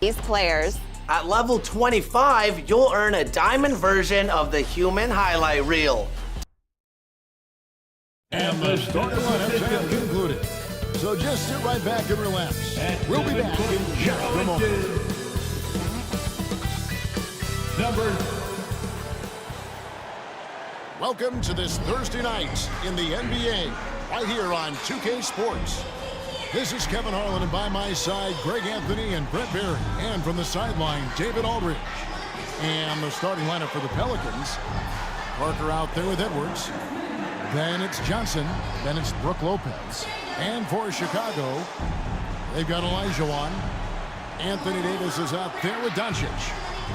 These players. At level 25, you'll earn a diamond version of the human highlight reel. And the starting lineups have concluded. So just sit right back and relax. We'll be back in just a moment. Welcome to this Thursday night in the NBA, right here on 2K Sports. This is Kevin Harlan, and by my side, Greg Anthony and Brett Barry. And from the sideline, David Aldridge. And the starting lineup for the Pelicans. Parker out there with Edwards. Then it's Johnson. Then it's Brook Lopez. And for Chicago, they've got Olajuwon. Anthony Davis is out there with Doncic.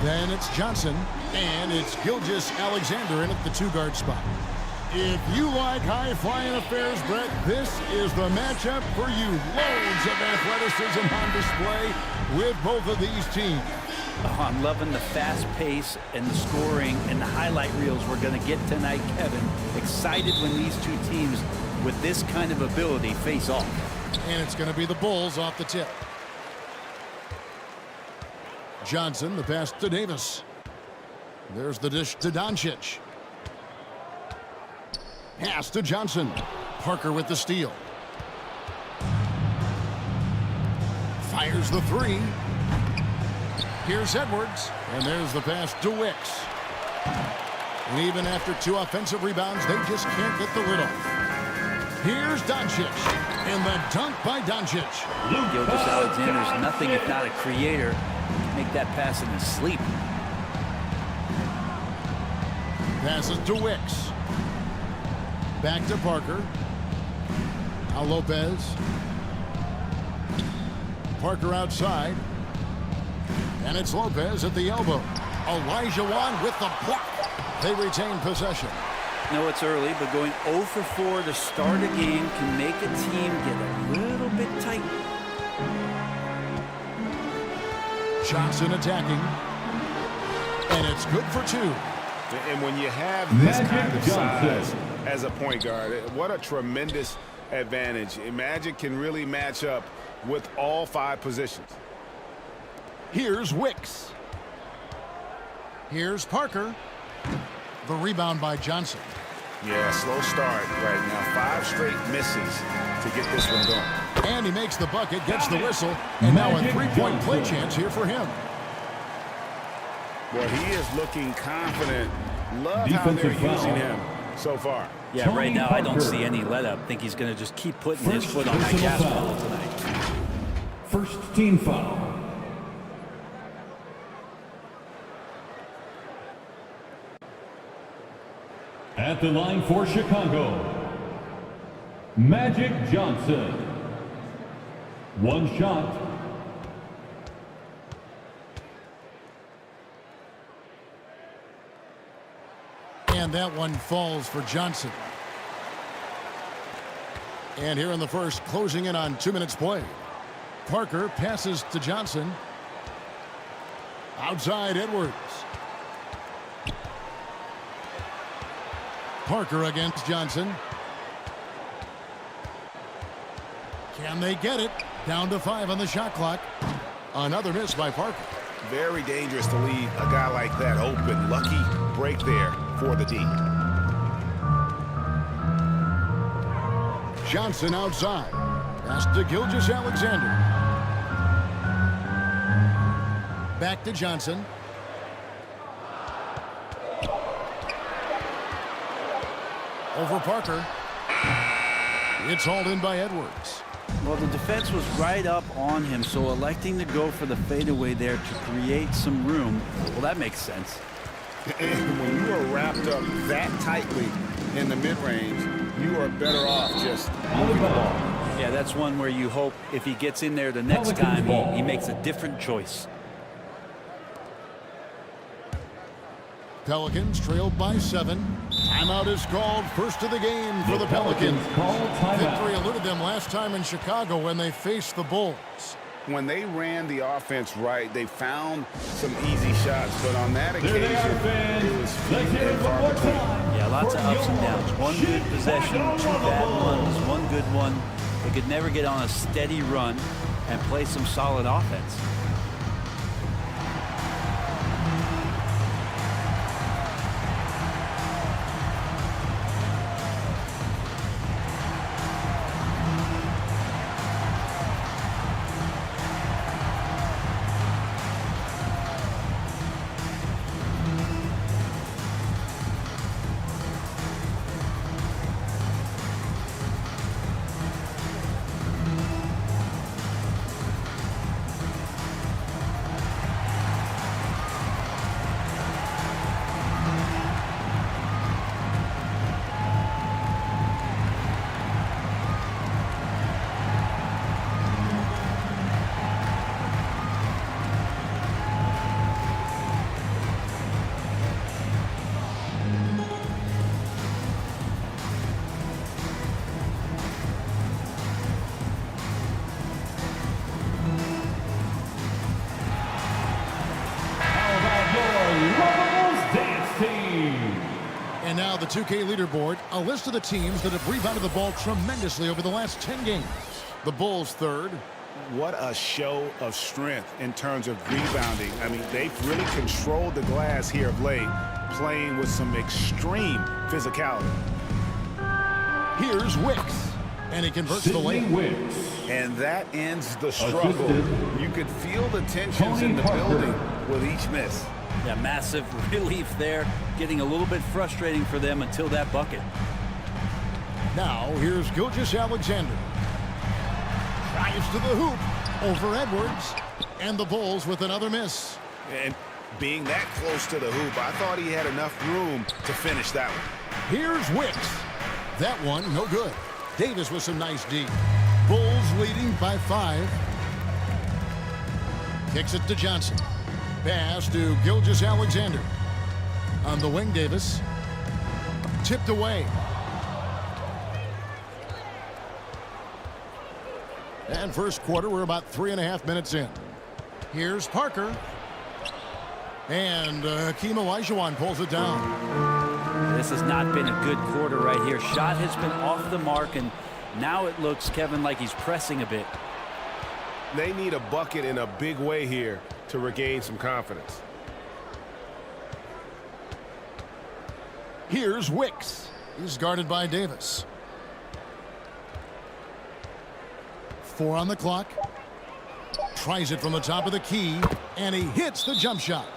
Then it's Johnson. And it's Gilgeous-Alexander in at the two-guard spot. If you like high-flying affairs, Brett, this is the matchup for you. Loads of athleticism on display with both of these teams. Oh, I'm loving the fast pace and the scoring and the highlight reels we're going to get tonight, Kevin. Excited when these two teams with this kind of ability face off. And it's going to be the Bulls off the tip. Johnson, the pass to Davis. There's the dish to Doncic. Pass to Johnson. Parker with the steal. Fires the three. Here's Edwards. And there's the pass to Wicks. And even after two offensive rebounds, they just can't get the lid off. Here's Doncic. And the dunk by Doncic. Gilgeous-Alexander's nothing if not a creator. Make that pass in his sleep. Passes to Wicks. Back to Parker. Now Lopez. Parker outside. And it's Lopez at the elbow. Olajuwon with the block. They retain possession. No, it's early, but going 0 for 4 to start a game can make a team get a little bit tight. Johnson attacking. And it's good for two. And when you have this kind of size as a point guard, what a tremendous advantage. Magic can really match up with all 5 positions. Here's Wicks. Here's Parker. The rebound by Johnson. Yeah, slow start right now. 5 straight misses to get this one going. And he makes the bucket, gets the whistle, and now a three-point play chance here for him. Well, he is looking confident. Love how they're using him so far. Yeah, right now I don't see any let up. I think he's going to just keep putting his foot on that gas pedal tonight. First team foul. At the line for Chicago, Magic Johnson. One shot. And that one falls for Johnson. And here in the first, closing in on 2 minutes play. Parker passes to Johnson. Outside Edwards. Parker against Johnson. Can they get it? Down to 5 on the shot clock. Another miss by Parker. Very dangerous to leave a guy like that open. Lucky break there for the D. Johnson outside. Pass to Gilgeous-Alexander. Back to Johnson. Over Parker. It's hauled in by Edwards. Well, the defense was right up on him, so electing to go for the fadeaway there to create some room, well, that makes sense. And when you are wrapped up that tightly in the mid-range, you are better off just moving the ball. Yeah, that's one where you hope if he gets in there the next time, he makes a different choice. Pelicans trailed by 7. Timeout is called. First of the game for the Pelicans. Victory eluded them last time in Chicago when they faced the Bulls. When they ran the offense right, they found some easy shots, but on that occasion, it was few and far between. Yeah, lots of ups and downs. One good possession, 2 bad ones, 1 good one. They could never get on a steady run and play some solid offense. And now the 2K leaderboard, a list of the teams that have rebounded the ball tremendously over the last 10 games. The Bulls third. What a show of strength in terms of rebounding. I mean, they've really controlled the glass here of late, playing with some extreme physicality. Here's Wicks, and he converts the lane. Wicks. And that ends the struggle. Assisted. You could feel the tensions in the building with each miss. Yeah, massive relief there. Getting a little bit frustrating for them until that bucket. Now, here's Gilgeous-Alexander. Drives to the hoop over Edwards. And the Bulls with another miss. And being that close to the hoop, I thought he had enough room to finish that one. Here's Wicks. That one, no good. Davis with some nice D. Bulls leading by 5. Kicks it to Johnson. Pass to Gilgeous-Alexander. On the wing, Davis. Tipped away. And first quarter, we're about 3.5 minutes in. Here's Parker. And Hakeem Olajuwon pulls it down. This has not been a good quarter right here. Shot has been off the mark, and now it looks, Kevin, like he's pressing a bit. They need a bucket in a big way here to regain some confidence. Here's Wicks. He's guarded by Davis. 4 on the clock. Tries it from the top of the key, and he hits the jump shot.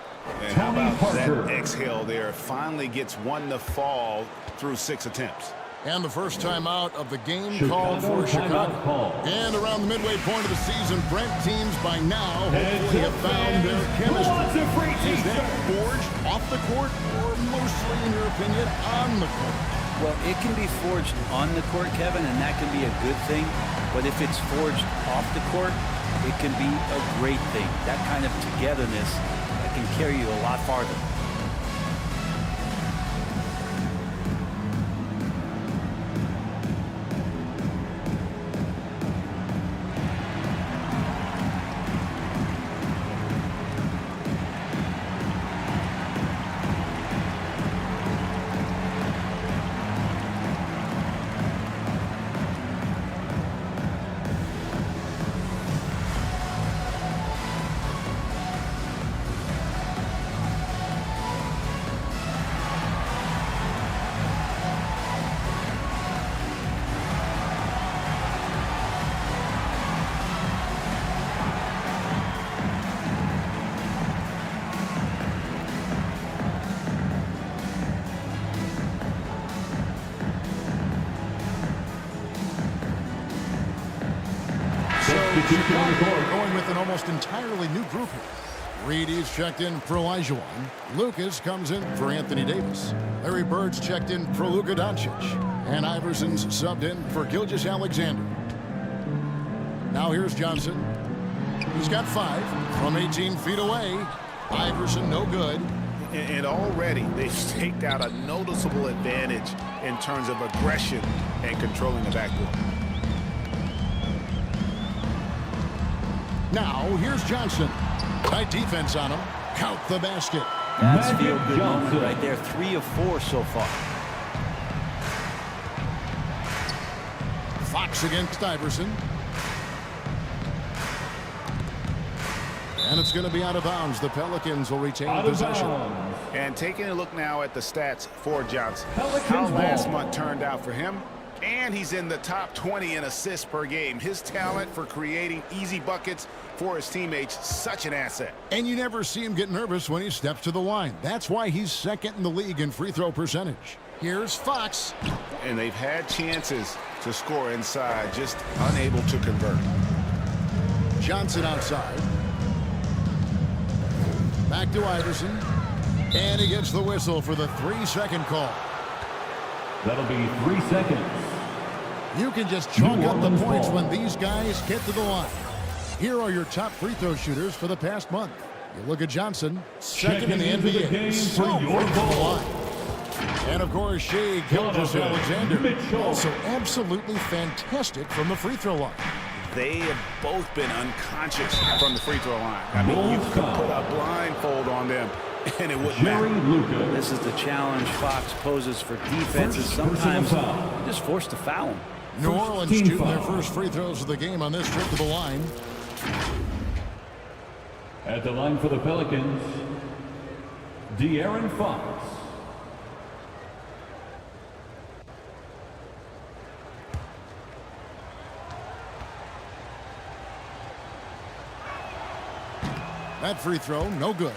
And how about that exhale there? Finally gets one to fall through 6 attempts. And the first time out of the game called for Chicago. And around the midway point of the season, Brent, teams by now hopefully have found their chemistry. Is that forged off the court or mostly, in your opinion, on the court? Well, it can be forged on the court, Kevin, and that can be a good thing. But if it's forged off the court, it can be a great thing. That kind of togetherness that can carry you a lot farther. Going with an almost entirely new group here. Reedy's checked in for Olajuwon. Lucas comes in for Anthony Davis. Larry Bird's checked in for Luka Doncic. And Iverson's subbed in for Gilgeous-Alexander. Now here's Johnson. He's got 5 from 18 feet away. Iverson no good. And already they've staked out a noticeable advantage in terms of aggression and controlling the backcourt. Now, here's Johnson. Tight defense on him. Count the basket. That's a feel-good moment right there. 3 of 4 so far. Fox against Iverson. And it's going to be out of bounds. The Pelicans will retain possession. And taking a look now at the stats for Johnson. Pelicans How last ball. month turned out for him. And he's in the top 20 in assists per game. His talent for creating easy buckets for his teammates, such an asset. And you never see him get nervous when he steps to the line. That's why he's second in the league in free throw percentage. Here's Fox. And they've had chances to score inside, just unable to convert. Johnson outside. Back to Iverson. And he gets the whistle for the 3-second call. That'll be 3 seconds. You can just chalk New up the Orleans points ball. when these guys get to the line. Here are your top free throw shooters for the past month. You look at Johnson, second in the Checking into the NBA. game So for your quick to the ball. line. And of course, Shea Gilgeous-Alexander, Mitchell. also absolutely fantastic from the free throw line. They have both been unconscious from the free throw line. I mean, you could put a blindfold on them, and it wouldn't Jerry matter. Lucas. This is the challenge Fox poses for defenses. First Sometimes personal foul. you're just forced to foul him. New First Orleans team shooting their foul. first free throws of the game on this trip to the line. At the line for the Pelicans, De'Aaron Fox. That free throw, no good.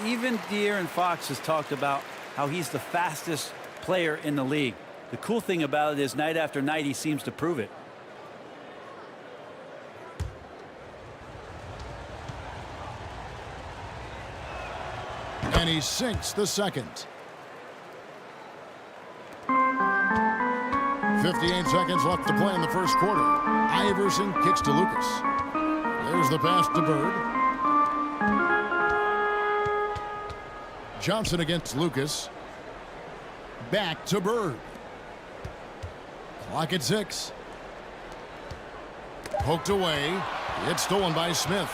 Even De'Aaron Fox has talked about how he's the fastest player in the league. The cool thing about it is night after night he seems to prove it. And he sinks the second. 58 seconds left to play in the first quarter. Iverson kicks to Lucas. There's the pass to Bird. Johnson against Lucas. Back to Bird. Clock at 6. Poked away. It's stolen by Smith.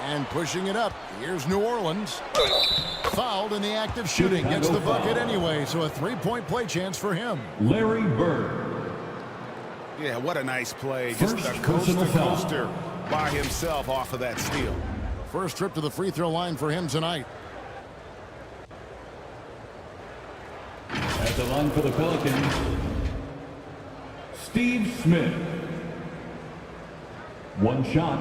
And pushing it up. Here's New Orleans. Fouled in the act of shooting. Gets the bucket anyway, so a three-point play chance for him. Larry Bird. Yeah, what a nice play. Just First a personal foul. coaster by himself off of that steal. First trip to the free throw line for him tonight. At the line for the Pelicans, Steve Smith. One shot.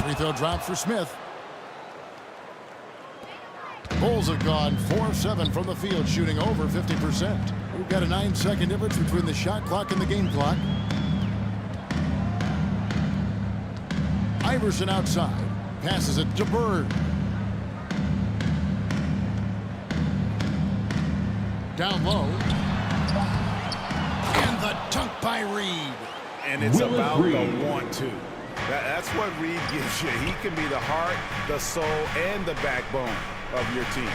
Free throw drop for Smith. Bulls have gone 4-7 from the field, shooting over 50%. We've got a 9-second difference between the shot clock and the game clock. Iverson outside. Passes it to Bird. Down low. And the dunk by Reed. And it's Willis about Reed. the want-to. That's what Reed gives you. He can be the heart, the soul, and the backbone of your team.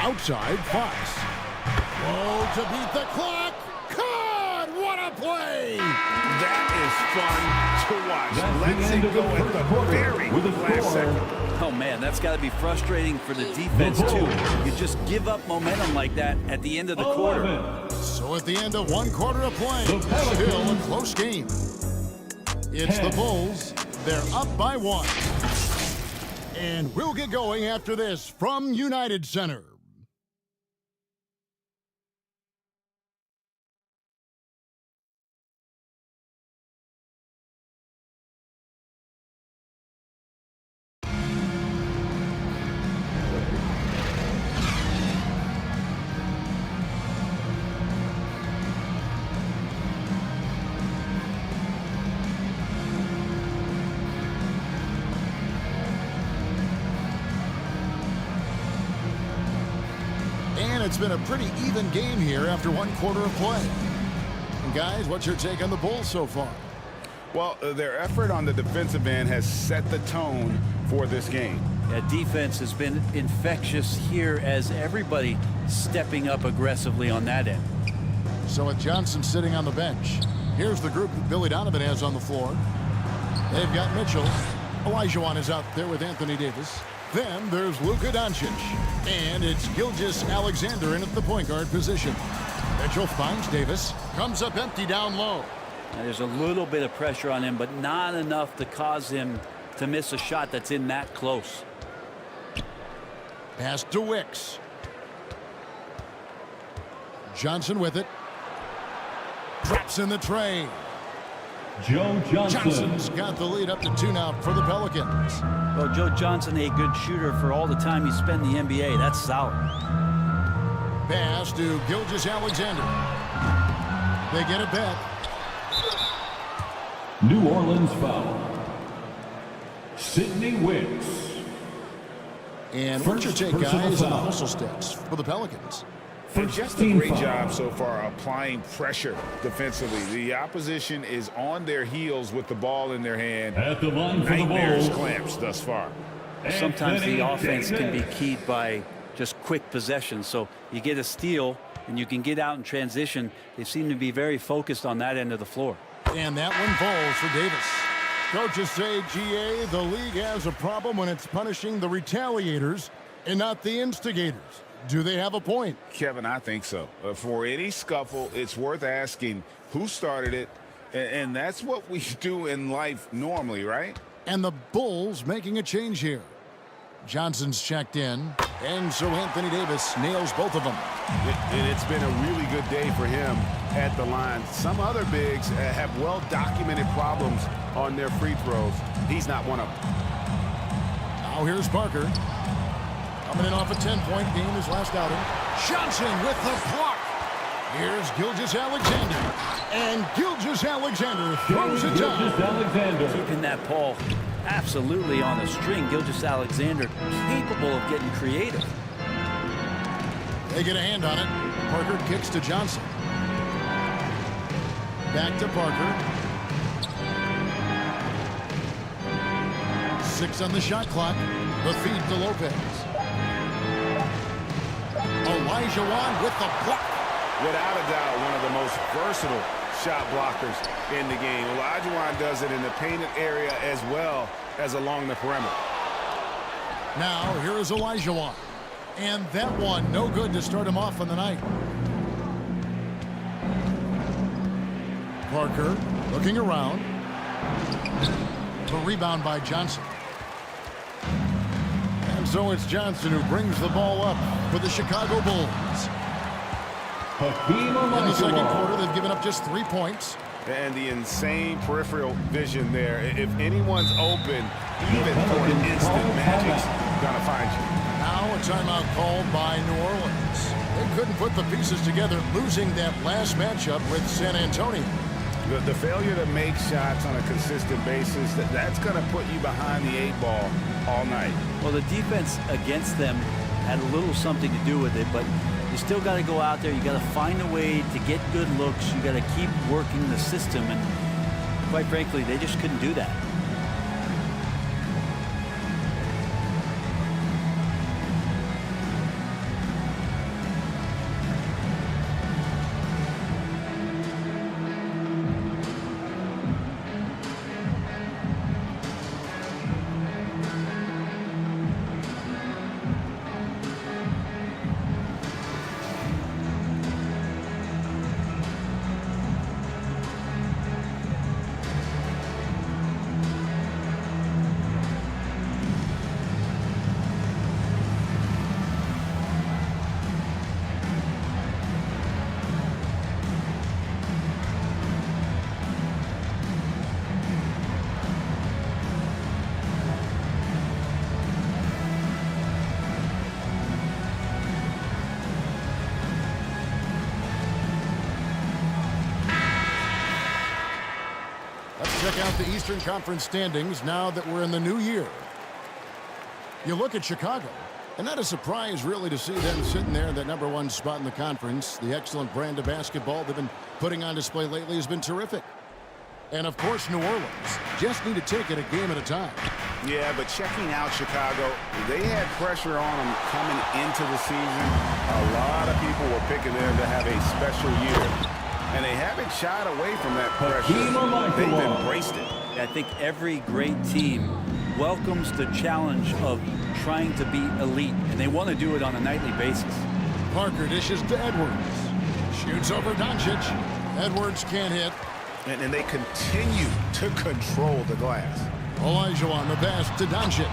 Outside, Fox. Oh, to beat the clock. God, what a play! That is fun to watch. That's the Let's end it of go the at first the quarter very with a last score. second. Oh man, that's got to be frustrating for the defense The too. Bulls. You just give up momentum like that at the end of the quarter. 11. So at the end of one quarter of play, The Pelicans. still a close game. It's the 10. Bulls. They're up by 1. And we'll get going after this from United Center. And it's been a pretty even game here after one quarter of play. And guys, what's your take on the Bulls so far? Well, their effort on the defensive end has set the tone for this game. Yeah, defense has been infectious here as everybody stepping up aggressively on that end. So with Johnson sitting on the bench, here's the group that Billy Donovan has on the floor. They've got Mitchell. Olajuwon is out there with Anthony Davis. Then there's Luka Doncic. And it's Gilgeous-Alexander in at the point guard position. Mitchell finds Davis. Comes up empty down low. Now, there's a little bit of pressure on him, but not enough to cause him to miss a shot that's in that close. Pass to Wicks. Johnson with it. Drops in the tray. Joe Johnson. Johnson's got the lead up to 2 now for the Pelicans. Well, Joe Johnson, a good shooter for all the time he spent in the NBA. That's solid. Pass to Gilgeous-Alexander. They get it back. New Orleans foul. Sidney Wicks. And what's your take, personal guys, on the foul. whistle sticks for the Pelicans? And just a great job so far applying pressure defensively. The opposition is on their heels with the ball in their hand. At the line for the Nightmares Bulls. clamps thus far. Sometimes the Anthony offense can be Davis. keyed by just quick possession. So you get a steal and you can get out in transition. They seem to be very focused on that end of the floor. And that one falls for Davis. Coaches say, GA, the league has a problem when it's punishing the retaliators and not the instigators. Do they have a point? Kevin, I think so. For any scuffle, it's worth asking who started it, and that's what we do in life normally, right? And the Bulls making a change here. Johnson's checked in, and so Anthony Davis nails both of them. It's been a really good day for him at the line. Some other bigs have well-documented problems on their free throws. He's not one of them. Now here's Parker. Coming in off a 10-point game his last outing. Johnson with the block. Here's Gilgeous-Alexander. And Gilgeous-Alexander throws it down. Gilgeous-Alexander. Keeping that ball absolutely on a string. Gilgeous-Alexander capable of getting creative. They get a hand on it. Parker kicks to Johnson. Back to Parker. 6 on the shot clock. The feed to Lopez. Olajuwon with the block. Without a doubt, one of the most versatile shot blockers in the game. Olajuwon does it in the painted area as well as along the perimeter. Now, here is Olajuwon. And that one, no good to start him off on the night. Parker looking around. The rebound by Johnson. And so it's Johnson who brings the ball up for the Chicago Bulls. In the second quarter, they've given up just 3 points. And the insane peripheral vision there. If anyone's open, even for an instant, Magic's gonna find you. Now a timeout called by New Orleans. They couldn't put the pieces together, losing that last matchup with San Antonio. The failure to make shots on a consistent basis, that's going to put you behind the 8 ball all night. Well, the defense against them had a little something to do with it, but you still got to go out there. You got to find a way to get good looks. You got to keep working the system, and quite frankly, they just couldn't do that. Check out the Eastern Conference standings now that we're in the new year. You look at Chicago, and not a surprise really to see them sitting there in that #1 spot in the conference. The excellent brand of basketball they've been putting on display lately has been terrific. And, of course, New Orleans just need to take it a game at a time. Yeah, but checking out Chicago, they had pressure on them coming into the season. A lot of people were picking them to have a special year. And they haven't shied away from that pressure. They've embraced it. I think every great team welcomes the challenge of trying to be elite, and they want to do it on a nightly basis. Parker dishes to Edwards. Shoots over Doncic. Edwards can't hit. And they continue to control the glass. Olajuwon the pass to Doncic.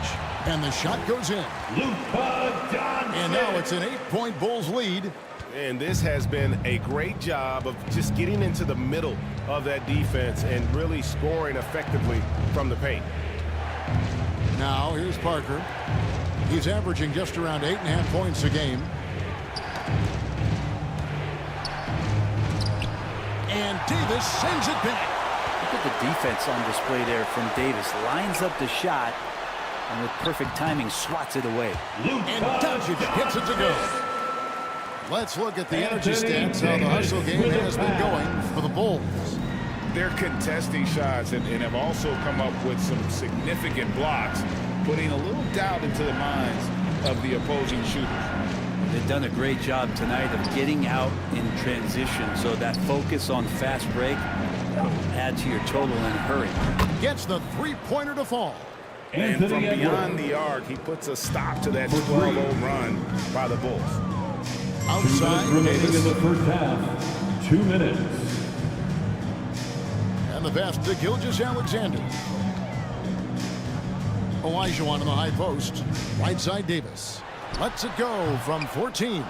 And the shot goes in. And now it's an 8-point Bulls lead. And this has been a great job of just getting into the middle of that defense and really scoring effectively from the paint. Now here's Parker. He's averaging just around 8.5 points a game. And Davis sends it back. Look at the defense on display there from Davis. Lines up the shot and with perfect timing swats it away. And Doncic gets it to go. Let's look at the energy stats, how the hustle game has been going for the Bulls. They're contesting shots and have also come up with some significant blocks, putting a little doubt into the minds of the opposing shooters. They've done a great job tonight of getting out in transition, so that focus on fast break will add to your total in a hurry. Gets the three-pointer to fall. And from beyond the arc, he puts a stop to that 12-0 run by the Bulls. Outside, 2 minutes remaining Davis. in the first half. 2 minutes. And the pass to Gilgeous-Alexander. Olajuwon in the high post. Right side, Davis. Lets it go from 14.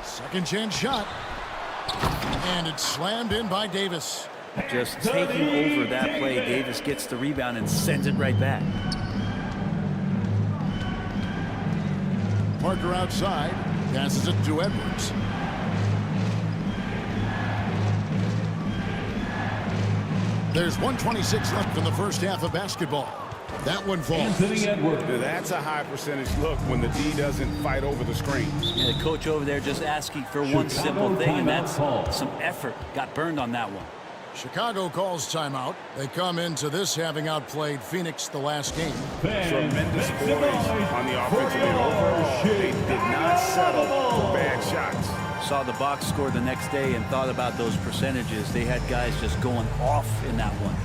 Second chance shot. And it's slammed in by Davis. Just taking over that play, Davis gets the rebound and sends it right back. Parker outside. Passes it to Edwards. There's 1:26 left in the first half of basketball. That one falls. Anthony Edwards. That's a high percentage look when the D doesn't fight over the screen. And the coach over there just asking for one simple thing, and that's some effort. Got burned on that one. Chicago calls timeout. They come into this having outplayed Phoenix the last game. Tremendous poise on the offensive end. Overall, they did not settle for bad shots. Saw the box score the next day and thought about those percentages. They had guys just going off in that one.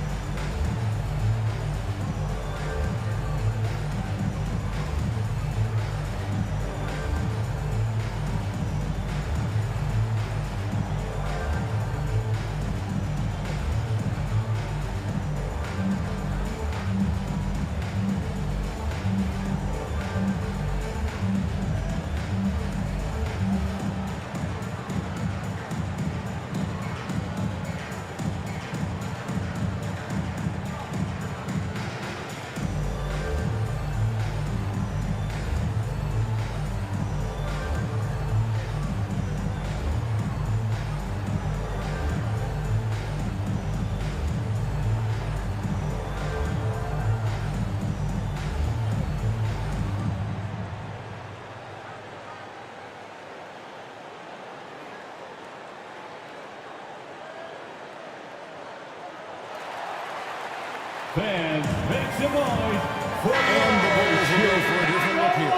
Fans, make some noise for And the Bulls will go for a different look here.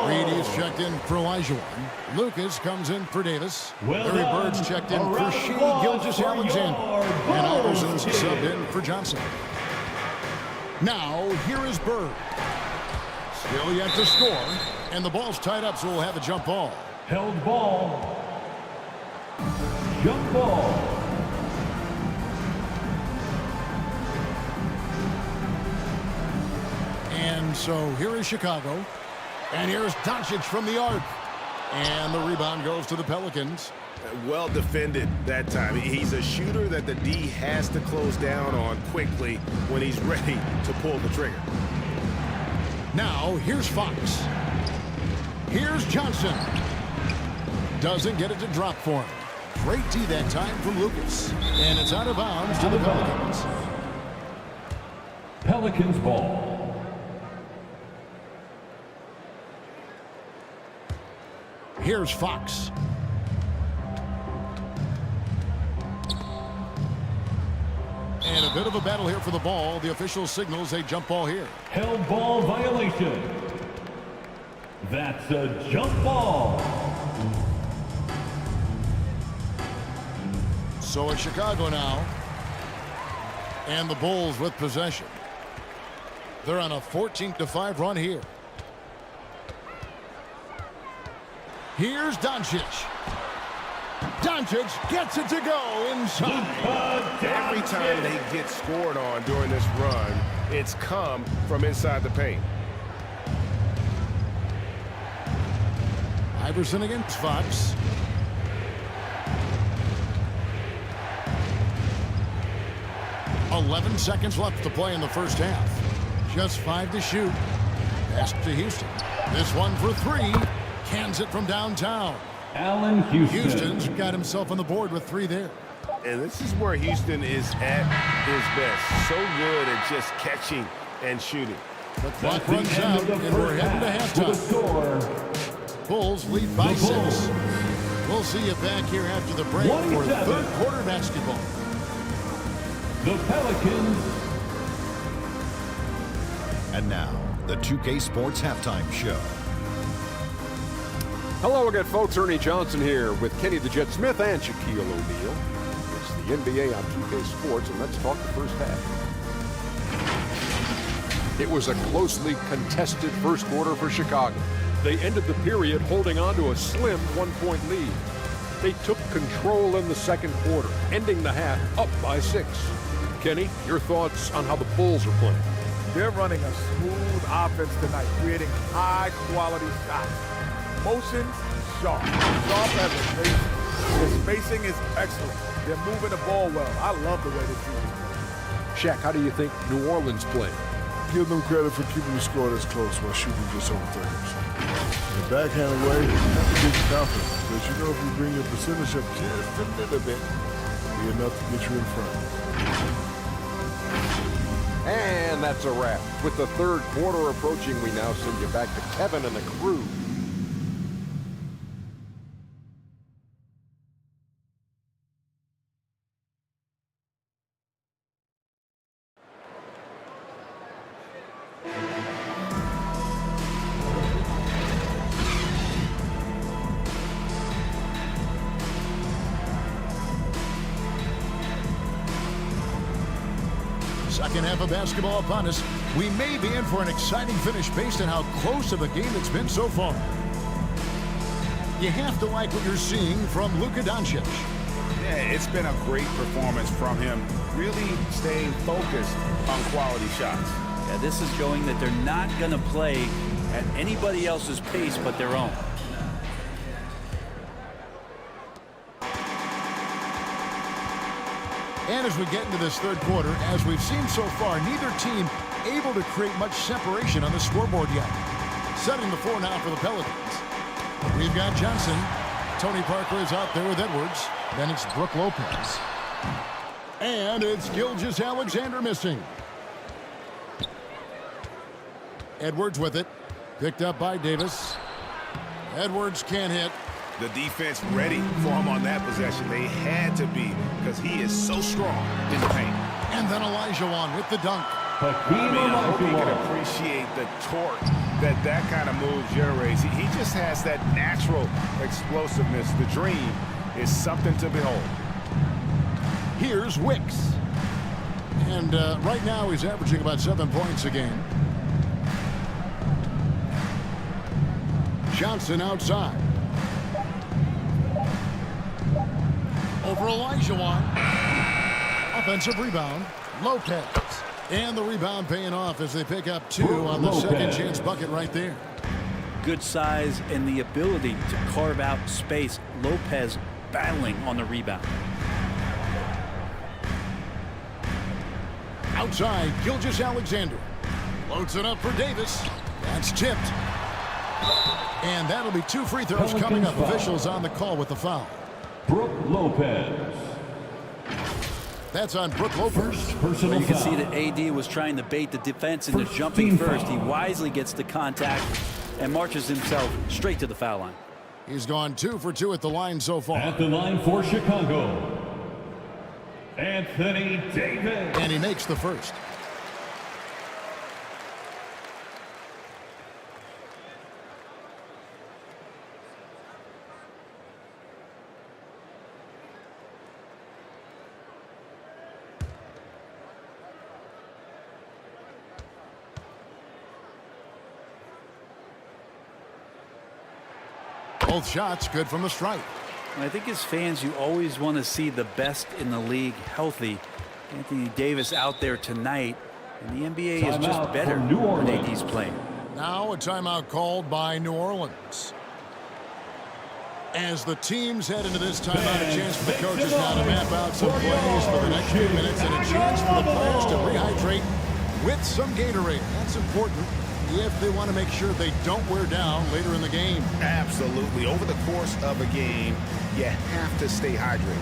Reed is checked in for Olajuwon. Lucas comes in for Davis. Larry Bird's checked in for Shea Gilgeous-Alexander. And Iverson's subbed in for Johnson. Now, here is Bird. Still yet to score. And the ball's tied up, so we'll have a jump ball. held ball. Jump ball. And so here is Chicago. And here's Doncic from the arc. And the rebound goes to the Pelicans. Well defended that time. He's a shooter that the D has to close down on quickly when he's ready to pull the trigger. Now, here's Fox. Here's Johnson. Doesn't get it to drop for him. Great D that time from Lucas. And it's out of bounds to the Pelicans. Pelicans ball. Here's Fox. And a bit of a battle here for the ball. The official signals a jump ball here. Held ball violation. That's a jump ball. So it's Chicago now. And the Bulls with possession. They're on a 14-5 run here. Here's Doncic. Doncic gets it to go inside. Every time they get scored on during this run, it's come from inside the paint. Iverson against Fox. "11 seconds left to play in the first half. Just 5 to shoot. Pass to Houston. This one for 3. Cans it from downtown. Allen Houston. Houston's got himself on the board with 3 there. And this is where Houston is at his best. So good at just catching and shooting. The clock runs out, and we're heading to halftime. Bulls lead by 6. We'll see you back here after the break for third quarter basketball. The Pelicans. And now, the 2K Sports Halftime Show. Hello again, folks. Ernie Johnson here with Kenny the Jet Smith and Shaquille O'Neal. It's the NBA on 2K Sports, and let's talk the first half. It was a closely contested first quarter for Chicago. They ended the period holding on to a slim 1-point lead. They took control in the second quarter, ending the half up by 6. Kenny, your thoughts on how the Bulls are playing? They're running a smooth offense tonight, creating high-quality shots. Motion, sharp. Sharp as a face. The spacing is excellent. They're moving the ball well. I love the way they do it. Shaq, how do you think New Orleans played? Give them credit for keeping the score this close while shooting just over 30%. In a backhanded way, you have to give you confidence. Because you know if you bring your percentage up just a little bit, it'll be enough to get you in front. And that's a wrap. With the third quarter approaching, we now send you back to Kevin and the crew. Second half of basketball upon us. We may be in for an exciting finish based on how close of a game it's been so far. You have to like what you're seeing from Luka Doncic. Yeah, it's been a great performance from him, really staying focused on quality shots. Yeah, this is showing that they're not going to play at anybody else's pace but their own. And as we get into this third quarter, as we've seen so far, neither team able to create much separation on the scoreboard yet. Setting the floor now for the Pelicans. We've got Johnson. Tony Parker is out there with Edwards. Then it's Brook Lopez. And it's Gilgeous-Alexander missing. Edwards with it. Picked up by Davis. Edwards can't hit. The defense ready for him on that possession. They had to be because he is so strong in the paint. And then Olajuwon with the dunk. I hope he can appreciate the torque that kind of move generates. He just has that natural explosiveness. The dream is something to behold. Here's Wicks. And right now he's averaging about 7 points a game. Johnson outside. Over Olajuwon. Offensive rebound. Lopez. And the rebound paying off as they pick up 2 on the second chance bucket right there. Good size and the ability to carve out space. Lopez battling on the rebound. Outside, Gilgeous-Alexander. Loads it up for Davis. That's tipped. And that'll be 2 free throws coming up. Officials on the call with the foul. Brook Lopez. That's on Brook Lopez. Well, you can see that AD was trying to bait the defense into jumping first. He wisely gets the contact and marches himself straight to the foul line. He's gone 2 for 2 at the line so far. At the line for Chicago, Anthony Davis. And he makes the first. Both shots good from the stripe. And I think as fans, you always want to see the best in the league healthy. Anthony Davis out there tonight, and the NBA is just better when AD's playing. Now a timeout called by New Orleans. As the teams head into this timeout, a chance for the coaches now to map out some plays for the next few minutes and a chance for the players to rehydrate with some Gatorade. That's important if they want to make sure they don't wear down later in the game. Absolutely. Over the course of a game, you have to stay hydrated.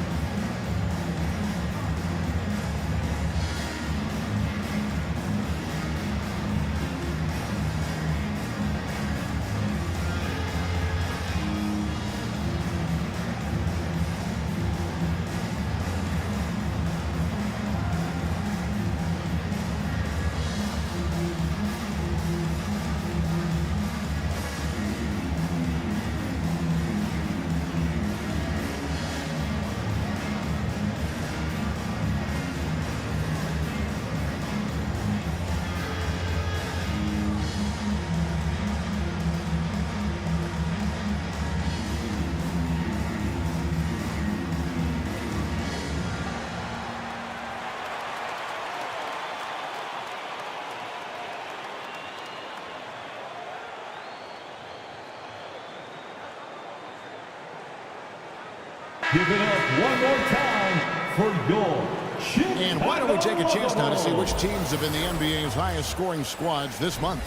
Give it up one more time for your Chicago. And why don't we take a chance now to see which teams have been the NBA's highest scoring squads this month.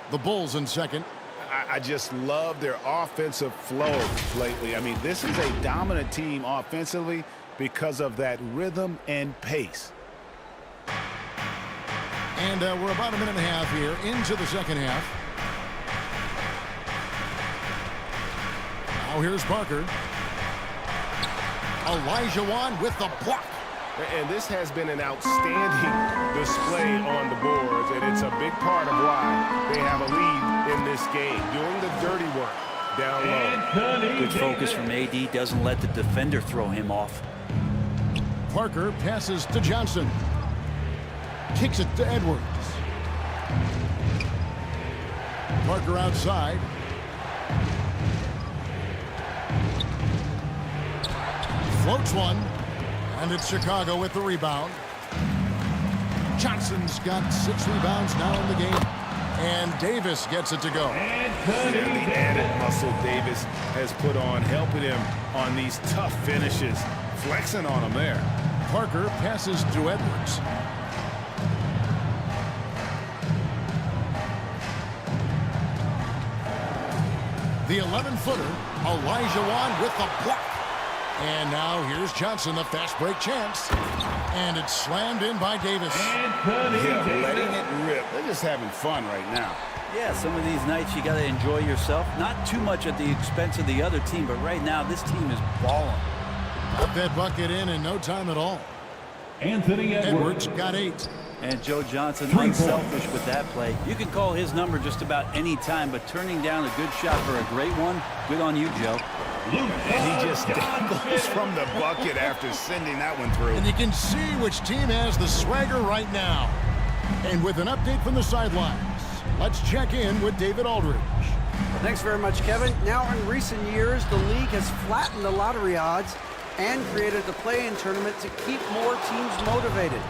The Bulls in second. I just love their offensive flow lately. I mean, this is a dominant team offensively because of that rhythm and pace. And we're about a minute and a half here into the second half. Now here's Parker. Olajuwon with the block. And this has been an outstanding display on the boards, and it's a big part of why they have a lead in this game, doing the dirty work down low. Good focus from AD, doesn't let the defender throw him off. Parker passes to Johnson. Kicks it to Edwards. Parker outside. Floats one. And it's Chicago with the rebound. Johnson's got 6 rebounds now in the game. And Davis gets it to go. And the added muscle Davis has put on, helping him on these tough finishes. Flexing on him there. Parker passes to Edwards. The 11-footer, Olajuwon with the block. And now here's Johnson, the fast break chance. And it's slammed in by Davis. Yeah, letting it rip. They're just having fun right now. Yeah, some of these nights you got to enjoy yourself. Not too much at the expense of the other team, but right now this team is balling. Got that bucket in no time at all. Anthony Edwards got 8. And Joe Johnson, unselfish with that play. You can call his number just about any time, but turning down a good shot for a great one, good on you, Joe. And he just dangles from the bucket after sending that one through. And you can see which team has the swagger right now. And with an update from the sidelines, let's check in with David Aldridge. Thanks very much, Kevin. Now, in recent years, the league has flattened the lottery odds and created the play-in tournament to keep more teams motivated.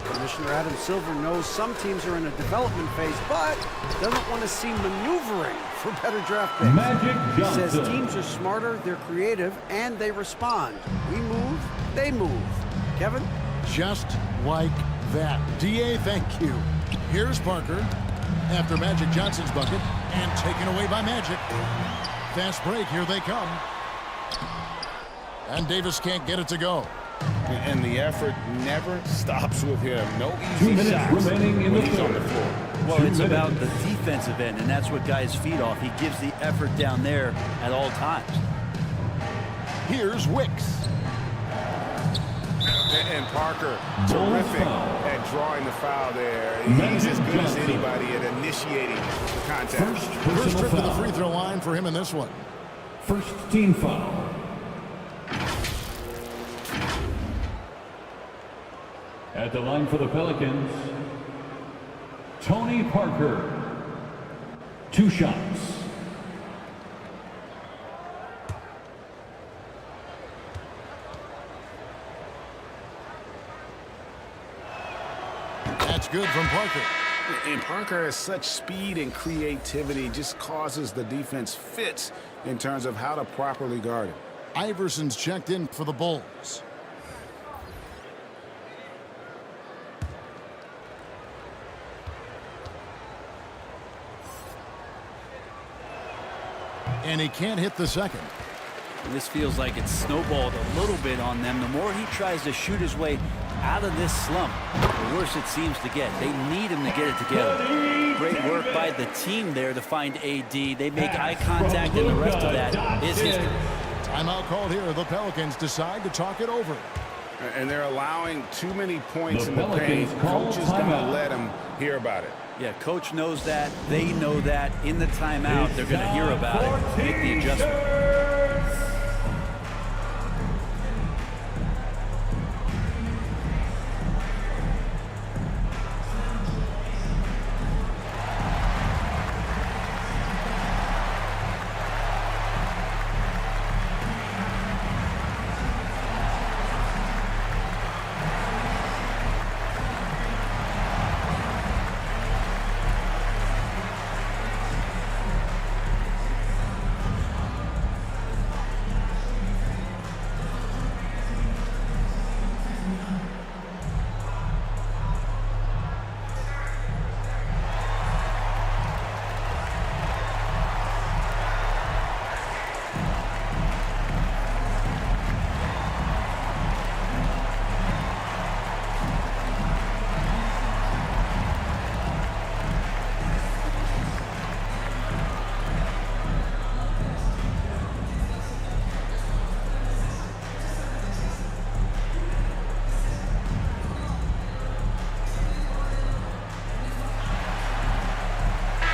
Commissioner Adam Silver knows some teams are in a development phase, but doesn't want to see maneuvering for better draft picks. He says teams are smarter, they're creative, and they respond. We move, they move. Kevin? Just like that. D.A., thank you. Here's Parker after Magic Johnson's bucket and taken away by Magic. Fast break, here they come. And Davis can't get it to go. And the effort never stops with him. No 2 easy minutes shots remaining in the when he's on the third. floor. Well, it's about the defensive end, and that's what guys feed off. He gives the effort down there at all times. Here's Wicks. And Parker, terrific at drawing the foul there. He's as good as anybody at initiating the contact. First trip to the free throw line for him in this one. First team foul. At the line for the Pelicans, Tony Parker. 2 shots. That's good from Parker. And Parker has such speed and creativity, just causes the defense fits in terms of how to properly guard him. Iverson's checked in for the Bulls. And he can't hit the second. And this feels like it's snowballed a little bit on them. The more he tries to shoot his way out of this slump, the worse it seems to get. They need him to get it together. Great work by the team there to find AD. They make eye contact, and the rest of that is history. Timeout called here. The Pelicans decide to talk it over. And they're allowing too many points in the paint. Coach is going to let them hear about it. Yeah, coach knows that. They know that. In the timeout, they're going to hear about it, make the adjustment.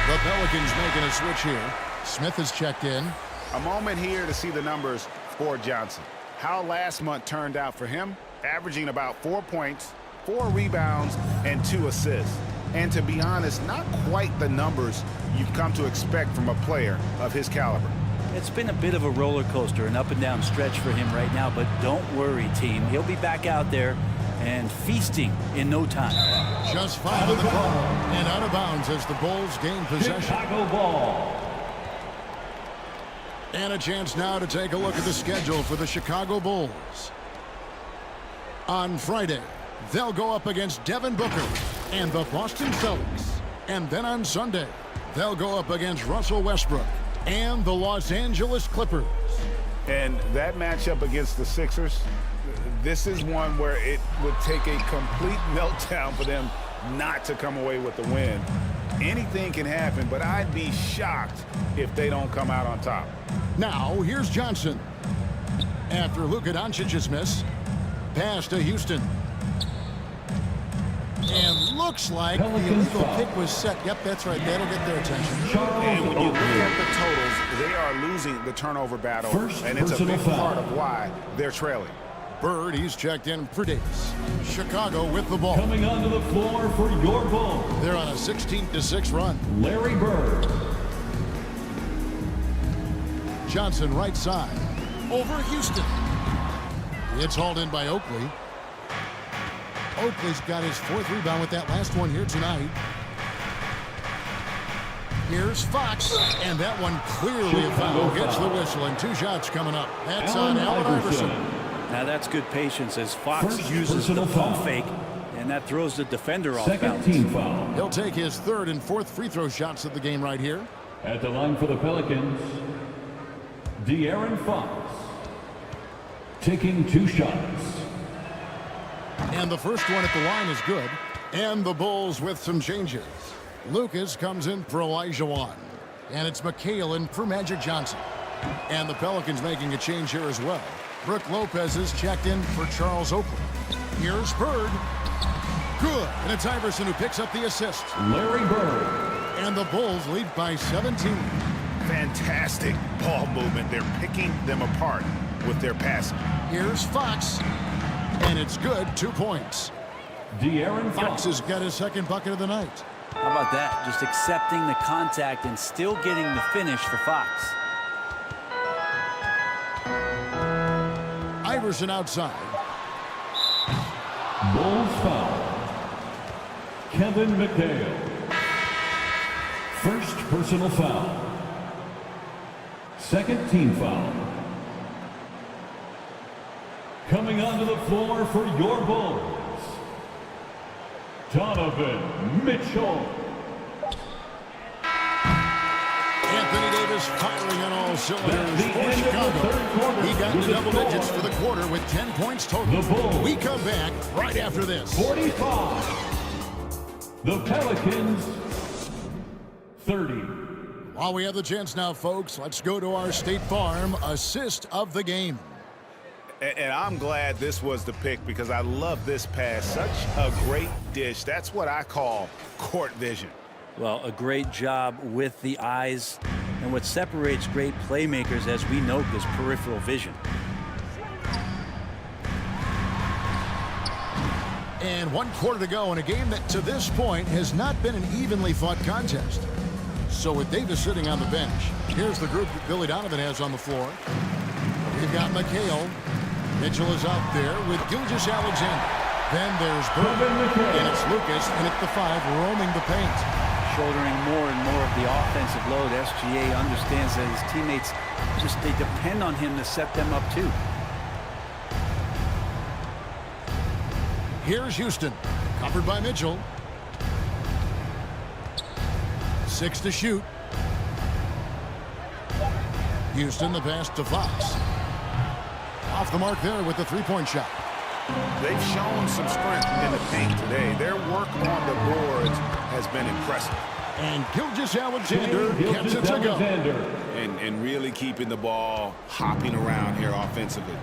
The Pelicans making a switch here. Smith is checked in. A moment here to see the numbers for Johnson. How last month turned out for him, averaging about 4 points, 4 rebounds, and 2 assists. And to be honest, not quite the numbers you've come to expect from a player of his caliber. It's been a bit of a roller coaster, an up and down stretch for him right now, but don't worry, team. He'll be back out there and feasting in no time. Just 5 of the clock and out of bounds as the Bulls gain possession. Chicago ball. And a chance now to take a look at the schedule for the Chicago Bulls. On Friday, they'll go up against Devin Booker and the Boston Celtics. And then on Sunday, they'll go up against Russell Westbrook and the Los Angeles Clippers. And that matchup against the Sixers, this is one where it would take a complete meltdown for them not to come away with the win. Anything can happen, but I'd be shocked if they don't come out on top. Now, here's Johnson. After Luka Doncic's miss, pass to Houston. And looks like the illegal kick was set. Yep, that's right. That'll get their attention. And when you look at the totals, they are losing the turnover battle, and it's a big part of why they're trailing. Bird, he's checked in for Davis. Chicago with the ball. Coming onto the floor for your Bulls. They're on a 16-6 run. Larry Bird. Johnson right side. Over Houston. It's hauled in by Oakley. Oakley's got his 4th rebound with that last one here tonight. Here's Fox, and that one clearly a foul. Gets the whistle, and 2 shots coming up. That's on Allen Iverson. Now that's good patience as Fox uses the pump fake, and that throws the defender off balance. Second team foul. He'll take his 3rd and 4th free throw shots of the game right here. At the line for the Pelicans, De'Aaron Fox. Taking 2 shots. And the first one at the line is good. And the Bulls with some changes. Lucas comes in for Elijah Wan. And it's McHale in for Magic Johnson. And the Pelicans making a change here as well. Brook Lopez is checked in for Charles Oakley. Here's Bird. Good. And it's Iverson who picks up the assist. Larry Bird. And the Bulls lead by 17. Fantastic ball movement. They're picking them apart with their passing. Here's Fox. And it's good. 2 points. De'Aaron Fox has got his second bucket of the night. How about that? Just accepting the contact and still getting the finish for Fox. Iverson outside. Bulls foul. Kevin McHale. First personal foul. Second team foul. Coming onto the floor for your Bulls, Donovan Mitchell. Anthony Davis firing on all cylinders The for end of the Chicago. third quarter He got with to a double score. digits for the quarter with 10 points total. The Bulls. We come back right after this. 45. The Pelicans 30. While we have the chance now, folks, let's go to our State Farm assist of the game. And I'm glad this was the pick because I love this pass. Such a great dish. That's what I call court vision. Well, a great job with the eyes. And what separates great playmakers, as we know, is peripheral vision. And 1 quarter to go in a game that to this point has not been an evenly fought contest. So with Davis sitting on the bench, here's the group that Billy Donovan has on the floor. We've got McHale. Mitchell is out there with Gilgeous-Alexander. Then there's Bird, and it's Lucas, and at the 5, roaming the paint. Shouldering more and more of the offensive load. SGA understands that his teammates they depend on him to set them up too. Here's Houston, covered by Mitchell. 6 to shoot. Houston, the pass to Fox. Off the mark there with the three-point shot. They've shown some strength in the paint today. Their work on the boards has been impressive. And Gilgeous-Alexander gets it to go. And really keeping the ball hopping around here offensively.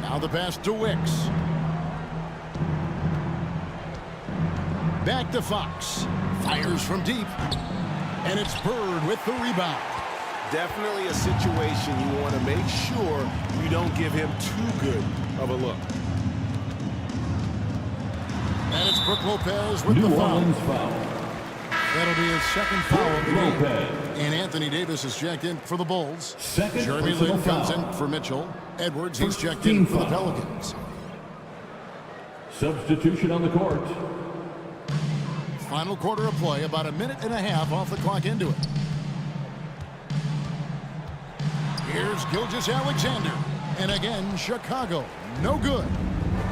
Now the pass to Wicks. Back to Fox. Fires from deep. And it's Bird with the rebound. Definitely a situation you want to make sure you don't give him too good of a look. And it's Brook Lopez with the foul. That'll be his second foul of the game. And Anthony Davis is checked in for the Bulls. Jeremy Lin comes in for Mitchell. Edwards, he's checked in for the Pelicans. Substitution on the court. Final quarter of play, about a minute and a half off the clock into it. Here's Gilgeous-Alexander. And again, Chicago. No good.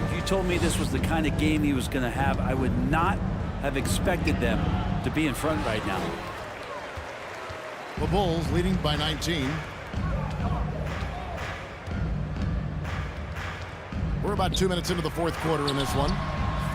If you told me this was the kind of game he was going to have, I would not have expected them to be in front right now. The Bulls leading by 19. We're about 2 minutes into the fourth quarter in this one.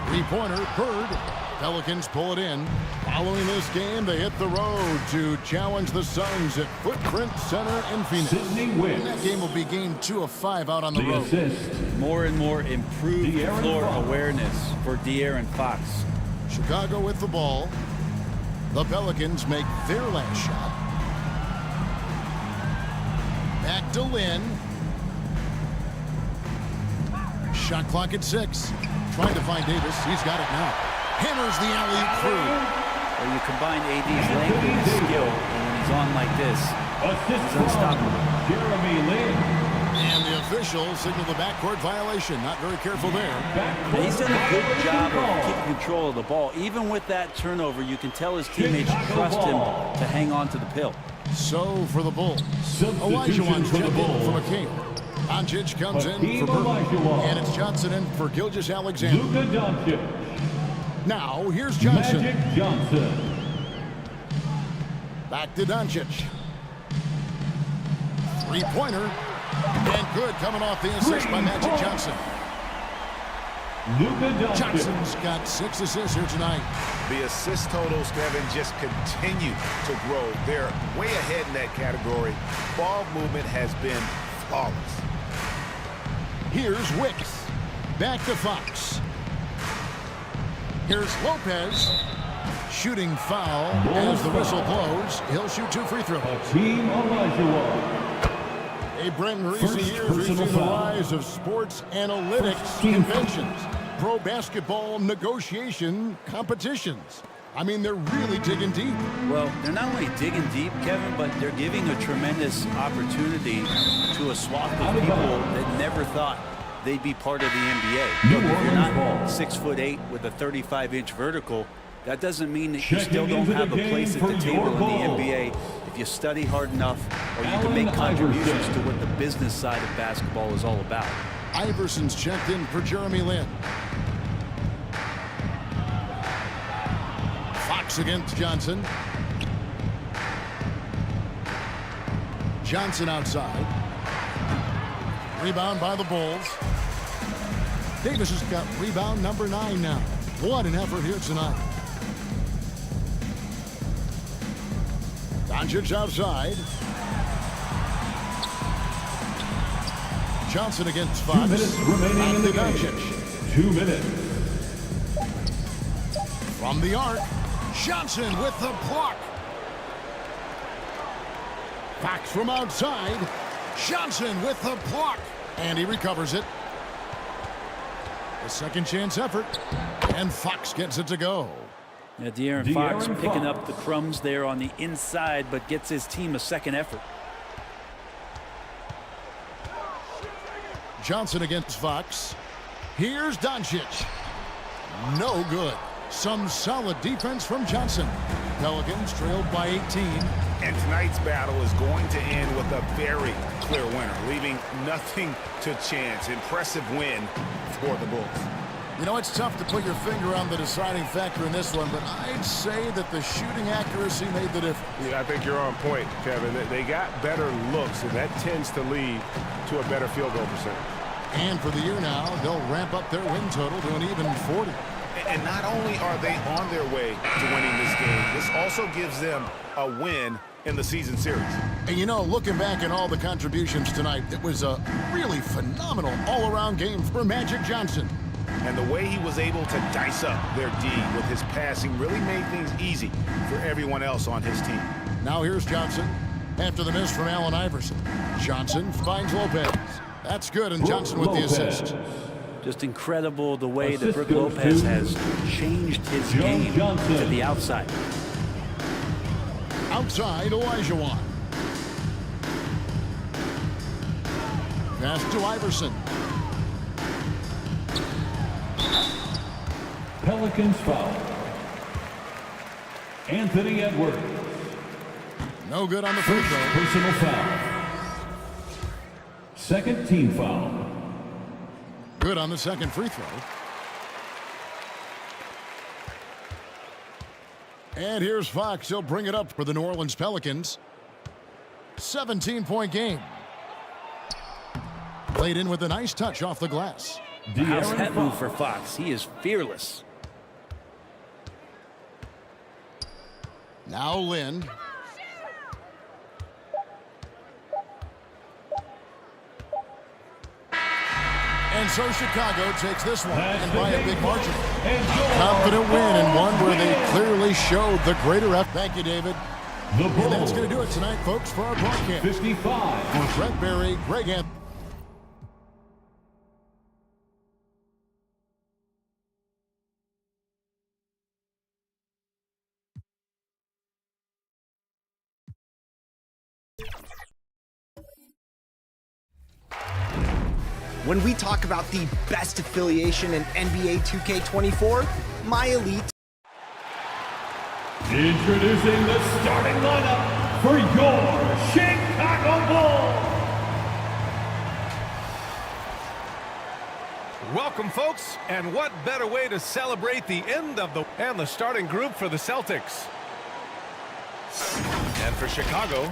Three-pointer, Bird. Pelicans pull it in. Following this game, they hit the road to challenge the Suns at Footprint Center in Phoenix. And that game will be game 2 of 5 out on the road. More and more improved floor awareness for De'Aaron Fox. Chicago with the ball. The Pelicans make their last shot. Back to Lin. Shot clock at 6. Trying to find Davis. He's got it now. Hammers the alley-oop through. Well, you combine AD's length and his skill, and when he's on like this, he's unstoppable. Jeremy Lin. And the officials signal the backcourt violation. Not very careful there. He's done a good job of keeping control of the ball. Even with that turnover, you can tell his teammates trust him to hang on to the pill. So for the Bulls, Elijah Wan's checked in for McHale. Doncic comes in for Bird. And it's Johnson in for Gilgeous-Alexander. Luka Doncic. Now, here's Johnson. Magic Johnson. Back to Doncic. Three-pointer. And good coming off the assist by Magic Johnson. Luka Doncic. Johnson's got 6 assists here tonight. The assist totals, Kevin, just continue to grow. They're way ahead in that category. Ball movement has been flawless. Here's Wicks. Back to Fox. Here's Lopez. Shooting foul as the whistle blows. He'll shoot 2 free throws. Team Elijah. A Brent recent years we've seen the rise of sports analytics conventions, pro basketball negotiation competitions. I mean, they're really digging deep. Well, they're not only digging deep, Kevin, but they're giving a tremendous opportunity to a swath of people that never thought they'd be part of the NBA. Look, if you're not 6'8" with a 35-inch vertical, that doesn't mean that you still don't have a place at the table in the NBA if you study hard enough or you can make contributions to what the business side of basketball is all about. Iverson's checked in for Jeremy Lin. Fox against Johnson. Johnson outside. Rebound by the Bulls. Davis has got rebound number 9 now. What an effort here tonight. Doncic outside. Johnson against Fox. 2 minutes remaining in the game. 2 minutes. From the arc, Johnson with the block. Fox from outside. Johnson with the block. And he recovers it. A second chance effort. And Fox gets it to go. Yeah, De'Aaron Fox picking up the crumbs there on the inside, but gets his team a second effort. Johnson against Fox. Here's Doncic. No good. Some solid defense from Johnson. Pelicans trailed by 18. And tonight's battle is going to end with a very clear winner, leaving nothing to chance. Impressive win for the Bulls. You know, it's tough to put your finger on the deciding factor in this one, but I'd say that the shooting accuracy made the difference. Yeah, I think you're on point, Kevin. They got better looks, and that tends to lead to a better field goal percentage. And for the year now, they'll ramp up their win total to an even 40. And not only are they on their way to winning this game, this also gives them a win in the season series. And you know, looking back at all the contributions tonight, it was a really phenomenal all-around game for Magic Johnson. And the way he was able to dice up their D with his passing really made things easy for everyone else on his team. Now here's Johnson after the miss from Allen Iverson. Johnson finds Lopez. That's good, and Johnson with the assist. Just incredible the way that Brook Lopez has changed his game to the outside. Outside, Olajuwon. Pass to Iverson. Pelicans foul. Anthony Edwards. No good on the free throw. Personal foul. Second team foul. Good on the second free throw. And here's Fox. He'll bring it up for the New Orleans Pelicans. 17-point game. Played in with a nice touch off the glass. How's that move for Fox? He is fearless. Now Lynn. And so Chicago takes this one, and by a big margin. A confident win, and one where they clearly showed the greater effort. Thank you, David. And that's going to do it tonight, folks, for our broadcast. 55. For Brent Berry, Greg Anthony. When we talk about the best affiliation in NBA 2K24, My Elite. Introducing the starting lineup for your Chicago Bulls. Welcome, folks, and what better way to celebrate the end of the starting group for the Celtics. And for Chicago,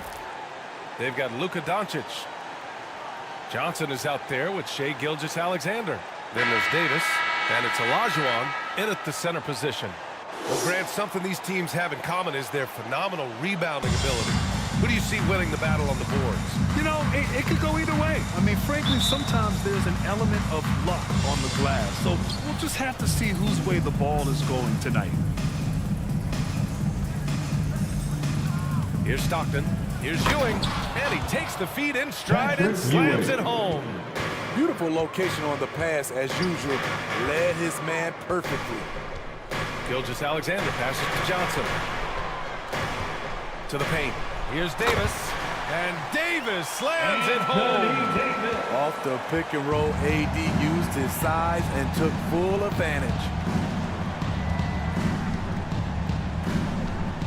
they've got Luka Doncic. Johnson is out there with Shai Gilgeous-Alexander. Then there's Davis, and it's Olajuwon in at the center position. Well, Grant, something these teams have in common is their phenomenal rebounding ability. Who do you see winning the battle on the boards? You know, it could go either way. I mean, frankly, sometimes there's an element of luck on the glass. So we'll just have to see whose way the ball is going tonight. Here's Stockton. Here's Ewing. And he takes the feed in stride and slams it home. Beautiful location on the pass as usual. Led his man perfectly. Gilgeous-Alexander passes to Johnson. To the paint. Here's Davis. And Davis slams it home. Off the pick and roll, AD used his size and took full advantage.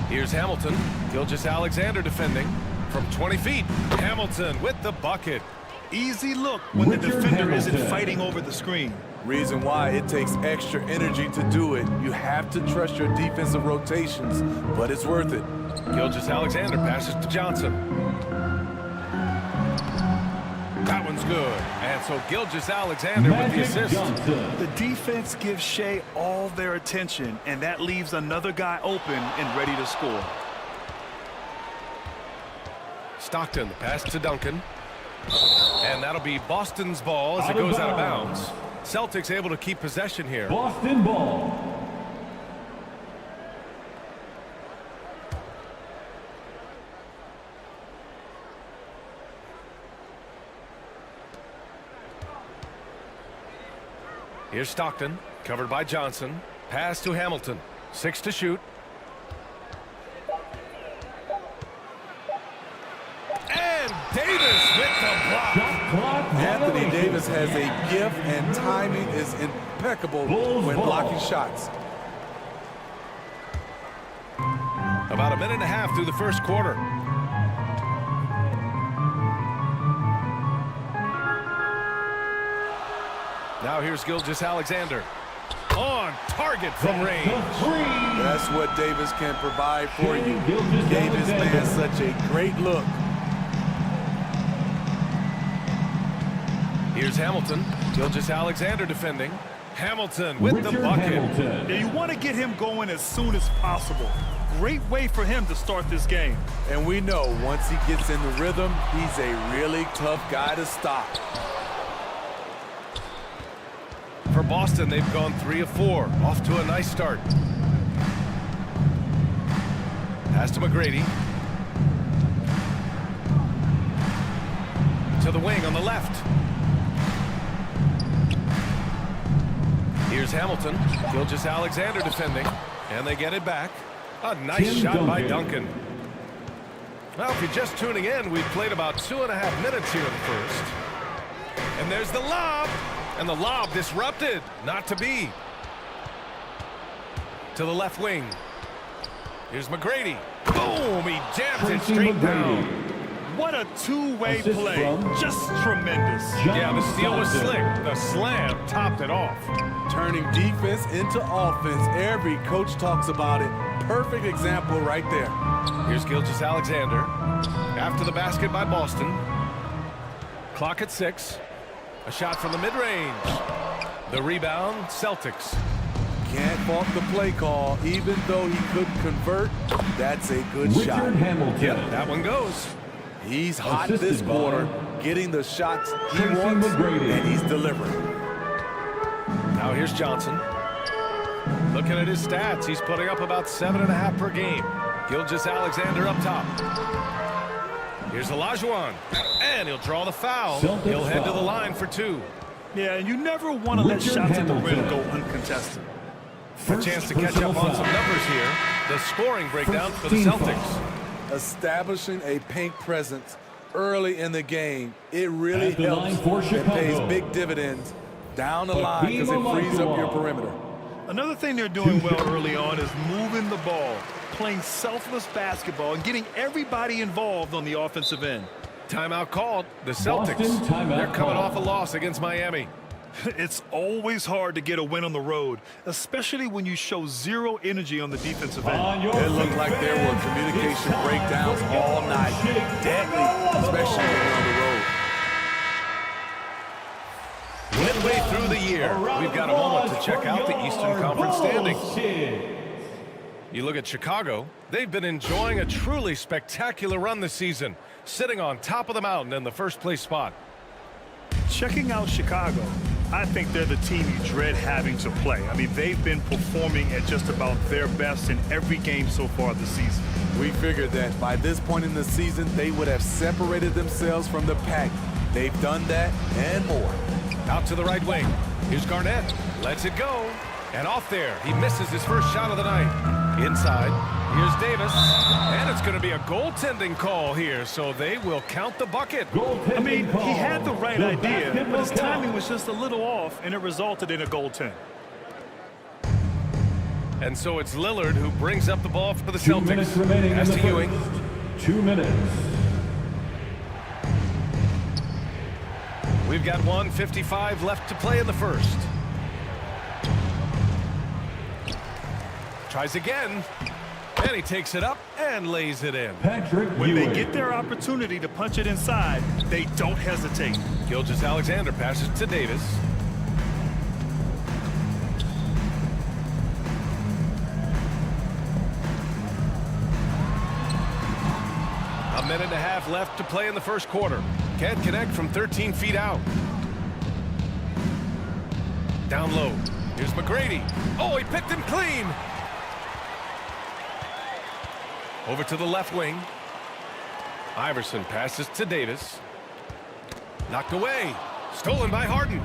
Here's Hamilton. Gilgeous-Alexander defending from 20 feet. Hamilton with the bucket. Easy look when the defender isn't fighting over the screen. Reason why it takes extra energy to do it. You have to trust your defensive rotations, but it's worth it. Gilgeous-Alexander passes to Johnson. That one's good. And so Gilgeous-Alexander with the assist. The defense gives Shea all their attention, and that leaves another guy open and ready to score. Stockton, the pass to Duncan. And that'll be Boston's ball as it goes out of bounds. Celtics able to keep possession here. Boston ball. Here's Stockton, covered by Johnson. Pass to Hamilton. 6 to shoot. And Davis with the block. Anthony Davis has a gift, and timing is impeccable when blocking shots. About a minute and a half through the first quarter. Now here's Gilgeous-Alexander. On target from range. That's what Davis can provide for you. Gave his man such a great look. Here's Hamilton. Gilgeous-Alexander defending. Hamilton with the bucket. Yeah, you want to get him going as soon as possible. Great way for him to start this game. And we know once he gets in the rhythm, he's a really tough guy to stop. For Boston, they've gone 3 of 4. Off to a nice start. Pass to McGrady. To the wing on the left. Here's Hamilton. Gilgeous-Alexander defending. And they get it back. A nice shot by Duncan. Well, if you're just tuning in, we've played about 2.5 minutes here in the first. And there's the lob. And the lob disrupted. Not to be. To the left wing. Here's McGrady. Boom! He jams it straight down. What a two-way play. Just tremendous. Yeah, the steal was slick. The slam topped it off. Turning defense into offense. Every coach talks about it. Perfect example right there. Here's Gilgeous-Alexander. After the basket by Boston. Clock at 6. A shot from the mid-range. The rebound, Celtics. Can't fault the play call. Even though he couldn't convert, that's a good shot. Hamilton. Yep, that one goes. He's hot this quarter, getting the shots he wants, and he's delivering. Now here's Johnson. Looking at his stats, he's putting up about 7.5 per game. Gilgeous-Alexander up top. Here's Olajuwon, and he'll draw the foul. He'll head to the line for 2. Yeah, and you never want to let shots at the rim go uncontested. A chance to catch up on some numbers here. The scoring breakdown for the Celtics. Establishing a paint presence early in the game, it really helps. It pays big dividends down the line because it frees up your perimeter. Another thing they're doing well early on is moving the ball, playing selfless basketball, and getting everybody involved on the offensive end. Timeout called. The Celtics, they're coming off a loss against Miami. It's always hard to get a win on the road, especially when you show zero energy on the defensive end. It looked like there were communication breakdowns all night. Deadly, especially when you're on the road. Midway through the year, we've got a moment to check out the Eastern Conference standings. You look at Chicago, they've been enjoying a truly spectacular run this season, sitting on top of the mountain in the first place spot. Checking out Chicago, I think they're the team you dread having to play. I mean, they've been performing at just about their best in every game so far this season. We figured that by this point in the season, they would have separated themselves from the pack. They've done that and more. Out to the right wing. Here's Garnett. Lets it go. And off there. He misses his first shot of the night. Inside. Here's Davis. And it's going to be a goaltending call here, so they will count the bucket. I mean, he had the right idea, but his timing was just a little off, and it resulted in a goaltend. And so it's Lillard who brings up the ball for the 2 Celtics. minutes remaining in the Ewing. first. 2 minutes. We've got 1:55 left to play in the first. Tries again. And he takes it up and lays it in. When they get their opportunity to punch it inside, they don't hesitate. Gilgeous-Alexander passes to Davis. A minute and a half left to play in the first quarter. Can't connect from 13 feet out. Down low. Here's McGrady. Oh, he picked him clean. Over to the left wing. Iverson passes to Davis. Knocked away. Stolen by Harden.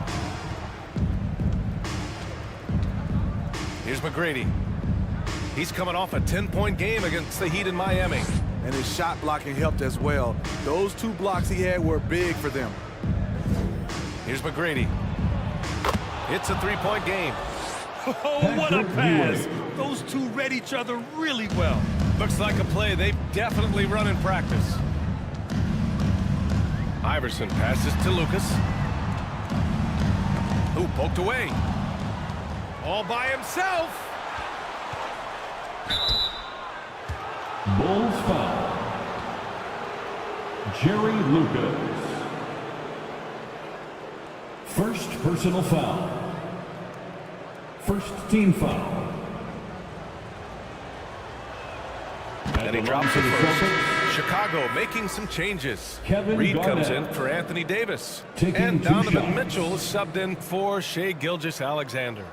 Here's McGrady. He's coming off a 10-point game against the Heat in Miami. And his shot blocking helped as well. Those 2 blocks he had were big for them. Here's McGrady. It's a 3-point game. Oh, what a pass. Those two read each other really well. Looks like a play they've definitely run in practice. Iverson passes to Lucas. Who poked away. All by himself. Bulls foul. Jerry Lucas. First personal foul. First team foul. And he drops it first. Chicago making some changes. Reed comes in for Anthony Davis. And Donovan Mitchell is subbed in for Shai Gilgeous-Alexander.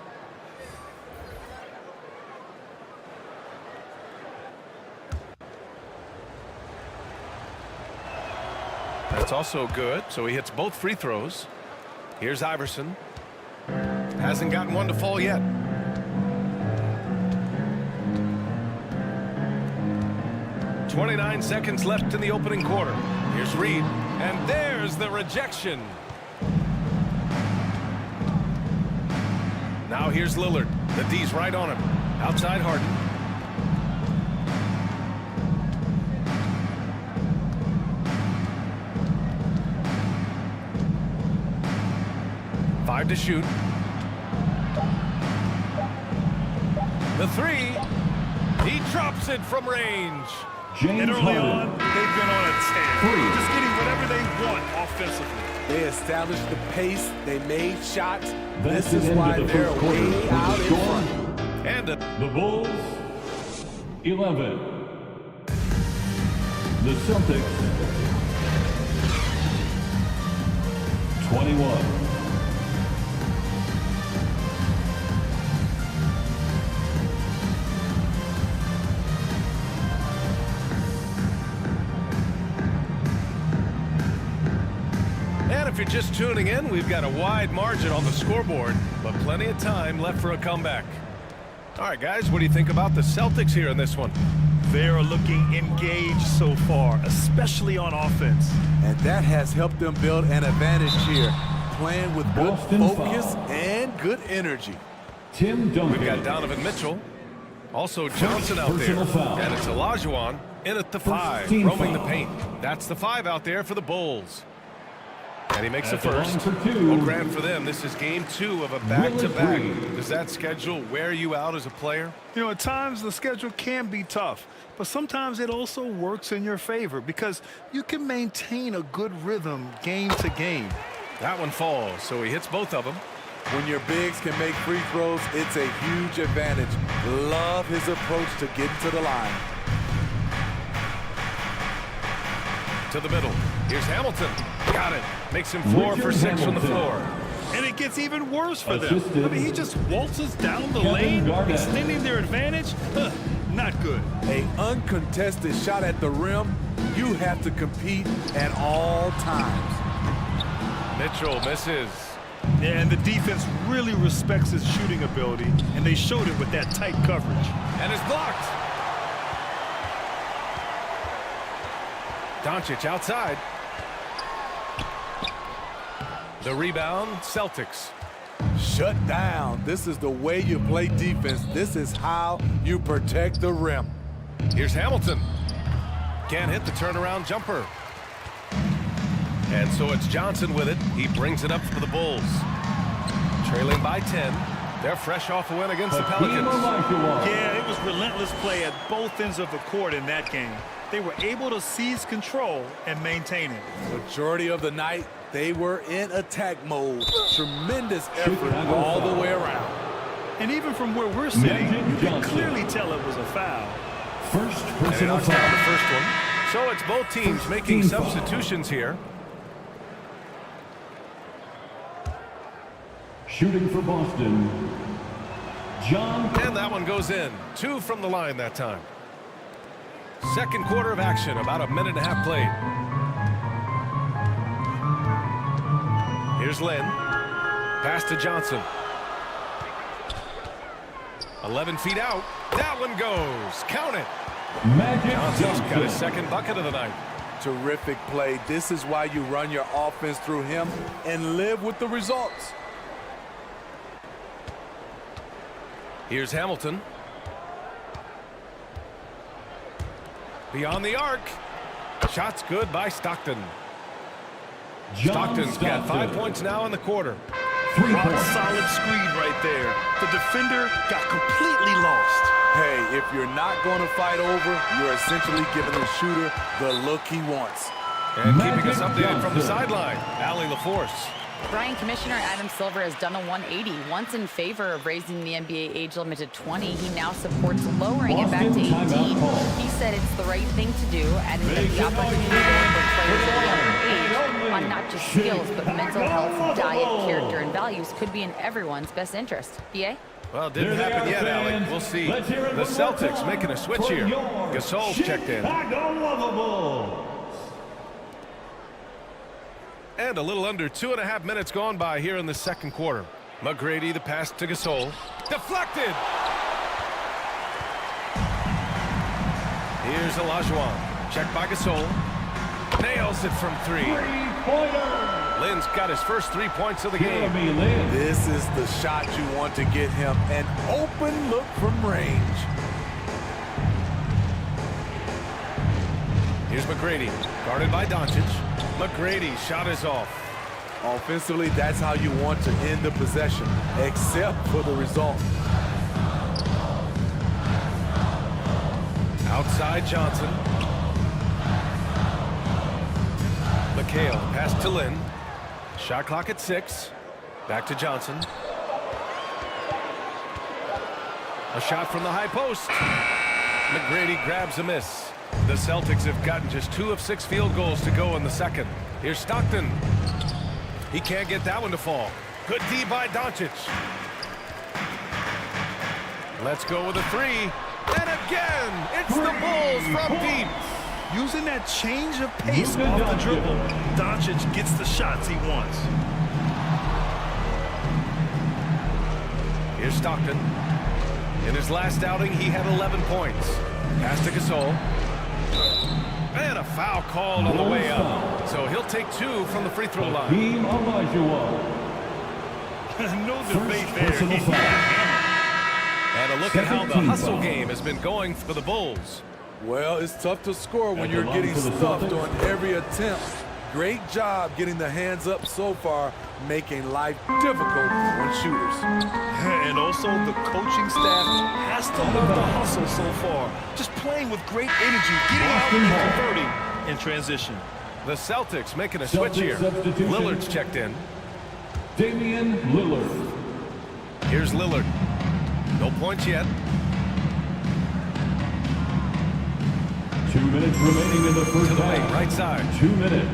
That's also good, so he hits both free throws. Here's Iverson. Hasn't gotten one to fall yet. .29 seconds left in the opening quarter. Here's Reed, and there's the rejection. Now here's Lillard. The D's right on him. Outside Harden. Five to shoot. The three. He drops it from range. And early on, they've been on a tear. Just getting whatever they want offensively. They established the pace. They made shots. This is why they're way out in front. And the Bulls, 11. The Celtics, 21. If you're just tuning in, we've got a wide margin on the scoreboard, but plenty of time left for a comeback. All right, guys, what do you think about the Celtics here in this one? They're looking engaged so far, especially on offense. And that has helped them build an advantage here, playing with good focus and good energy. Tim Duncan. We've got Donovan Mitchell. Also Johnson out there. And it's Olajuwon in at the 5, roaming the paint. That's the 5 out there for the Bulls. And he makes the first. Well, Grant, for them, this is game 2 of a back-to-back. Does that schedule wear you out as a player? You know, at times the schedule can be tough, but sometimes it also works in your favor because you can maintain a good rhythm game to game. That one falls, so he hits both of them. When your bigs can make free throws, it's a huge advantage. Love his approach to getting to the line. To the middle. Here's Hamilton. Got it. Makes him 4 for 6 from the floor. And it gets even worse for them. I mean, he just waltzes down the lane, extending their advantage. Not good. An uncontested shot at the rim, you have to compete at all times. Mitchell misses. Yeah, and the defense really respects his shooting ability, and they showed it with that tight coverage. And it's blocked. Doncic outside. The rebound, Celtics. Shut down. This is the way you play defense. This is how you protect the rim. Here's Hamilton. Can't hit the turnaround jumper. And so it's Johnson with it. He brings it up for the Bulls. Trailing by 10. They're fresh off a win against the Pelicans. Yeah, it was relentless play at both ends of the court in that game. They were able to seize control and maintain it. Majority of the night, they were in attack mode. Tremendous effort all the way around. And even from where we're sitting, you can clearly tell it was a foul. First personal foul. The first one. So it's both teams making substitutions here. Shooting for Boston, John. And that one goes in. 2 from the line that time. Second quarter of action, about a minute and a half played. Here's Lynn. Pass to Johnson. 11 feet out. That one goes. Count it. Johnson's got his second bucket of the night. Terrific play. This is why you run your offense through him and live with the results. Here's Hamilton. Beyond the arc. Shot's good by Stockton. Stockton's got 5 points now in the quarter. Rock solid screen right there. The defender got completely lost. Hey, if you're not going to fight over, you're essentially giving the shooter the look he wants. And keeping us updated from the sideline, Allie LaForce. Brian, Commissioner Adam Silver has done a 180. Once in favor of raising the NBA age limit to 20, he now supports lowering it back to 18. He said it's the right thing to do, adding that the opportunity for players of younger age on not just skills, but mental health, diet, character, and values could be in everyone's best interest. PA? Well, it didn't happen yet, Alec. We'll see. The Celtics making a switch here. Gasol's checked in. And a little under 2.5 minutes gone by here in the second quarter. McGrady, the pass to Gasol. Deflected! Here's Olajuwon. Checked by Gasol. Nails it from 3. Lynn's got his first 3 points of the game. This is the shot you want to get him. An open look from range. Here's McGrady. Guarded by Doncic. McGrady's shot is off. Offensively, that's how you want to end the possession, except for the result. Outside Johnson. McHale, pass to Lynn. Shot clock at 6. Back to Johnson. A shot from the high post. McGrady grabs a miss. The Celtics have gotten just 2 of 6 field goals to go in the second. Here's Stockton. He can't get that one to fall. Good D by Doncic. Let's go with a 3. And again, it's the Bulls from deep. Using that change of pace off the dribble, Doncic gets the shots he wants. Here's Stockton. In his last outing, he had 11 points. Pass to Gasol. And a foul called on the way up. So he'll take 2 from the free throw line. No debate there. And a look at how the hustle game has been going for the Bulls. Well, it's tough to score when you're getting stuffed on every attempt. Great job getting the hands up so far, making life difficult on shooters. And also, the coaching staff has to love the hustle so far. Just playing with great energy, getting out and converting in transition. The Celtics making a switch here. Lillard's checked in. Damian Lillard. Here's Lillard. No points yet. minutes remaining in the first half. Right side. 2 minutes.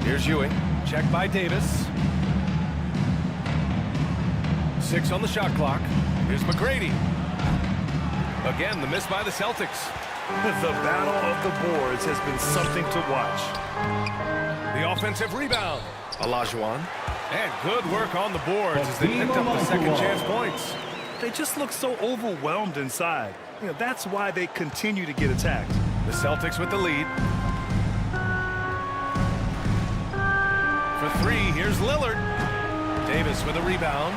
Here's Ewing. Checked by Davis. 6 on the shot clock. Here's McGrady. Again, the miss by the Celtics. The battle of the boards has been something to watch. The offensive rebound. Olajuwon. And good work on the boards as they picked up the second chance points. They just look so overwhelmed inside. You know, that's why they continue to get attacked. The Celtics with the lead. For 3, here's Lillard. Davis with a rebound.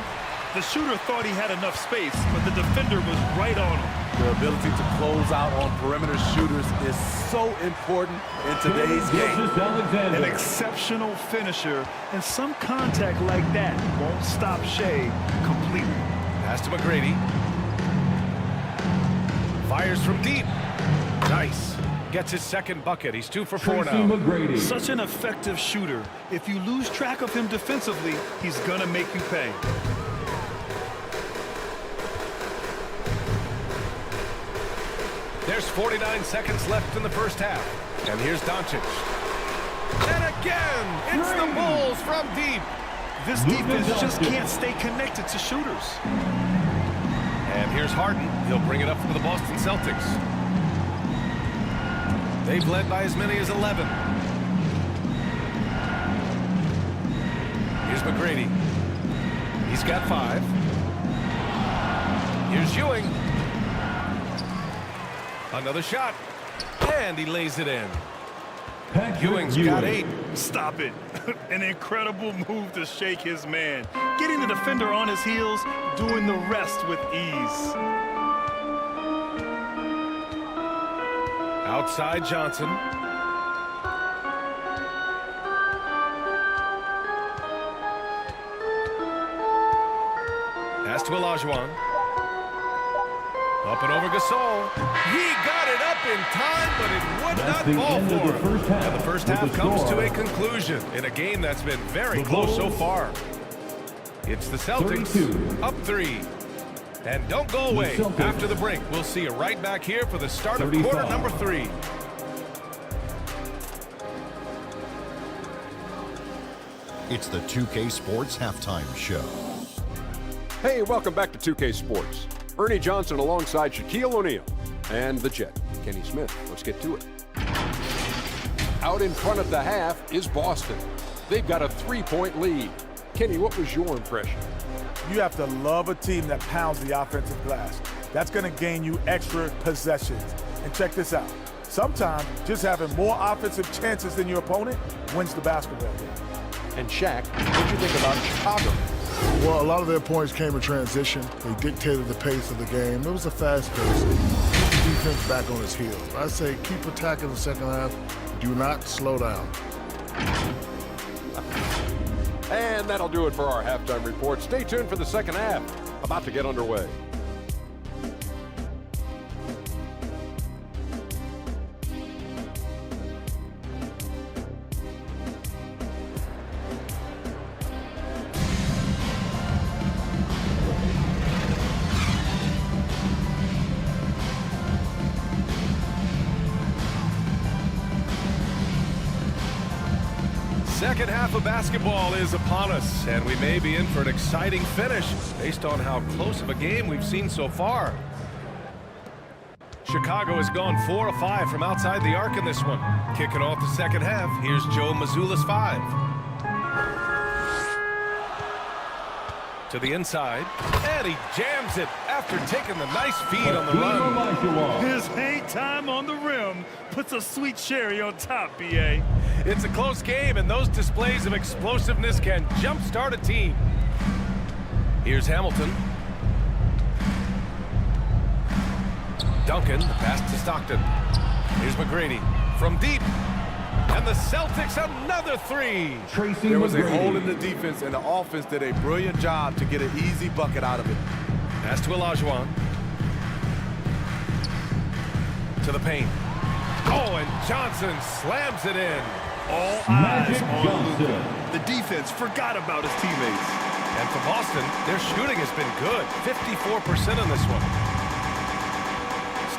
The shooter thought he had enough space, but the defender was right on him. Their ability to close out on perimeter shooters is so important in today's game. An exceptional finisher, and some contact like that won't stop Shea completely. Pass to McGrady. Fires from deep. Nice. Gets his second bucket. He's 2 for 4 now. McGrady. Such an effective shooter. If you lose track of him defensively, he's gonna make you pay. There's 49 seconds left in the first half. And here's Doncic. And again, it's the Bulls from deep. This defense just can't stay connected to shooters. And here's Harden. He'll bring it up for the Boston Celtics. They've led by as many as 11. Here's McGrady. He's got 5. Here's Ewing. Another shot. And he lays it in. Ewing's got 8. Stop it. An incredible move to shake his man. Getting the defender on his heels, doing the rest with ease. Outside Johnson. Pass to Olajuwon. Up and over Gasol. He got it up in time, but it would not fall for him. And the first half comes to a conclusion in a game that's been very close so far. It's the Celtics up 3. And don't go away. After the break, we'll see you right back here for the start of quarter number 3. It's the 2K Sports Halftime Show. Hey, welcome back to 2K Sports. Ernie Johnson alongside Shaquille O'Neal and the Jet, Kenny Smith. Let's get to it. Out in front of the half is Boston. They've got a 3-point lead. Kenny, what was your impression? You have to love a team that pounds the offensive glass. That's going to gain you extra possessions. And check this out. Sometimes just having more offensive chances than your opponent wins the basketball game. And Shaq, what do you think about Chicago? Well, a lot of their points came in transition. They dictated the pace of the game. It was a fast pace. Keep the defense back on its heels. I say keep attacking the second half. Do not slow down. And that'll do it for our halftime report. Stay tuned for the second half. About to get underway. Second half of basketball is upon us, and we may be in for an exciting finish based on how close of a game we've seen so far. Chicago has gone 4 of 5 from outside the arc in this one. Kicking off the second half, here's Joe Mazzulla's 5. To the inside, and he jams it after taking the nice feed on the run. His hang time on the rim puts a sweet cherry on top, B.A. It's a close game, and those displays of explosiveness can jumpstart a team. Here's Hamilton. Duncan, the pass to Stockton. Here's McGrady from deep. And the Celtics another 3. There was a hole in the defense, and the offense did a brilliant job to get an easy bucket out of it. Pass to Olajuwon. To the paint. Oh, and Johnson slams it in. All eyes on Luka. The defense forgot about his teammates. And for Boston, their shooting has been good. 54% in this one.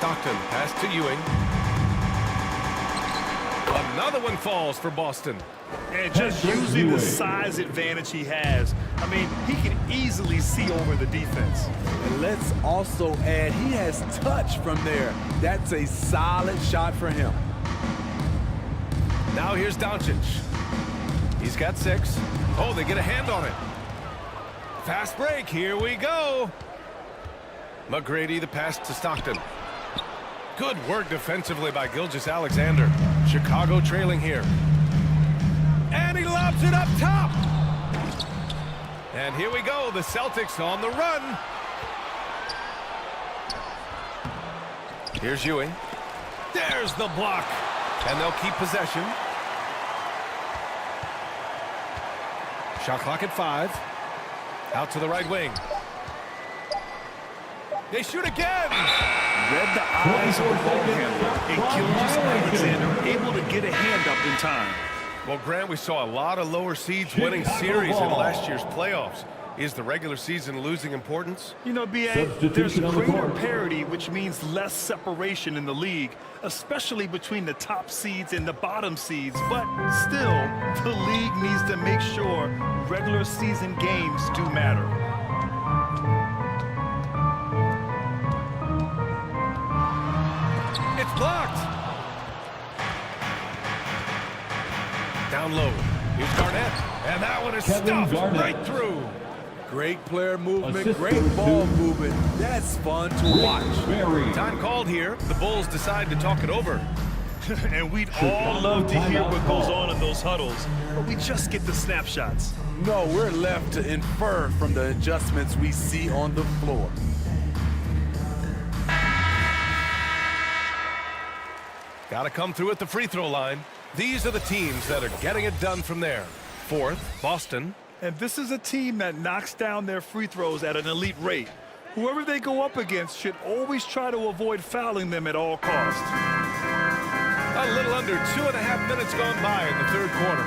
Stockton, pass to Ewing. Another one falls for Boston. And just using the size advantage he has, I mean, he can easily see over the defense. And let's also add, he has touch from there. That's a solid shot for him. Now here's Doncic. He's got 6. Oh, they get a hand on it. Fast break. Here we go. McGrady, the pass to Stockton. Good work defensively by Gilgeous-Alexander. Chicago trailing here. And he lobs it up top. And here we go. The Celtics on the run. Here's Ewing. There's the block. And they'll keep possession. Shot clock at 5. Out to the right wing. They shoot again. Read the eyes of the ball handler, and Gilgeous-Alexander able to get a hand up in time. Well, Grant, we saw a lot of lower seeds winning series in last year's playoffs. Is the regular season losing importance? You know, B.A., there's greater parity, which means less separation in the league, especially between the top seeds and the bottom seeds. But still, the league needs to make sure regular season games do matter. It's blocked. Down low. Here's Garnett. And that one is stuffed right through. Great player movement, great ball movement. That's fun to watch. Time called here. The Bulls decide to talk it over. And we'd all love to hear what goes on in those huddles, but we just get the snapshots. No, we're left to infer from the adjustments we see on the floor. Got to come through at the free throw line. These are the teams that are getting it done from there. 4th, Boston. And this is a team that knocks down their free throws at an elite rate. Whoever they go up against should always try to avoid fouling them at all costs. A little under 2.5 minutes gone by in the 3rd quarter.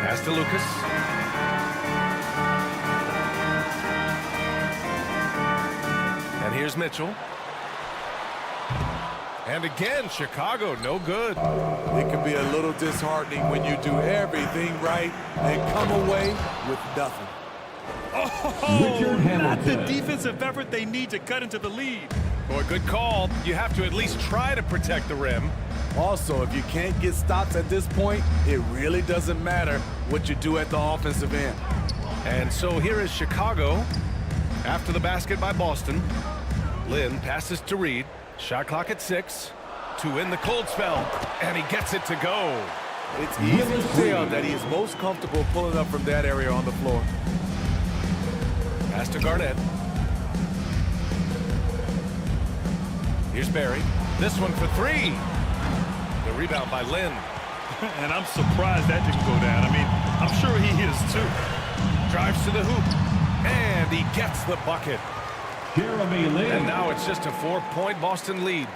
Pass to Lucas. And here's Mitchell. And again, Chicago, no good. It can be a little disheartening when you do everything right and come away with nothing. Oh, not the defensive effort they need to cut into the lead. Boy, good call. You have to at least try to protect the rim. Also, if you can't get stops at this point, it really doesn't matter what you do at the offensive end. And so here is Chicago after the basket by Boston. Lynn passes to Reed. Shot clock at 6 to win the cold spell, and he gets it to go. It's easy to tell that he is most comfortable pulling up from that area on the floor. Pass to Garnett. Here's Barry. This one for 3. The rebound by Lynn. And I'm surprised that didn't go down. I mean, I'm sure he is too. Drives to the hoop, and he gets the bucket. And now it's just a 4-point Boston lead.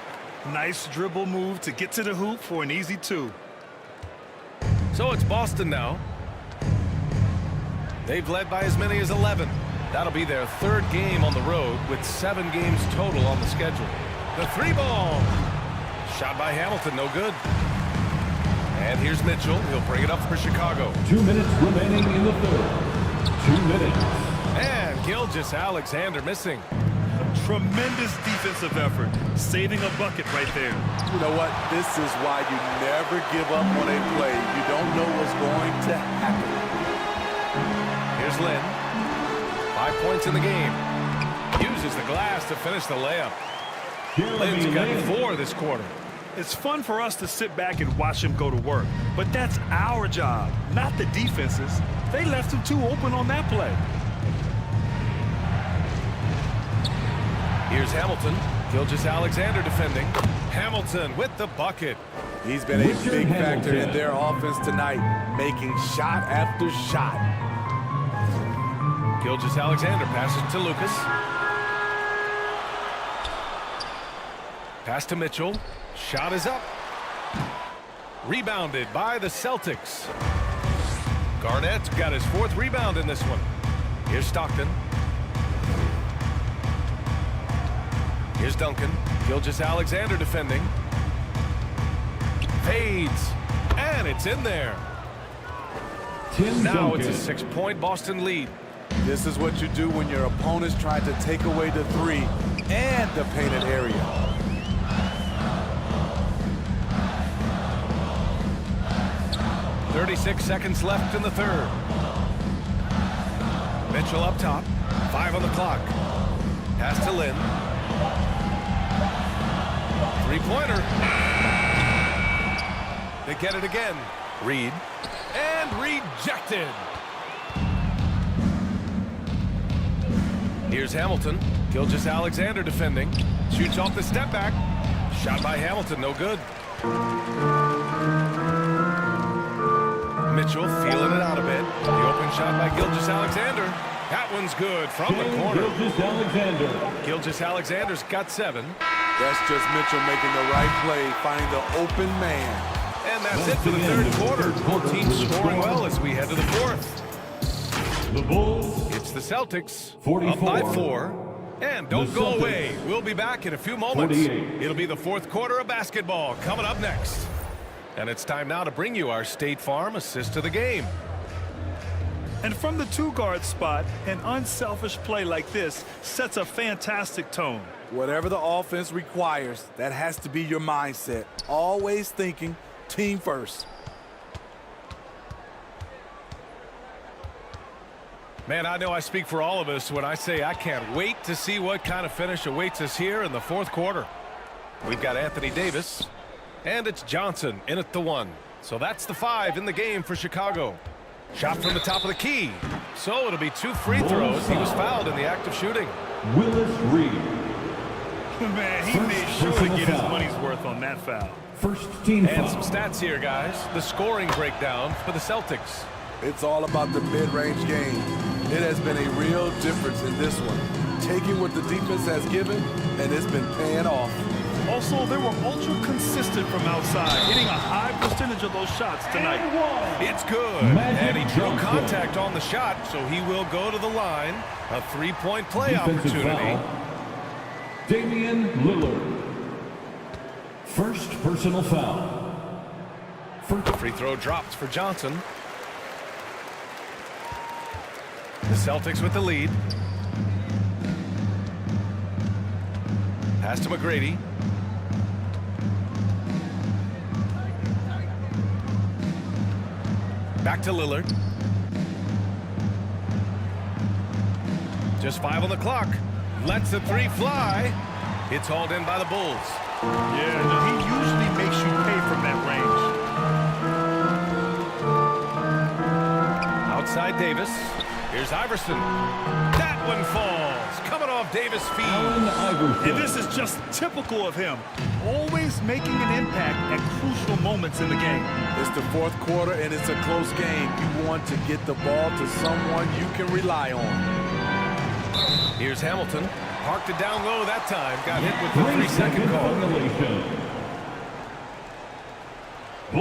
Nice dribble move to get to the hoop for an easy 2. So it's Boston now. They've led by as many as 11. That'll be their 3rd game on the road with 7 games total on the schedule. The 3-ball. Shot by Hamilton, no good. And here's Mitchell. He'll bring it up for Chicago. 2 minutes remaining in the 3rd. 2 minutes. And Gilgeous-Alexander missing. Tremendous defensive effort, saving a bucket right there. You know what? This is why you never give up on a play. You don't know what's going to happen. Here's Lynn. 5 points in the game. Uses the glass to finish the layup. Lynn's got 4 this quarter. It's fun for us to sit back and watch him go to work, but that's our job, not the defense's. They left him too open on that play. Here's Hamilton. Gilgeous-Alexander defending. Hamilton with the bucket. He's been a big factor in their offense tonight, making shot after shot. Gilgeous-Alexander passes to Lucas. Pass to Mitchell. Shot is up. Rebounded by the Celtics. Garnett's got his 4th rebound in this one. Here's Stockton. Here's Duncan. Gilgeous-Alexander defending. Fades. And it's in there. Now it's a 6-point Boston lead. This is what you do when your opponents try to take away the three and the painted area. .36 seconds left in the third. Mitchell up top. 5 on the clock. Pass to Lynn. Three-pointer. They get it again. Reed. And rejected. Here's Hamilton. Gilgeous-Alexander defending. Shoots off the step back. Shot by Hamilton, no good. Mitchell feeling it out a bit. The open shot by Gilgeous-Alexander. That one's good from the corner. Gilgeous-Alexander's got 7. That's just Mitchell making the right play, finding the open man. And that's it for the third quarter. Both teams scoring well as we head to the fourth. The Bulls. It's the Celtics 44. Up by 4. And don't go away. We'll be back in a few moments. 48. It'll be the fourth quarter of basketball coming up next. And it's time now to bring you our State Farm assist to the game. And from the 2-guard spot, an unselfish play like this sets a fantastic tone. Whatever the offense requires, that has to be your mindset. Always thinking team first. Man, I know I speak for all of us when I say I can't wait to see what kind of finish awaits us here in the fourth quarter. We've got Anthony Davis, and it's Johnson in at the 1. So that's the 5 in the game for Chicago. Shot from the top of the key. So it'll be 2 free throws. He was fouled in the act of shooting. Willis Reed. Man, he made sure to get his money's worth on that foul. First team and foul. Some stats here, guys. The scoring breakdown for the Celtics. It's all about the mid-range game. It has been a real difference in this one. Taking what the defense has given, and it's been paying off. Also, they were ultra consistent from outside, hitting a high percentage of those shots tonight. It's good. And he drew contact on the shot, so he will go to the line. A 3-point play Defensive opportunity. Foul. Damian Lillard. First personal foul. Free throw dropped for Johnson. The Celtics with the lead. Pass to McGrady. Back to Lillard. Just 5 on the clock. Lets the 3 fly. It's hauled in by the Bulls. Yeah, no, he usually makes you pay from that range. Outside Davis. Here's Iverson. That one falls. Coming off Davis' feet. And this is just typical of him. Always making an impact at crucial moments in the game. It's the fourth quarter, and it's a close game. You want to get the ball to someone you can rely on. Here's Hamilton. Parked it down low that time. Got hit with the 3-second call.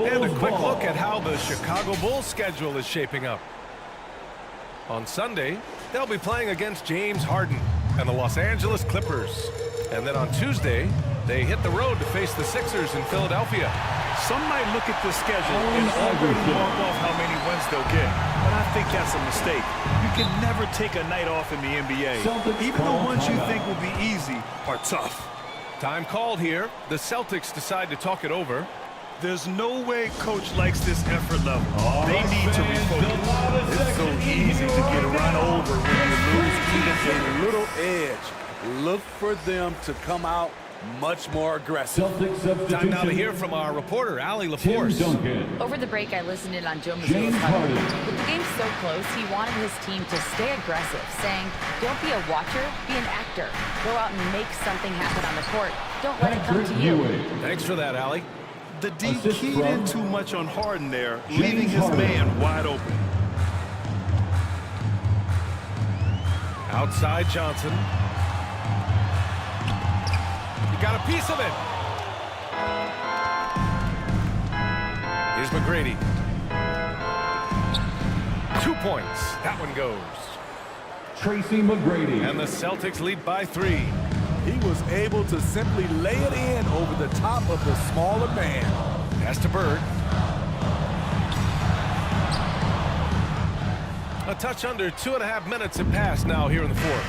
And a quick look at how the Chicago Bulls schedule is shaping up. On Sunday, they'll be playing against James Harden and the Los Angeles Clippers. And then on Tuesday, they hit the road to face the Sixers in Philadelphia. Some might look at this schedule and already mark off how many wins they'll get. But I think that's a mistake. You can never take a night off in the NBA. Even the ones you think will be easy are tough. Time called here. The Celtics decide to talk it over. There's no way coach likes this effort level. They need to refocus. It's so easy to get run over when you lose even a little edge. Look for them to come out much more aggressive. Time now to hear from our reporter, Allie LaForce. Over the break, I listened in on Joe Mazzulla's huddle. With the game so close, he wanted his team to stay aggressive, saying, don't be a watcher, be an actor. Go out and make something happen on the court. Don't let it come to you. Thanks for that, Allie. The D keyed in too much on Harden there, leaving his man wide open. Outside Johnson. He got a piece of it. Here's McGrady. 2 points. That one goes. Tracy McGrady. And the Celtics lead by 3. He was able to simply lay it in over the top of the smaller man. Pass to Bird. A touch under 2.5 minutes have passed now here in the fourth.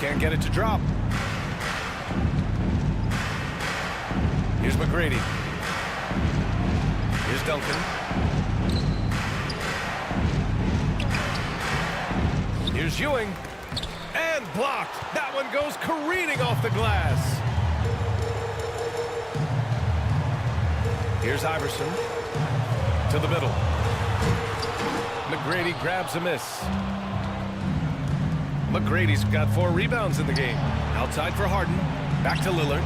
Can't get it to drop. Here's McGrady. Here's Duncan. Here's Ewing. And blocked. That one goes careening off the glass. Here's Iverson. To the middle. McGrady grabs a miss. McGrady's got 4 rebounds in the game. Outside for Harden. Back to Lillard.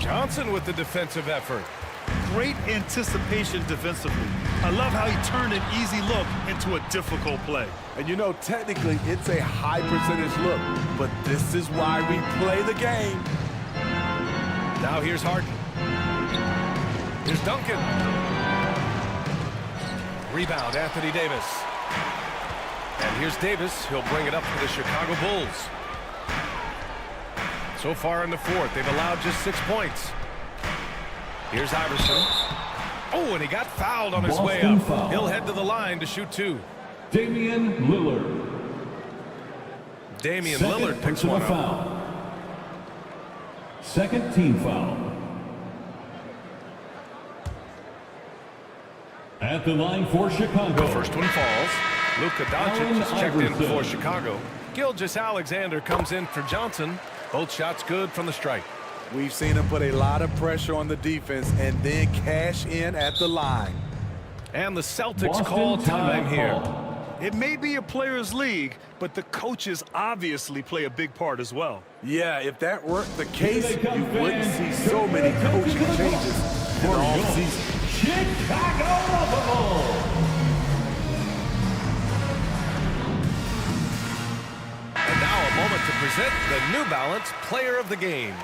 Johnson with the defensive effort. Great anticipation defensively. I love how he turned an easy look into a difficult play. And you know, technically, it's a high percentage look, but this is why we play the game. Now here's Harden. Here's Duncan. Rebound, Anthony Davis. And here's Davis. He'll bring it up for the Chicago Bulls. So far in the fourth, they've allowed just 6 points. Here's Iverson. Oh, and he got fouled on his way up. Foul. He'll head to the line to shoot 2. Damian Lillard. Damian Lillard picks one up. Foul. Second team foul. At the line for Chicago. The first one falls. Luka Doncic is checked in for Chicago. Gilgeous-Alexander comes in for Johnson. Both shots good from the stripe. We've seen him put a lot of pressure on the defense and then cash in at the line. And the Celtics call time here. It may be a players' league, but the coaches obviously play a big part as well. Yeah, if that weren't the case, you wouldn't see so many coaching changes in the offseason. Chicago Bulls. And now a moment to present the New Balance Player of the Game.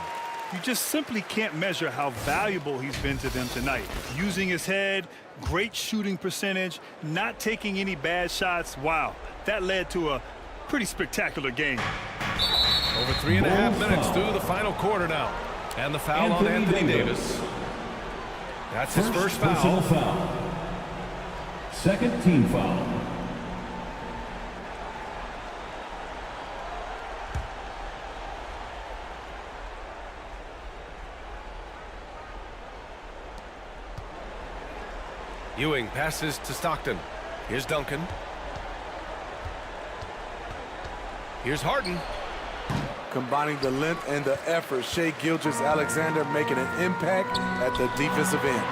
You just simply can't measure how valuable he's been to them tonight. Using his head, great shooting percentage, not taking any bad shots. Wow, that led to a pretty spectacular game. Over 3.5 minutes through the final quarter now. And the foul on Anthony Davis. That's his first foul. Second team foul. Ewing passes to Stockton. Here's Duncan. Here's Harden. Combining the length and the effort, Shai Gilgeous-Alexander making an impact at the defensive end.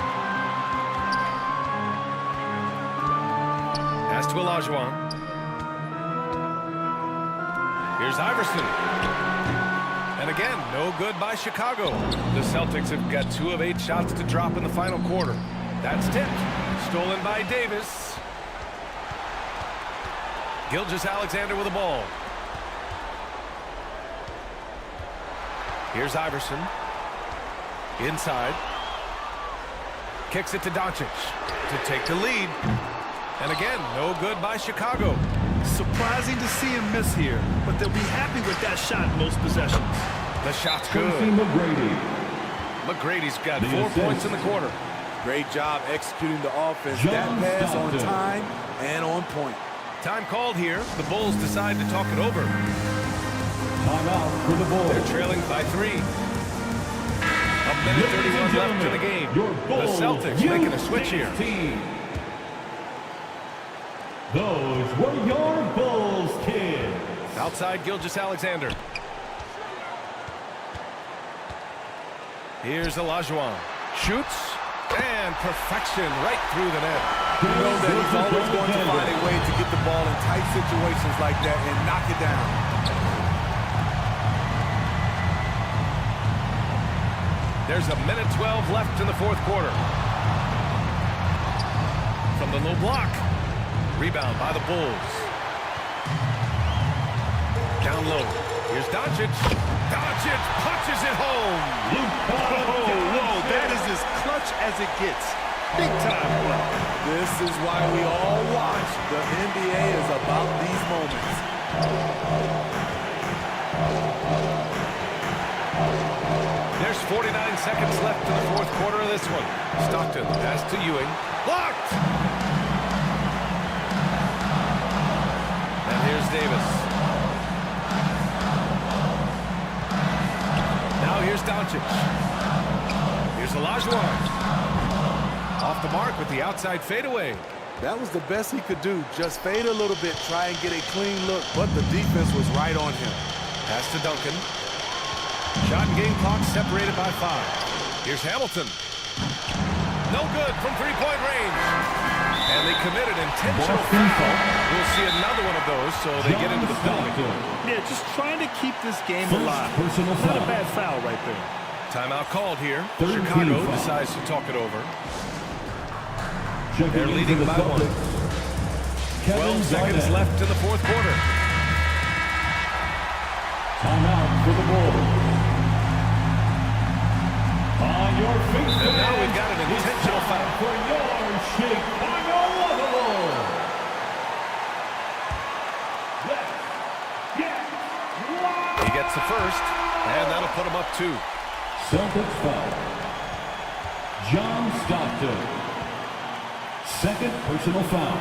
Pass to Olajuwon. Here's Iverson. And again, no good by Chicago. The Celtics have got 2 of 8 shots to drop in the final quarter. That's tipped. Stolen by Davis. Gilgeous-Alexander with the ball. Here's Iverson. Inside. Kicks it to Doncic to take the lead. And again, no good by Chicago. Surprising to see him miss here, but they'll be happy with that shot most possessions. The shot's good. McGrady's got 4 points in the quarter. Great job executing the offense. That pass on time and on point. Time called here. The Bulls decide to talk it over. Timeout for the Bulls. They're trailing by 3. A minute 31 left in the game. The Celtics making a switch here. Those were your Bulls, kids. Outside Gilgeous-Alexander. Here's Olajuwon. Shoots. And perfection right through the net. You know that he's always going to find a way to get the ball in tight situations like that and knock it down. There's a minute 12 left in the fourth quarter. From the low block. Rebound by the Bulls. Down low. Here's Doncic. Doncic punches it home. Whoa, that is as clutch as it gets. Big time play. This is why we all watch. The NBA is about these moments. There's 49 seconds left in the fourth quarter of this one. Stockton pass to Ewing. Blocked! And here's Davis. Now here's Doncic. Here's Olajuwon. Off the mark with the outside fadeaway. That was the best he could do. Just fade a little bit, try and get a clean look, but the defense was right on him. Pass to Duncan. Shot and game clock separated by 5. Here's Hamilton. No good from three-point range. And they committed intentional foul. We'll see another one of those, so they get into the penalty. Yeah, just trying to keep this game alive. Not a bad foul right there. Timeout called here. Chicago decides to talk it over. They're leading by 1. 12 seconds left in the fourth quarter. Timeout for the Bulls. On your feet. And now we've got an intentional foul. For your Chicago Bulls. He gets the first, and that'll put him up 2. Celtics foul. John Stockton. Second personal foul.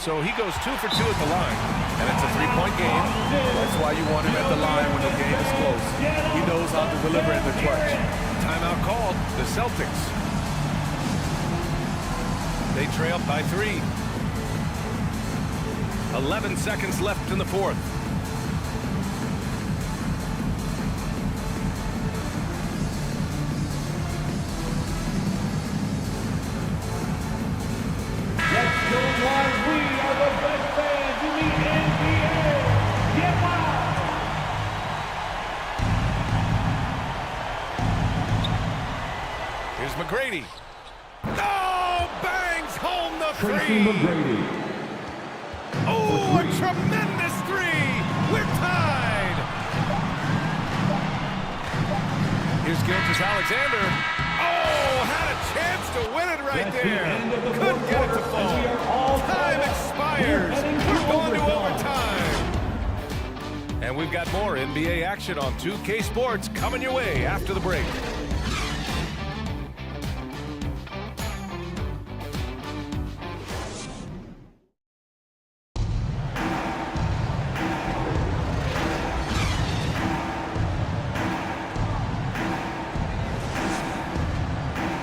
So he goes 2 for 2 at the line, and it's a 3-point game. That's why you want him at the line when the game is close. He knows how to deliver in the clutch. Timeout called. The Celtics. They trail by 3. 11 seconds left in the fourth. Let's go live. We are the best fans in the NBA. Get wild. Here's McGrady. Oh, bangs home the Tracy three. McGrady. Oh, a tremendous 3. We're tied. Here's Gilgeous-Alexander. Oh, had a chance to win it right there. Couldn't get it to fall. Time expires. We're going to overtime. And we've got more NBA action on 2K Sports coming your way after the break.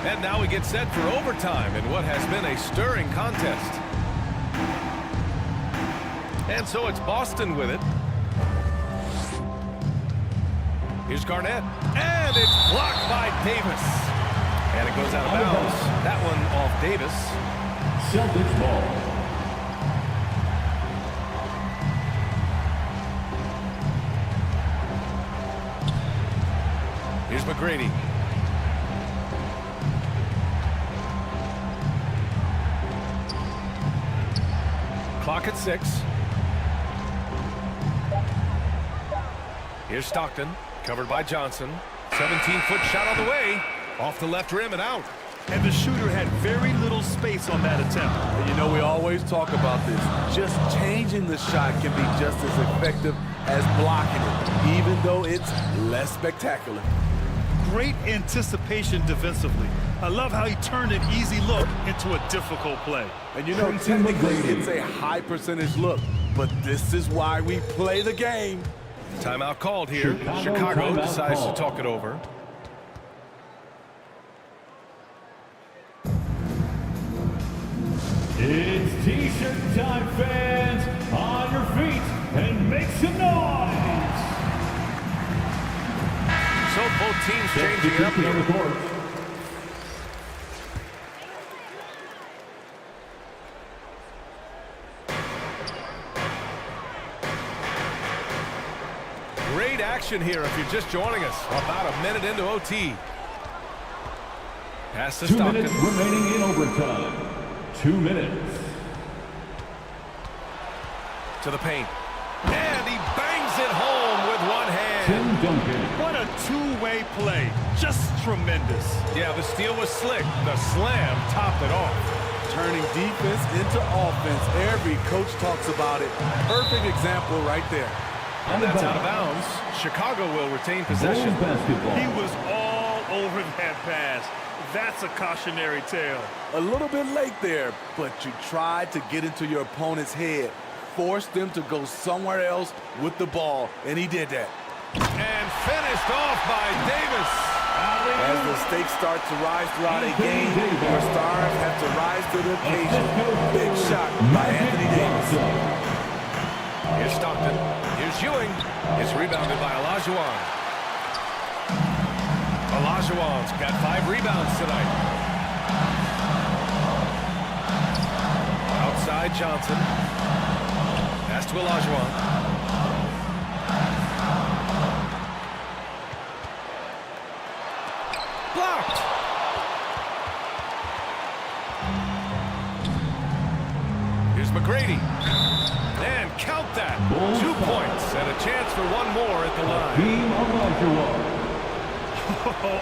And now we get set for overtime in what has been a stirring contest. And so it's Boston with it. Here's Garnett. And it's blocked by Davis. And it goes out of bounds. That one off Davis. Celtics ball. Here's McGrady. Clock at 6. Here's Stockton, covered by Johnson. 17-foot shot on the way. Off the left rim and out. And the shooter had very little space on that attempt. And you know, we always talk about this. Just changing the shot can be just as effective as blocking it, even though it's less spectacular. Great anticipation defensively. I love how he turned an easy look into a difficult play. And you know, technically it's a high percentage look, but this is why we play the game. Timeout called here. Chicago decides to talk it over. It's T-shirt time, fans. On your feet and make some noise. So both teams changing it up here. Great action here if you're just joining us. About a minute into OT. Pass to 2 Stockton. minutes remaining in overtime. 2 minutes. To the paint. And he bangs it home with one hand. Tim Duncan. What a two-way play. Just tremendous. Yeah, the steal was slick. The slam topped it off. Turning defense into offense. Every coach talks about it. Perfect example right there. And that's out of bounds. Chicago will retain possession. He was all over that pass. That's a cautionary tale. A little bit late there, but you tried to get into your opponent's head. Forced them to go somewhere else with the ball, and he did that. And finished off by Davis. As the stakes start to rise throughout a game, our stars have to rise to the occasion. Big shot by Anthony Davis. Here's Stockton. Here's Ewing. It's rebounded by Olajuwon. Olajuwon's got 5 rebounds tonight. Outside Johnson. Pass to Olajuwon. Blocked. Here's McGrady. And count that. 2 points and a chance for one more at the line.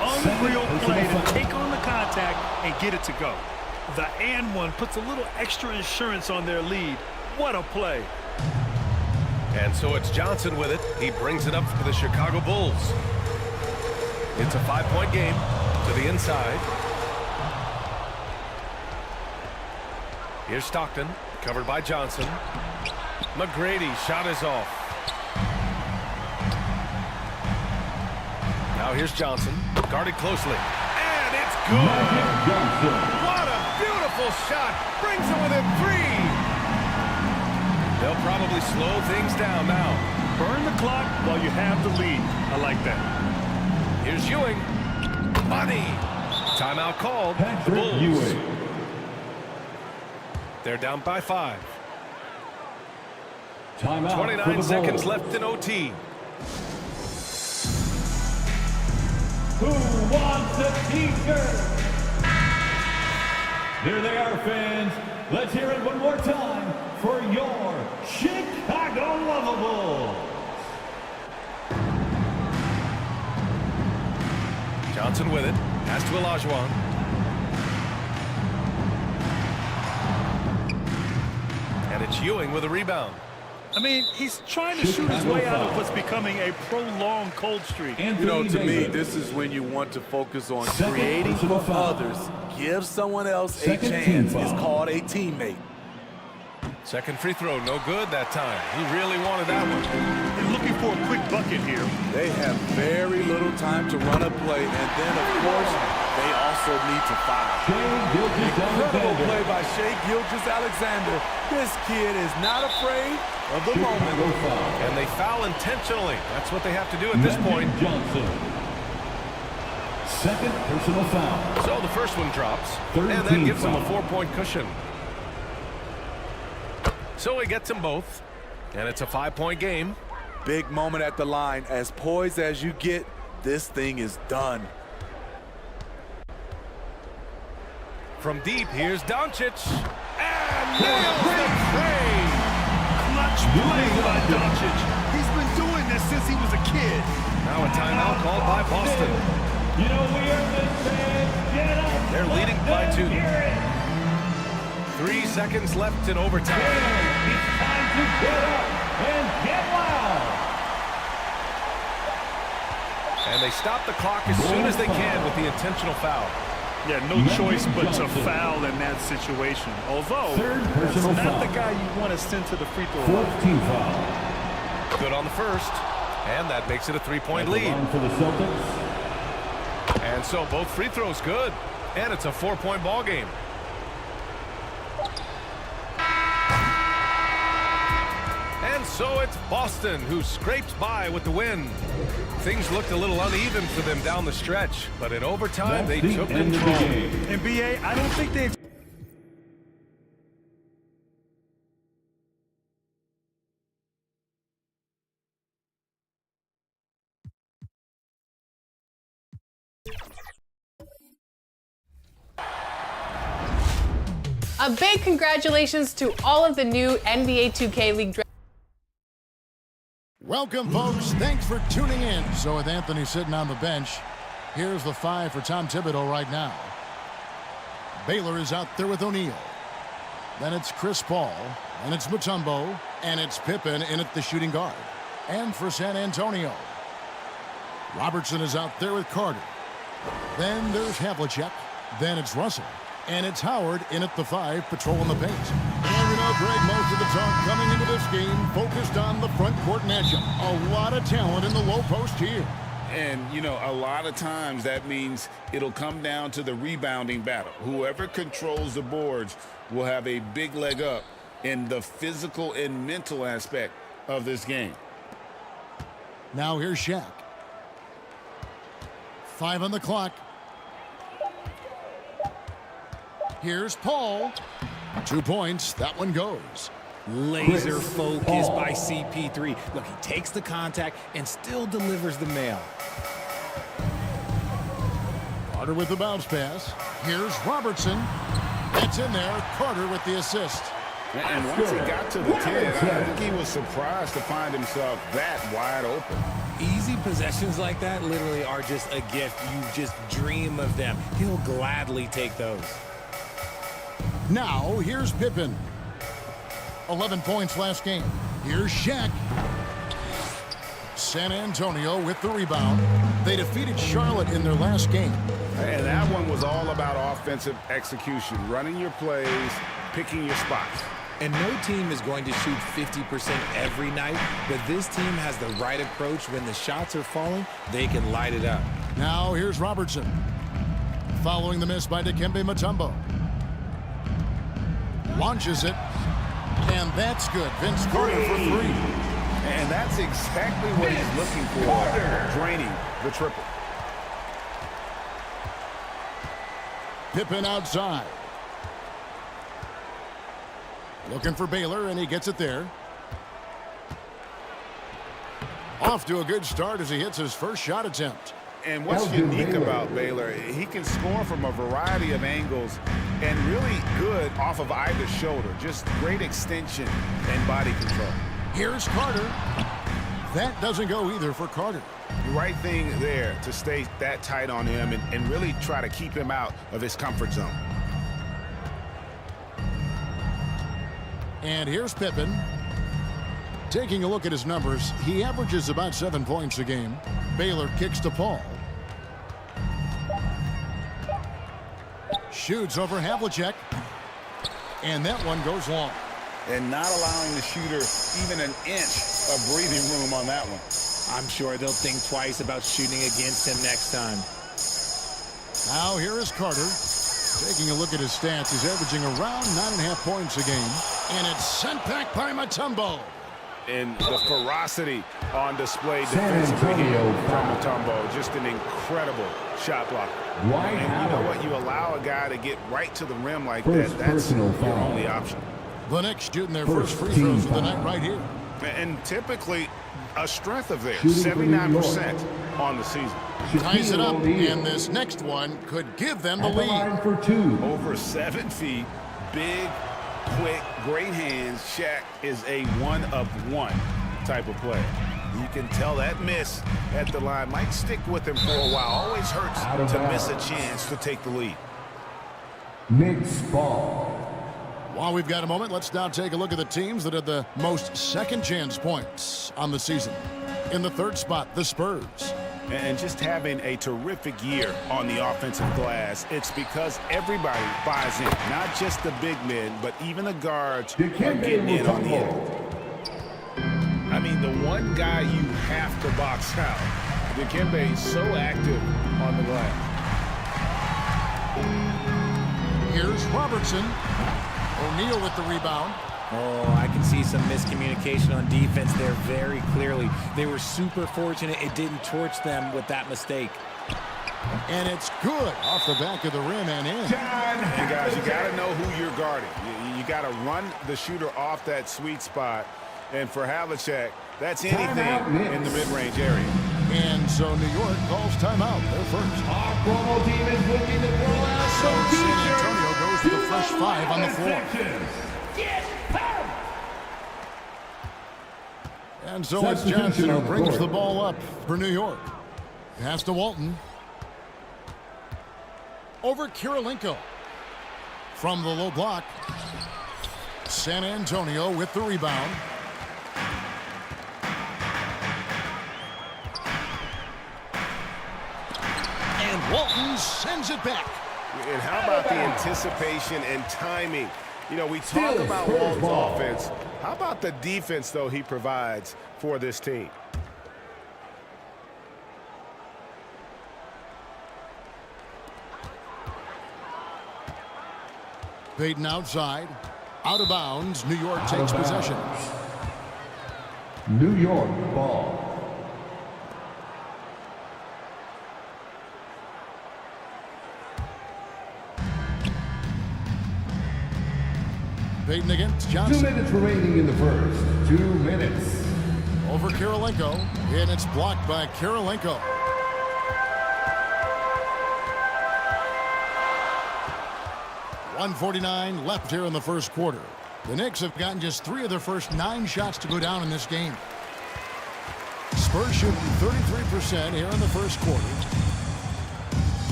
Unreal play to take on the contact and get it to go. The and one puts a little extra insurance on their lead. What a play. And so it's Johnson with it. He brings it up for the Chicago Bulls. It's a 5-point game to the inside. Here's Stockton, covered by Johnson. McGrady, shot is off. Now here's Johnson, guarded closely. And it's good! What a beautiful shot! Brings it within 3! They'll probably slow things down now. Burn the clock while you have the lead. I like that. Here's Ewing. Money. Timeout called. The Bulls. They're down by 5. Timeout. 29 seconds left in OT. Who wants a t-shirt? There they are, fans. Let's hear it one more time for your Chicago Lovables. Johnson with it. Pass to Olajuwon. And it's Ewing with a rebound. I mean, he's trying to shoot his way out of what's becoming a prolonged cold streak. You know, to me, this is when you want to focus on creating for others. Give someone else a chance. It's called a teammate. Second free throw, no good that time. He really wanted that one. He's looking for a quick bucket here. They have very little time to run a play, and then, of course, they also need to foul. Incredible play by Shai Gilgeous-Alexander. This kid is not afraid of the moment. And they foul intentionally. That's what they have to do at this point. Johnson. Second personal foul. So the first one drops, and that gives them a 4-point cushion. So he gets them both, and it's a 5-point game. Big moment at the line. As poised as you get, this thing is done. From deep, here's Doncic. And nails the trade. Clutch play by Doncic. He's been doing this since he was a kid. Now a timeout called by Boston. You know we are the fans. Get up. They're leading by 2. 3 seconds left in overtime. It's time to get up and get loud. And they stop the clock as soon as they can with the intentional foul. Yeah, no choice but to foul in that situation. Although, that's not the guy you want to send to the free throw line. 14 foul. Good on the first. And that makes it a 3-point lead. For the Celtics. And so both free throws good. And it's a 4-point ball game. And so it's Boston who scrapes by with the win. Things looked a little uneven for them down the stretch, but in overtime they took control. And BA, I don't think they've... A big congratulations to all of the new NBA 2K League drafts. Welcome, folks. Thanks for tuning in. So with Anthony sitting on the bench, here's the 5 for Tom Thibodeau right now. Baylor is out there with O'Neal. Then it's Chris Paul, and it's Mutombo, and it's Pippen in at the shooting guard. And for San Antonio, Robertson is out there with Carter. Then there's Havlicek. Then it's Russell. And it's Howard in at the 5, patrolling the paint. And you know, Greg, most of the talk coming into this game focused on the front court matchup. A lot of talent in the low post here. And, you know, a lot of times that means it'll come down to the rebounding battle. Whoever controls the boards will have a big leg up in the physical and mental aspect of this game. Now here's Shaq. 5 on the clock. Here's Paul. 2 points. That one goes. Laser focus by CP3. Look, he takes the contact and still delivers the mail. Carter with the bounce pass. Here's Robertson. That's in there. Carter with the assist. And once he got to the 10, I think he was surprised to find himself that wide open. Easy possessions like that literally are just a gift. You just dream of them. He'll gladly take those. Now, here's Pippen. 11 points last game. Here's Shaq. San Antonio with the rebound. They defeated Charlotte in their last game. And that one was all about offensive execution, running your plays, picking your spots. And no team is going to shoot 50% every night, but this team has the right approach. When the shots are falling, they can light it up. Now here's Robertson. Following the miss by Dikembe Mutombo. Launches it. And that's good. Vince Carter for 3. And that's exactly what he's looking for, draining the triple. Pippen outside. Looking for Baylor, and he gets it there. Off to a good start as he hits his first shot attempt. And what's unique about Baylor, he can score from a variety of angles and really good off of either shoulder. Just great extension and body control. Here's Carter. That doesn't go either for Carter. The right thing there to stay that tight on him and really try to keep him out of his comfort zone. And here's Pippen. Taking a look at his numbers, he averages about 7 points a game. Baylor kicks to Paul. Shoots over Havlicek. And that one goes long. And not allowing the shooter even an inch of breathing room on that one. I'm sure they'll think twice about shooting against him next time. Now here is Carter. Taking a look at his stats, he's averaging around 9.5 points a game. And it's sent back by Mutombo. And the ferocity on display defensively from Mutombo. Just an incredible shot blocker. And you know what? You allow a guy to get right to the rim like that, that's your only option. The Knicks shooting their first free throws of the night right here. And typically a strength of theirs, 79% on the season. Ties it up, and this next one could give them the lead. Over 7 feet, big, quick, great hands. Shaq is a one-of-one type of player. You can tell that miss at the line might stick with him for a while. Always hurts to miss a chance to take the lead. Knicks ball. While we've got a moment, let's now take a look at the teams that had the most second chance points on the season. In the third spot, the Spurs. And just having a terrific year on the offensive glass, it's because everybody buys in. Not just the big men, but even the guards are getting in on the end. I mean, the one guy you have to box out. Dikembe is so active on the glass. Here's Robertson. O'Neal with the rebound. Oh, I can see some miscommunication on defense there very clearly. They were super fortunate it didn't torch them with that mistake. And it's good off the back of the rim and in. And guys, you got to know who you're guarding. You got to run the shooter off that sweet spot. And for Havlicek, that's anything in the mid-range area. And so New York calls timeout. They're first. Our promo team is looking to throw out so San Antonio goes to the fresh 5 on the floor. And so it's Johnson who brings the ball up for New York. Pass to Walton. Over Kirilenko. From the low block. San Antonio with the rebound. sends it back. And how about the anticipation and timing? You know, we talk about Walton's offense. How about the defense, though, he provides for this team? Payton outside. Out of bounds. New York takes possession. New York ball. Payton against Johnson. 2 minutes remaining in the first. 2 minutes. Over Kirilenko, and it's blocked by Kirilenko. .149 left here in the first quarter. The Knicks have gotten just 3 of their first 9 shots to go down in this game. Spurs shooting 33% here in the first quarter.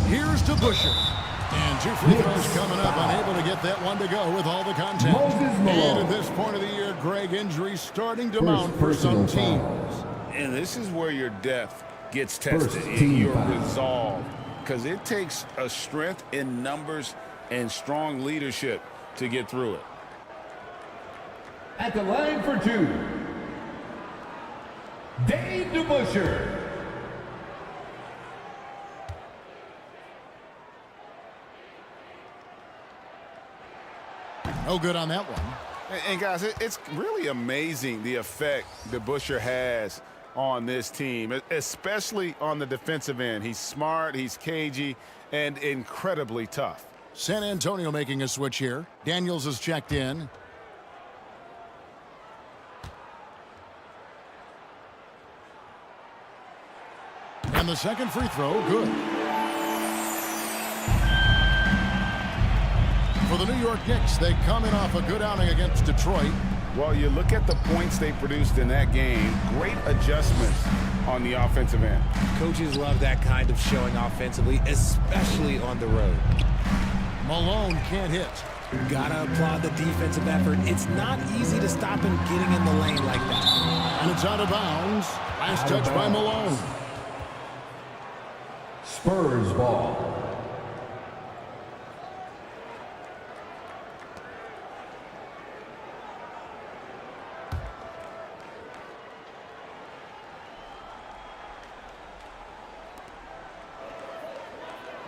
Here's to Busher. And 2 free throws coming up, unable to get that one to go with all the contact. And at this point of the year, Greg, injuries starting to mount for some teams. And this is where your depth gets tested, and your resolve. Because it takes a strength in numbers and strong leadership to get through it. At the line for 2, Dave DeBuscher. No good on that one. And guys, it's really amazing the effect DeBuscher has on this team, especially on the defensive end. He's smart, he's cagey, and incredibly tough. San Antonio making a switch here. Daniels is checked in. And the second free throw, good. For the New York Knicks, they come in off a good outing against Detroit. Well, you look at the points they produced in that game. Great adjustments on the offensive end. Coaches love that kind of showing offensively, especially on the road. Malone can't hit. Gotta applaud the defensive effort. It's not easy to stop him getting in the lane like that. And it's out of bounds. Last touch by Malone. Spurs ball.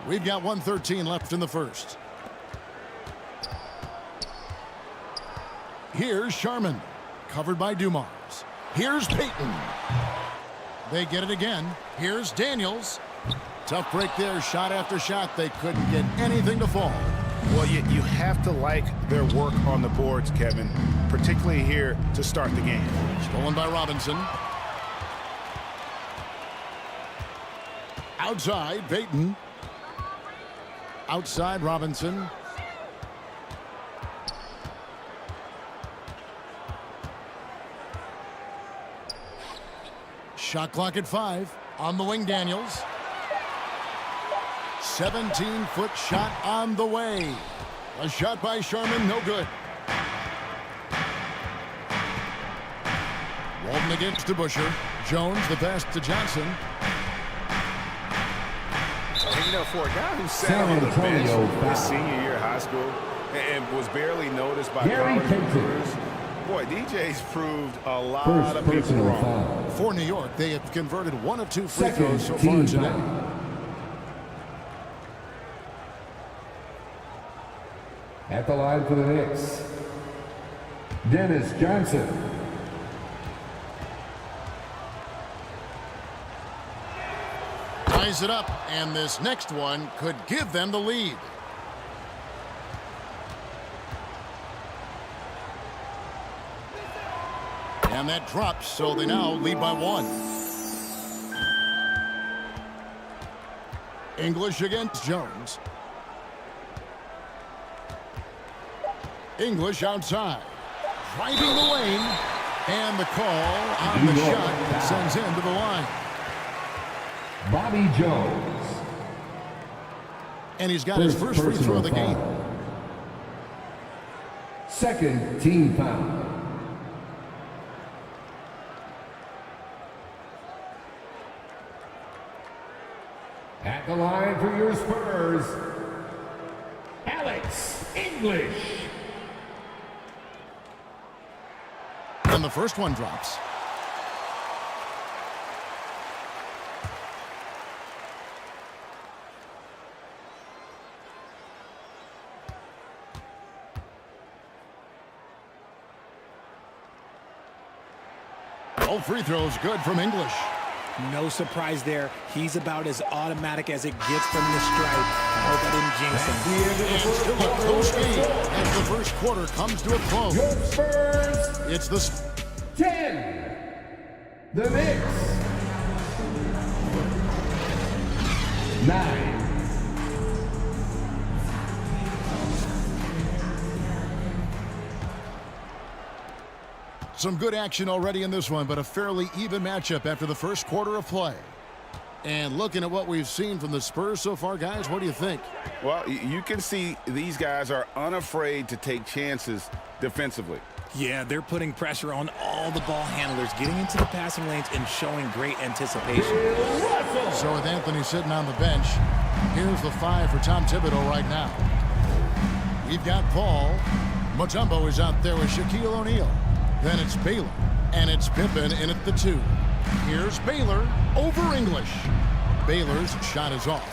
We've got 1:13 left in the first. Here's Sharman, covered by Dumars. Here's Payton. They get it again. Here's Daniels. Tough break there, shot after shot. They couldn't get anything to fall. Well, you have to like their work on the boards, Kevin, particularly here to start the game. Stolen by Robinson. Outside, Payton. Outside, Robinson. Shot clock at 5. On the wing, Daniels. 17-foot shot on the way. A shot by Sharman, no good. Walton against DeBuscher. Jones, the pass to Johnson. And, you know, for a guy who sat on the bench his senior year of high school and was barely noticed by college recruiters, boy, DJ's proved a lot of people wrong. For New York, they have converted 1 of 2 free throws so far today. At the line for the Knicks, Dennis Johnson. Ties it up, and this next one could give them the lead. And that drops, so they now lead by 1. English against Jones. English outside. Driving the lane. And the call on the shot sends him to the line. Bobby Jones. And he's got his first free throw of the game. Second team foul. At the line for your Spurs, Alex English. And the first one drops. All free throws good from English. No surprise there. He's about as automatic as it gets from the stripe. I hope I didn't jinx him. And still a close game as the first quarter comes to a close. Your Spurs. It's the 10. The Knicks. 9. Some good action already in this one, but a fairly even matchup after the first quarter of play. And looking at what we've seen from the Spurs so far, guys, what do you think? Well, you can see these guys are unafraid to take chances defensively. Yeah, they're putting pressure on all the ball handlers, getting into the passing lanes and showing great anticipation. So with Anthony sitting on the bench, here's the 5 for Tom Thibodeau right now. We've got Paul. Mutombo is out there with Shaquille O'Neal. Then it's Baylor, and it's Pippen in at the 2. Here's Baylor over English. Baylor's shot is off.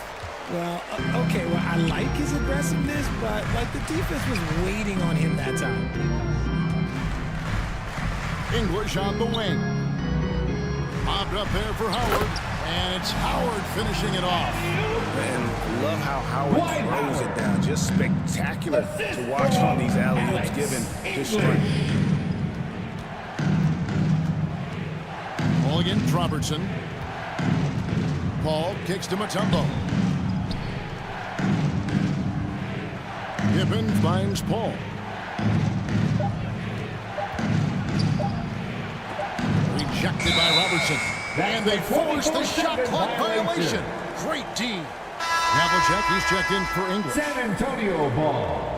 Well, okay, well, I like his aggressiveness, but like the defense was waiting on him that time. English on the wing. Bobbed up there for Howard, and it's Howard finishing it off. And love how Howard throws it down. Just spectacular to watch on these alley-oops given his strength. Ball against Robertson. Paul kicks to Mutombo. Pippen finds Paul. Rejected by Robertson. And they force the shot clock violation. Great D. Havlicek, he's checked in for English. San Antonio ball.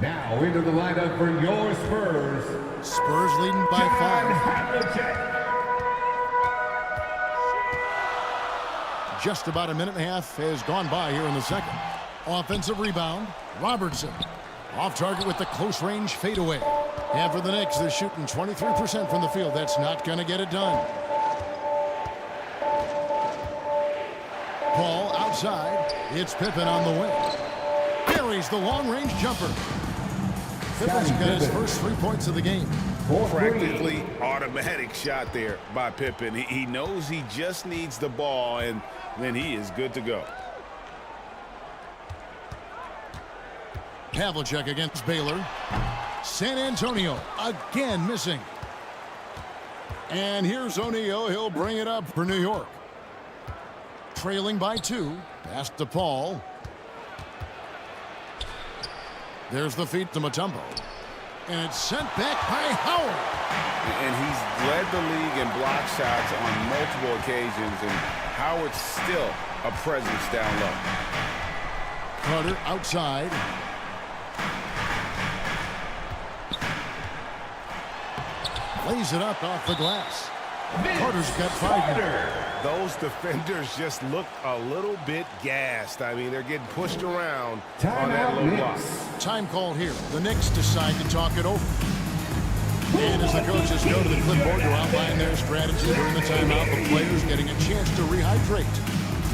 Now into the lineup for your Spurs. Spurs leading by 5. Just about a minute and a half has gone by here in the second. Offensive rebound. Robertson. Off target with the close range fadeaway. And for the Knicks, they're shooting 23% from the field. That's not going to get it done. Paul outside. It's Pippen on the wing. Carries the long-range jumper. Pippen's got his first 3 points of the game. Practically automatic shot there by Pippen. He knows he just needs the ball, and then he is good to go. Havlicek against Baylor. San Antonio again missing. And here's O'Neal. He'll bring it up for New York. Trailing by 2. Pass to Paul. There's the feed to Mutombo. And it's sent back by Howard. And he's led the league in block shots on multiple occasions, and Howard's still a presence down low. Carter outside. Lays it up off the glass. Carter's got 5 here. Those defenders just look a little bit gassed. I mean, they're getting pushed around on that low block. Time call here. The Knicks decide to talk it over. And as the coaches go to the clipboard to outline their strategy during the timeout, the players getting a chance to rehydrate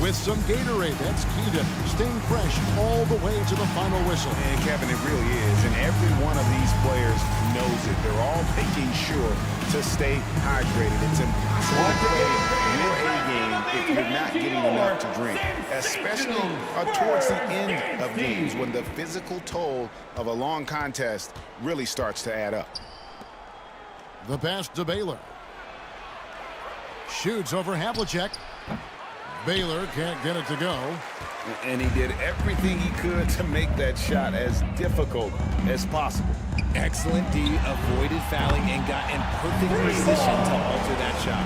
with some Gatorade. That's key to staying fresh all the way to the final whistle. And Kevin, it really is. And every one of these players knows it. They're all making sure to stay hydrated. It's impossible to play your A game if you're not getting enough to drink, especially towards the end of games when the physical toll of a long contest really starts to add up. The pass to Baylor. Shoots over Havlicek. Baylor can't get it to go. And he did everything he could to make that shot as difficult as possible. Excellent D, avoided fouling and got in perfect position to alter that shot.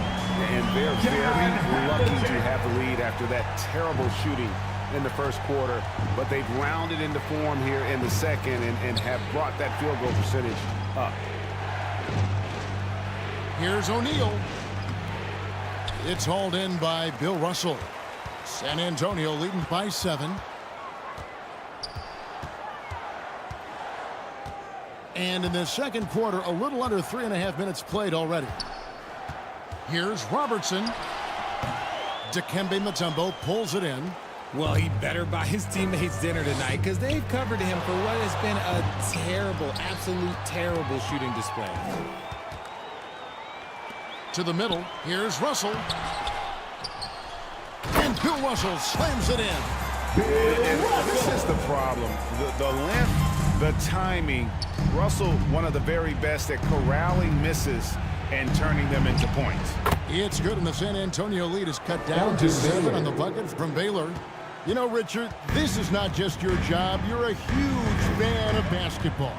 And they're very lucky to have the lead after that terrible shooting in the first quarter. But they've rounded into form here in the second and have brought that field goal percentage up. Here's O'Neal. It's hauled in by Bill Russell. San Antonio leading by 7. And in the second quarter, a little under 3.5 minutes played already. Here's Robertson. Dikembe Mutombo pulls it in. Well, he better buy his teammates dinner tonight because they've covered him for what has been a terrible, absolute terrible shooting display. To the middle, here's Russell. And Bill Russell slams it in. This is the problem. The length, the timing. Russell, one of the very best at corralling misses and turning them into points. It's good, and the San Antonio lead is cut down to 7 on the bucket from Baylor. You know, Richard, this is not just your job. You're a huge fan of basketball.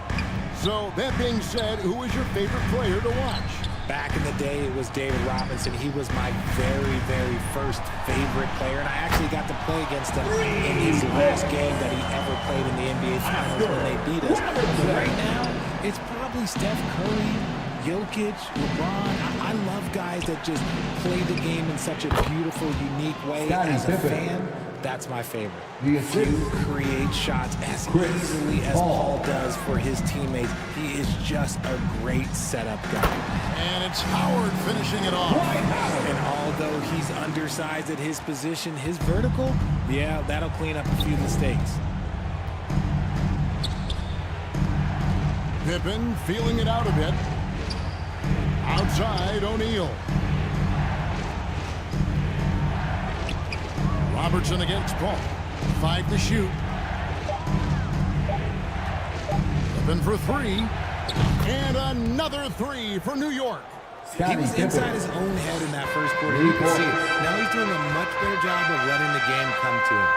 So, that being said, who is your favorite player to watch? Back in the day, it was David Robinson. He was my very, very first favorite player, and I actually got to play against him in his last game that he ever played in the NBA Finals when they beat us. But right now, it's probably Steph Curry, Jokic, LeBron. I love guys that just play the game in such a beautiful, unique way. As a fan, that's my favorite. You create shots as easily as Paul does for his teammates. He is just a great setup guy. And it's Howard finishing it off. And although he's undersized at his position, his vertical, yeah, that'll clean up a few mistakes. Pippen feeling it out a bit. Outside, O'Neal. Robertson against Paul. 5 to shoot. Pippen for 3. And another 3 for New York. He was inside his own head in that first quarter. You can see it. Now he's doing a much better job of letting the game come to him.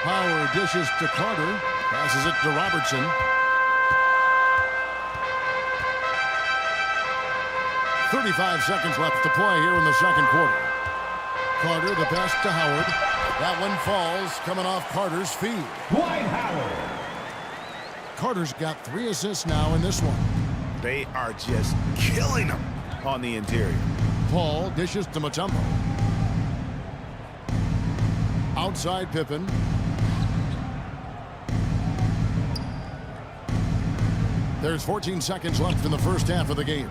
Howard dishes to Carter. Passes it to Robertson. 35 seconds left to play here in the second quarter. Carter, the pass to Howard. That one falls, coming off Carter's feet. Dwight Howard. Carter's got 3 assists now in this one. They are just killing them on the interior. Paul dishes to Mutombo. Outside Pippen. There's 14 seconds left in the first half of the game.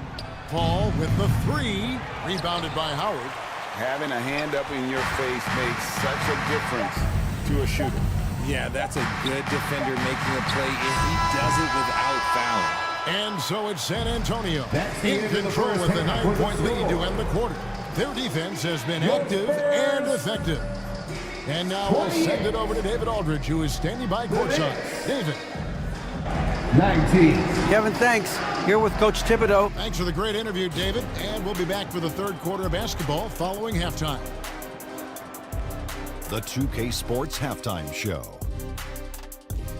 Paul with the 3, rebounded by Howard. Having a hand up in your face makes such a difference to a shooter. Yeah, that's a good defender making a play, and he does it without fouling. And so it's San Antonio in control with a 9-point lead to end the quarter. Their defense has been active and effective. And now we'll send it over to David Aldridge, who is standing by courtside. David. 19. Kevin, thanks. Here with Coach Thibodeau. Thanks for the great interview, David. And we'll be back for the third quarter of basketball following halftime. The 2K Sports Halftime Show.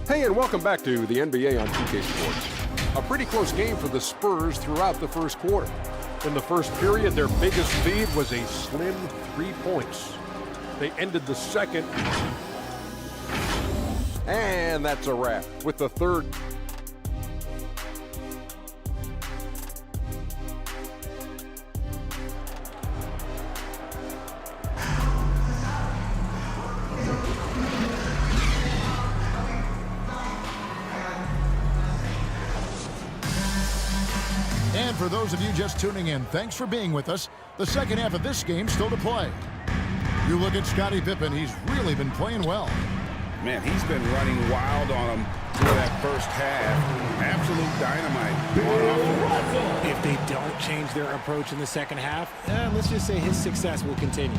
Hey, and welcome back to the NBA on 2K Sports. A pretty close game for the Spurs throughout the first quarter. In the first period, their biggest lead was a slim 3 points. They ended the second, and that's a wrap with the third. And for those of you just tuning in, thanks for being with us. The second half of this game still to play. You look at Scottie Pippen, he's really been playing well. Man, he's been running wild on him through that first half. Absolute dynamite. If they don't change their approach in the second half, let's just say his success will continue.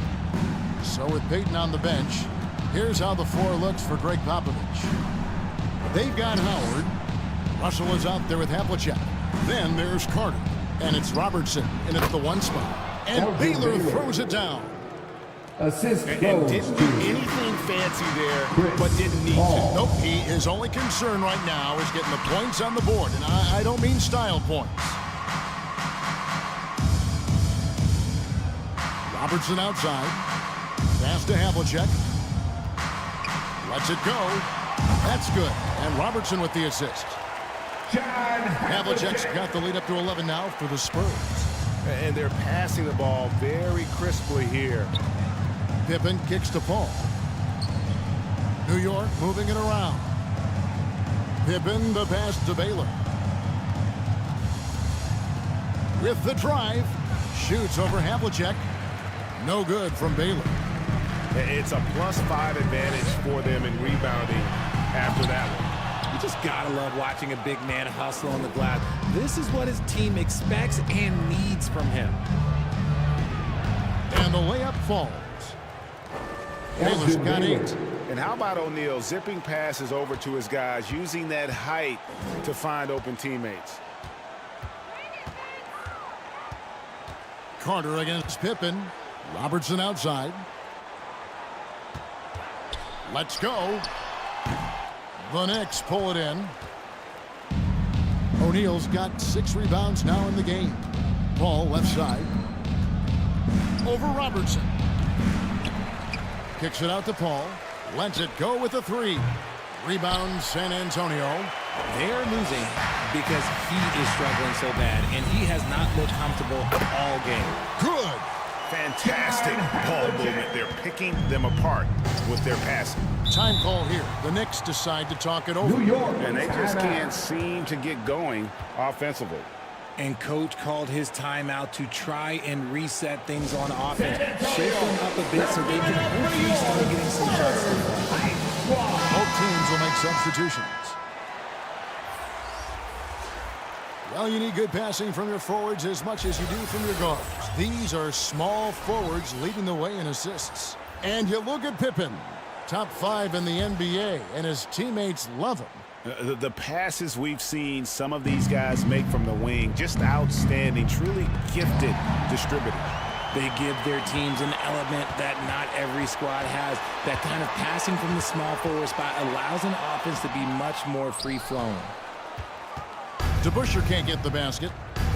So with Peyton on the bench, here's how the floor looks for Greg Popovich. They've got Howard. Russell is out there with Havlicek. Then there's Carter. And it's Robertson in at the 1 spot. And Baylor throws it down. Assist and didn't do anything fancy there, but didn't need to. Nope, his only concern right now is getting the points on the board, and I don't mean style points. Robertson outside. Pass to Havlicek. Lets it go. That's good. And Robertson with the assist. Havlicek's got the lead up to 11 now for the Spurs. And they're passing the ball very crisply here. Pippen kicks to Paul. New York moving it around. Pippen, the pass to Baylor. With the drive, shoots over Havlicek. No good from Baylor. It's a +5 advantage for them in rebounding after that one. You just gotta love watching a big man hustle on the glass. This is what his team expects and needs from him. And the layup falls. Baylor's got 8. And how about O'Neal zipping passes over to his guys, using that height to find open teammates? Carter against Pippen. Robertson outside. Let's go. The Knicks pull it in. O'Neal's got 6 rebounds now in the game. Paul left side. Over Robertson. Kicks it out to Paul. Lets it go with a 3. Rebound San Antonio. They're losing because he is struggling so bad, and he has not looked comfortable all game. Good. Fantastic ball movement. They're picking them apart with their passing. Time call here. The Knicks decide to talk it over. New York. And they just can't seem to get going offensively. And coach called his timeout to try and reset things on offense. Shake them up a bit so they can hopefully start getting some shots. Both teams will make substitutions. Well, you need good passing from your forwards as much as you do from your guards. These are small forwards leading the way in assists. And you look at Pippen, top 5 in the NBA, and his teammates love him. The passes we've seen some of these guys make from the wing, just outstanding, truly gifted distributors. They give their teams an element that not every squad has. That kind of passing from the small forward spot allows an offense to be much more free-flowing. DeBusschere can't get the basket.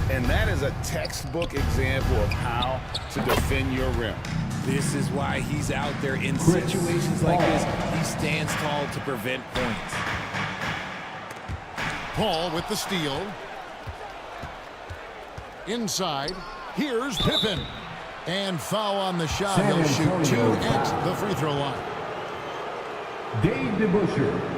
And that is a textbook example of how to defend your rim. This is why he's out there in situations like this. He stands tall to prevent points. Paul with the steal. Inside. Here's Pippen. And foul on the shot. He'll shoot 2 at the free throw line. Dave DeBusschere.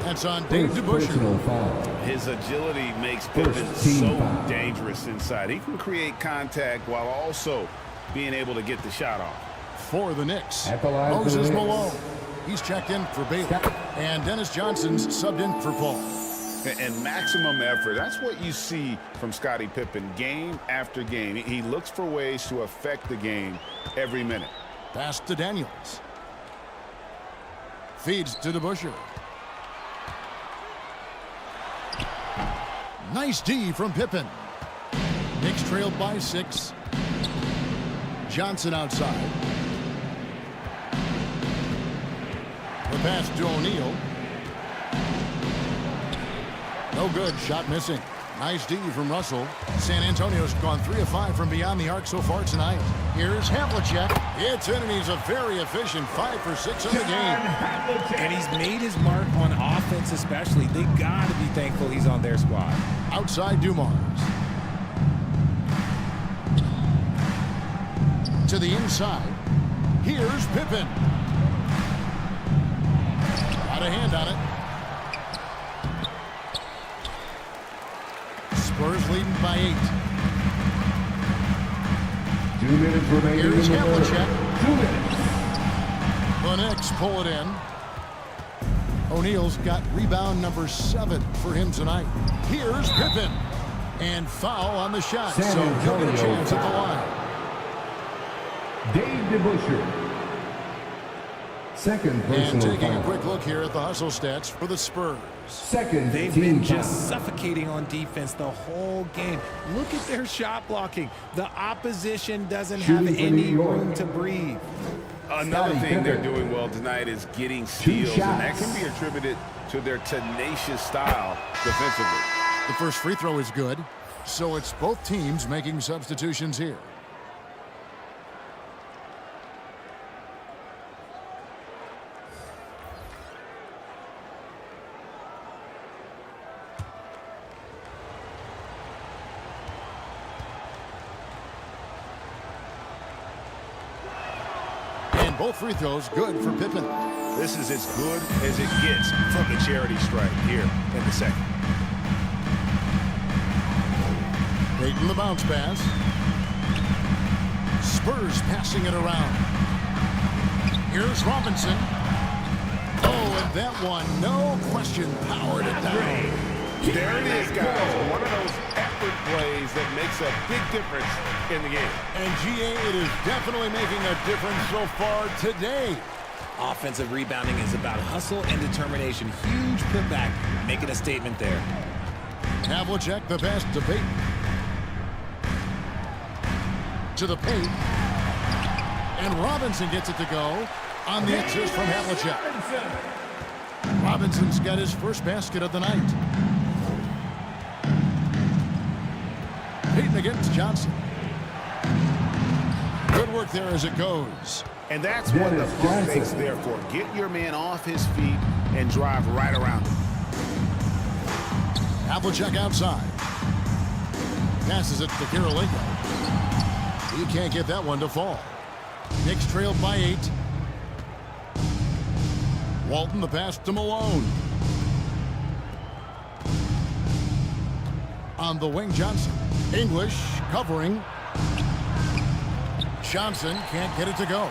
That's on Dave DeBusschere. His agility makes Pippen so dangerous inside. He can create contact while also being able to get the shot off. For the Knicks, Moses Malone. He's checked in for Baylor. And Dennis Johnson's subbed in for Paul. And maximum effort. That's what you see from Scottie Pippen game after game. He looks for ways to affect the game every minute. Pass to Daniels. Feeds to DeBusschere. Nice D from Pippen. Knicks trailed by 6. Johnson outside. The pass to O'Neal. No good. Shot missing. Nice D from Russell. San Antonio's gone 3 of 5 from beyond the arc so far tonight. Here's Havlicek. It's in, and he's a very efficient 5 for 6 in the game. And he's made his mark on offense especially. They got to be thankful he's on their squad. Outside Dumars. To the inside. Here's Pippen. Got a hand on it. Spurs leading by 8. 2 minutes remaining. Here's Havlicek. 2 minutes. The Knicks pull it in. O'Neal's got rebound number 7 for him tonight. Here's Pippen. And foul on the shot. So he'll get a chance at the line. Dave DeBusschere. Second personal And taking foul. a quick look here at the hustle stats for the Spurs. Second They've team been just foul. suffocating on defense the whole game. Look at their shot blocking. The opposition doesn't have any room to breathe. Another thing they're doing well tonight is getting steals, and that can be attributed to their tenacious style defensively. The first free throw is good, so it's both teams making substitutions here. And both free throws good for Pippen. This is as good as it gets from the charity stripe here in the second. Payton the bounce pass. Spurs passing it around. Here's Robinson. Oh, and that one, no question, powered it down. There it is, guys. One of those effort plays that makes a big difference in the game. And GA, it is definitely making a difference so far today. Offensive rebounding is about hustle and determination. Huge putback, making a statement there. Havlicek the pass to Payton. To the paint. And Robinson gets it to go on the assist from Havlicek. Robinson's got his first basket of the night. Payton against Johnson. Good work there as it goes. And that's what the pump fake's there for. Get your man off his feet and drive right around him. Havlicek outside. Passes it to Kirilenko. He can't get that one to fall. Knicks trailed by 8. Walton the pass to Malone. On the wing, Johnson. English covering. Johnson can't get it to go.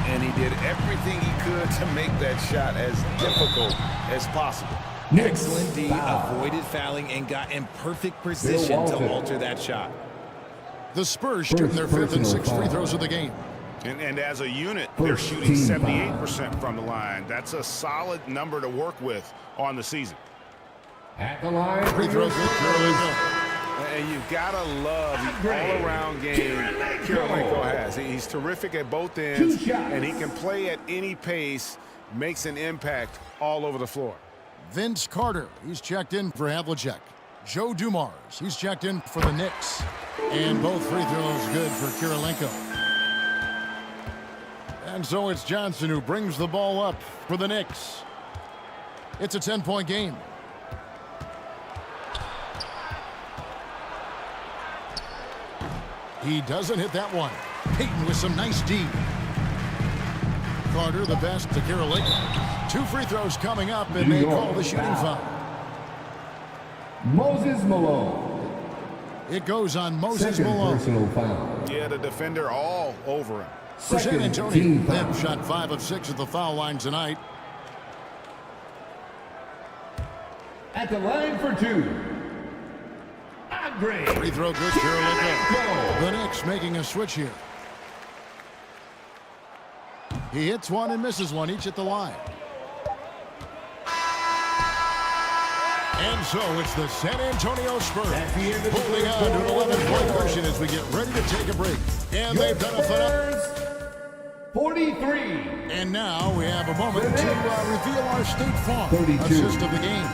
And he did everything he could to make that shot as difficult as possible. Excellent D, avoided fouling and got in perfect position to alter that shot. The Spurs shooting their 5th and 6th free throws of the game. And as a unit, they're shooting 78% from the line. That's a solid number to work with on the season. At the line, free throw good. And you've got to love the all-around game Kirilenko has. He's terrific at both ends, and he can play at any pace, makes an impact all over the floor. Vince Carter, he's checked in for Havlicek. Joe Dumars, he's checked in for the Knicks. And both free throws good for Kirilenko. And so it's Johnson who brings the ball up for the Knicks. It's a 10-point game. He doesn't hit that one. Payton with some nice D. Carter the best to Kirilenko. 2 free throws coming up, and they call the shooting foul. Moses Malone. It goes on Moses Second Malone. Personal foul. Yeah, the defender all over him. For San Antonio, Lim shot 5 of 6 at the foul line tonight. At the line for 2. Free throw good, Kirilenko. The Knicks making a switch here. He hits one and misses one, each at the line. And so it's the San Antonio Spurs holding on to an 11-point cushion as we get ready to take a break. And they've done a phenomenal 43. And now we have a moment to reveal our State Farm 32. assist of the game.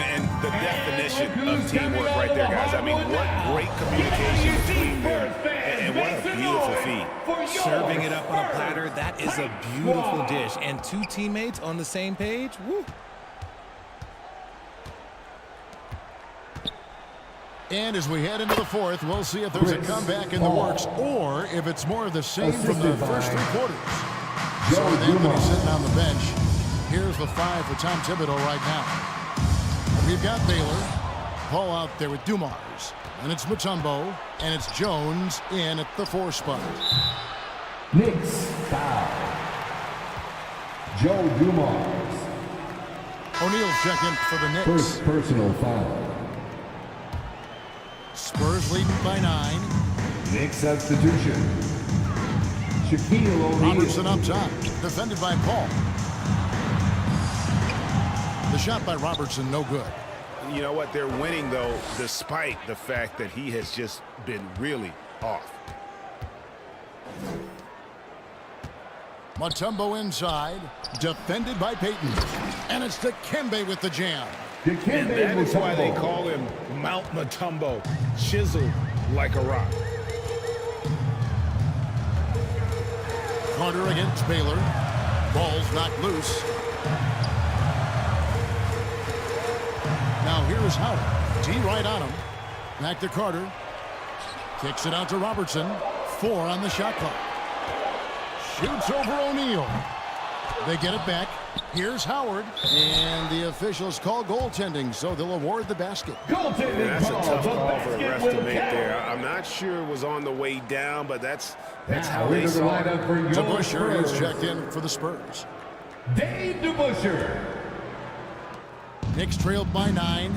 And the definition of teamwork right there, guys. I mean, what great communication between them, and what a beautiful feed. Serving it up on a platter, that is a beautiful dish. And 2 teammates on the same page, woo. And as we head into the 4th, we'll see if there's a comeback in the works or if it's more of the same from the first 3 quarters. So with Anthony sitting on the bench, here's the 5 for Tom Thibodeau right now. We've got Baylor, Paul out there with Dumars, and it's Mutombo, and it's Jones in at the 4 spot. Knicks foul. Joe Dumars. O'Neal's check in for the Knicks. First personal foul. Spurs leading by 9. Knicks substitution. Shaquille O'Neal. Robertson up top, defended by Paul. The shot by Robertson, no good. You know what? They're winning, though, despite the fact that he has just been really off. Mutombo inside, defended by Payton. And it's Dikembe with the jam. And that is why they call him Mount Mutombo, chiseled like a rock. Carter against Baylor. Ball's knocked loose. Now here's Howard. T right on him. Back to Carter. Kicks it out to Robertson. 4 on the shot clock. Shoots over O'Neal. They get it back. Here's Howard. And the officials call goaltending, so they'll award the basket. Goaltending. That's a tough call for the ref to make there. I'm not sure it was on the way down, but that's how they saw it. DeBusschere is checked in for the Spurs. Dave DeBusschere. Knicks trailed by 9.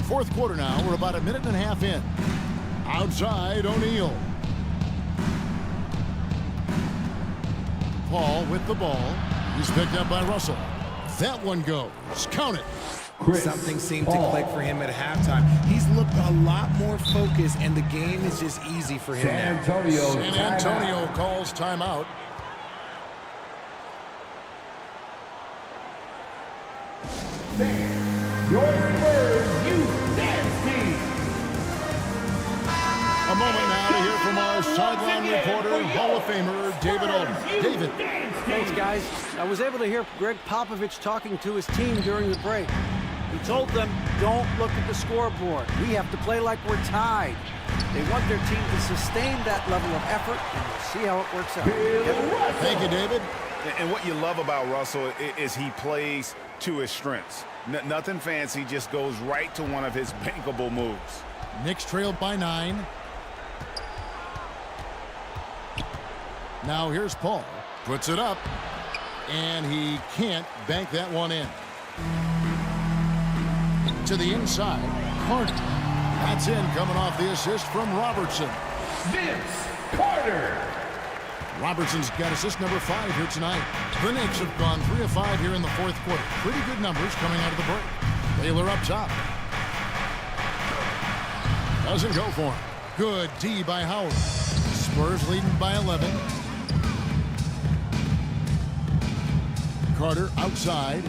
Fourth quarter now. We're about a minute and a half in. Outside, O'Neal. Paul with the ball. He's picked up by Russell. That one goes. Count it. Something seemed to click for him at halftime. He's looked a lot more focused, and the game is just easy for him now. San Antonio calls timeout. Your Spurs Youth Dance Team. A moment now to hear from our sideline reporter, Hall of Famer, David Aldridge. David. Thanks, guys. I was able to hear Greg Popovich talking to his team during the break. He told them, don't look at the scoreboard. We have to play like we're tied. They want their team to sustain that level of effort, and we'll see how it works out. Thank you, David. And what you love about Russell is he plays to his strengths. Nothing fancy, just goes right to one of his bankable moves. Knicks trailed by 9. Now here's Paul. Puts it up. And he can't bank that one in. To the inside. Carter. That's in, coming off the assist from Robertson. Vince Carter. Robertson's got assist number 5 here tonight. The Knicks have gone 3 of 5 here in the fourth quarter. Pretty good numbers coming out of the break. Taylor up top. Doesn't go for him. Good D by Howard. Spurs leading by 11. Carter outside.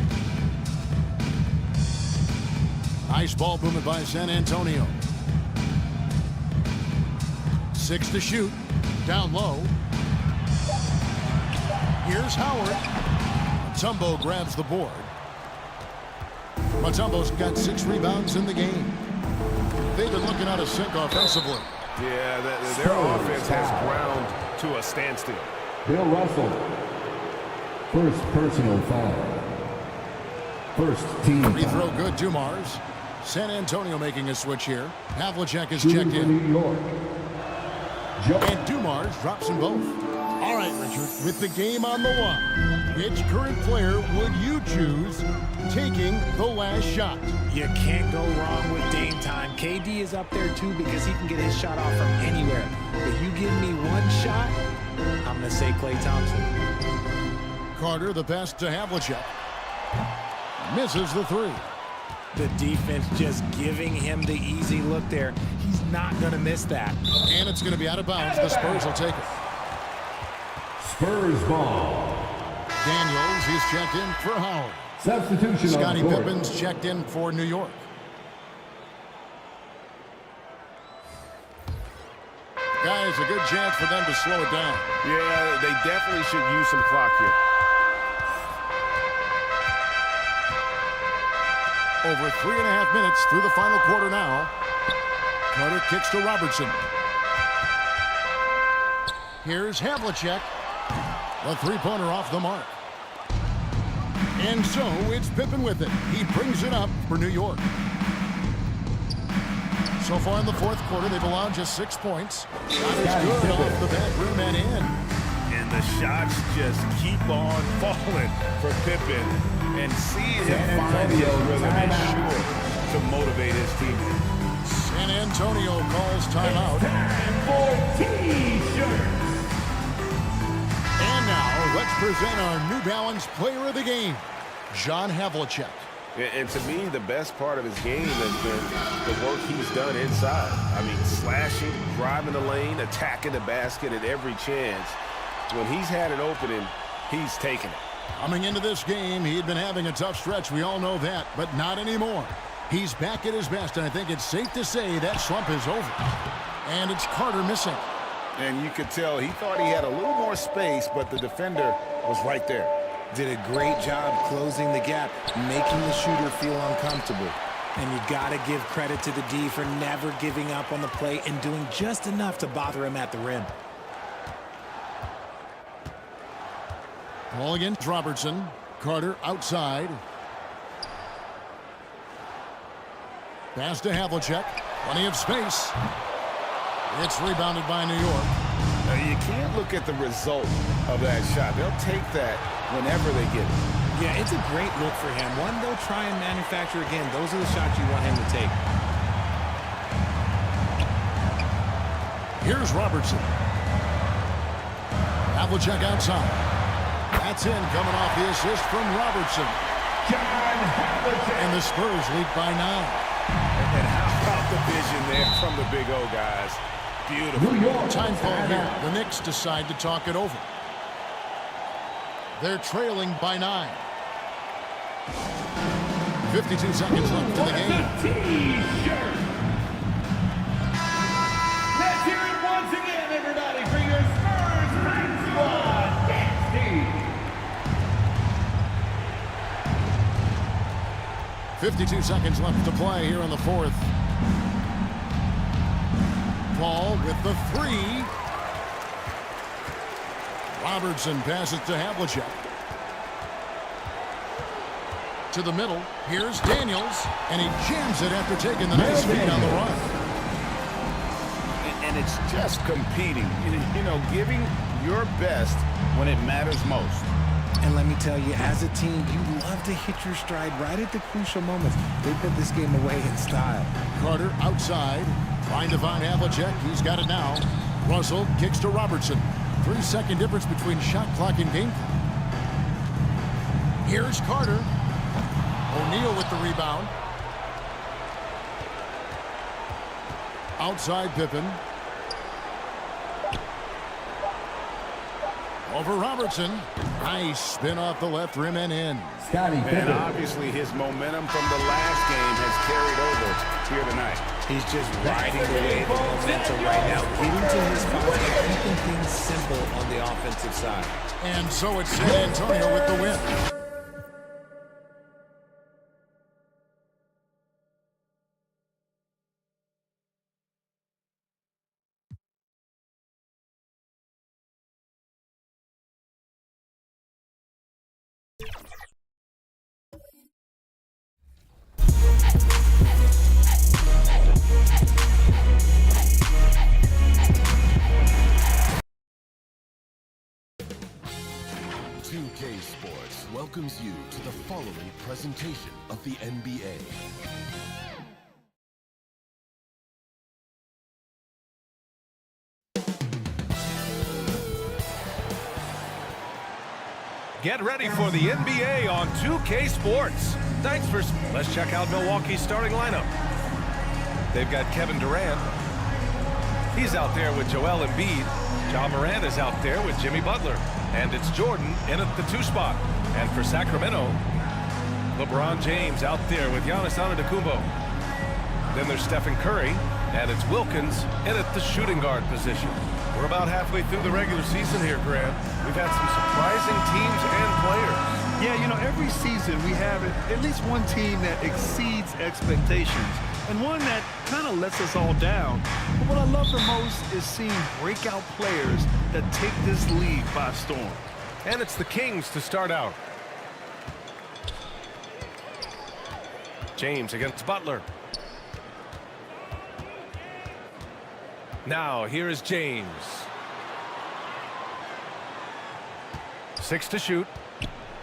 Nice ball movement by San Antonio. 6 to shoot. Down low. Here's Howard. Mutombo grabs the board. Mutombo's got 6 rebounds in the game. They've been looking out of sync offensively. Yeah, their offense has ground to a standstill. Bill Russell. First personal foul. First team Free throw foul. good, Dumars. San Antonio making a switch here. Havlicek is checked in. New York. And Dumars drops them both. All right, Richard, with the game on the line, which current player would you choose taking the last shot? You can't go wrong with Dame time. KD is up there too because he can get his shot off from anywhere. But you give me one shot, I'm going to say Klay Thompson. Carter, the pass to Havlicek. Misses the 3. The defense just giving him the easy look there. He's not going to miss that. And it's going to be out of bounds. The Spurs will take it. Spurs ball. Daniels, he's checked in for Howard. Substitution. Scottie Pippen's checked in for New York. Guys, a good chance for them to slow it down. Yeah, they definitely should use some clock here. Over 3.5 minutes through the final quarter now. Carter kicks to Robertson. Here's Havlicek. The three-pointer off the mark. And so it's Pippen with it. He brings it up for New York. So far in the fourth quarter, they've allowed just 6 points. Shot is good off the back rim and in. And the shots just keep on falling for Pippen. And seeing him find his rhythm is sure to motivate his teammates. San Antonio calls timeout. Time for T-shirts. And now, let's present our New Balance Player of the Game, John Havlicek. And to me, the best part of his game has been the work he's done inside. I mean, slashing, driving the lane, attacking the basket at every chance. When he's had an opening, he's taken it. Coming into this game, he had been having a tough stretch. We all know that, but not anymore. He's back at his best, and I think it's safe to say that slump is over. And it's Carter missing. And you could tell he thought he had a little more space, but the defender was right there. Did a great job closing the gap, making the shooter feel uncomfortable. And you got to give credit to the D for never giving up on the play and doing just enough to bother him at the rim. Ball against Robertson. Carter outside. Pass to Havlicek. Plenty of space. It's rebounded by New York. Now, you can't look at the result of that shot. They'll take that whenever they get it. Yeah, it's a great look for him. One they'll try and manufacture again. Those are the shots you want him to take. Here's Robertson. Havlicek outside. That's in, coming off the assist from Robertson. And the Spurs lead by 9. And how about the vision there from the Big O, guys? Beautiful. Time call here. The Knicks decide to talk it over. They're trailing by 9. 52 seconds left in the game. T-shirt. Let's hear it once again, everybody, for your Spurs Practice Squad dance team. 52 seconds left to play here in the fourth. Paul with the 3. Robertson passes to Havlicek. To the middle. Here's Daniels. And he jams it after taking the nice feed on the run. And it's just competing. You know, giving your best when it matters most. And let me tell you, as a team, you love to hit your stride right at the crucial moments. They put this game away in style. Carter outside. Trying to find Havlicek. He's got it now. Russell kicks to Robertson. 3-second difference between shot clock and game. Here's Carter. O'Neal with the rebound. Outside Pippen. Over Robertson. Nice spin off the left rim and in. And obviously his momentum from the last game has carried over here tonight. He's just riding the wave of momentum right now, getting to his spots and keeping things simple on the offensive side. And so it's San Antonio with the win. Sports welcomes you to the following presentation of the NBA. Get ready for the NBA on 2K Sports. Thanks for... Let's check out Milwaukee's starting lineup. They've got Kevin Durant. He's out there with Joel Embiid. Ja Morant is out there with Jimmy Butler. And it's Jordan in at the 2 spot. And for Sacramento, LeBron James out there with Giannis Antetokounmpo. Then there's Stephen Curry, and it's Wilkins in at the shooting guard position. We're about halfway through the regular season here, Grant. We've had some surprising teams and players. Yeah, you know, every season we have at least one team that exceeds expectations and one that kind of lets us all down. But what I love the most is seeing breakout players that take this league by storm. And it's the Kings to start out. James against Butler. Now, here is James. 6 to shoot.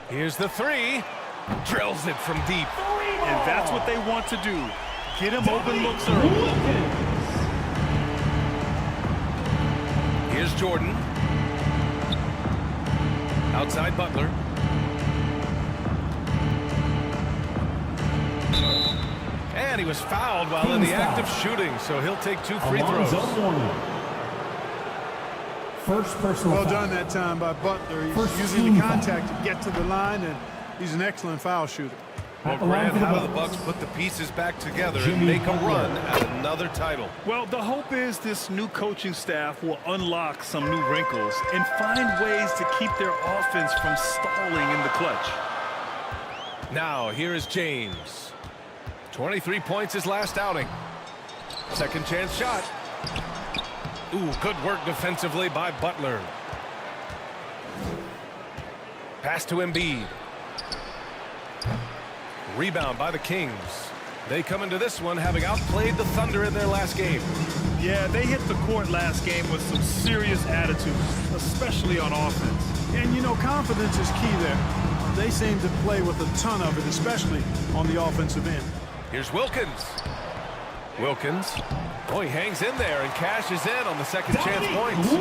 Here's the 3. Drills it from deep. And that's what they want to do. Get him open looks early. Here's Jordan. Outside Butler. And he was fouled while in the act of shooting, so he'll take 2 free throws. First personal well foul. done that time by Butler. He's using the contact to get to the line, and he's an excellent foul shooter. Well, Grant, how do the Bucks put the pieces back together and make a run at another title? Well, the hope is this new coaching staff will unlock some new wrinkles and find ways to keep their offense from stalling in the clutch. Now, here is James. 23 points his last outing. Second chance shot. Ooh, good work defensively by Butler. Pass to Embiid. Rebound by the Kings. They come into this one having outplayed the Thunder in their last game. Yeah, they hit the court last game with some serious attitude, especially on offense. And, you know, confidence is key there. They seem to play with a ton of it, especially on the offensive end. Here's Wilkins. Wilkins. Oh, he hangs in there and cashes in on the second chance points.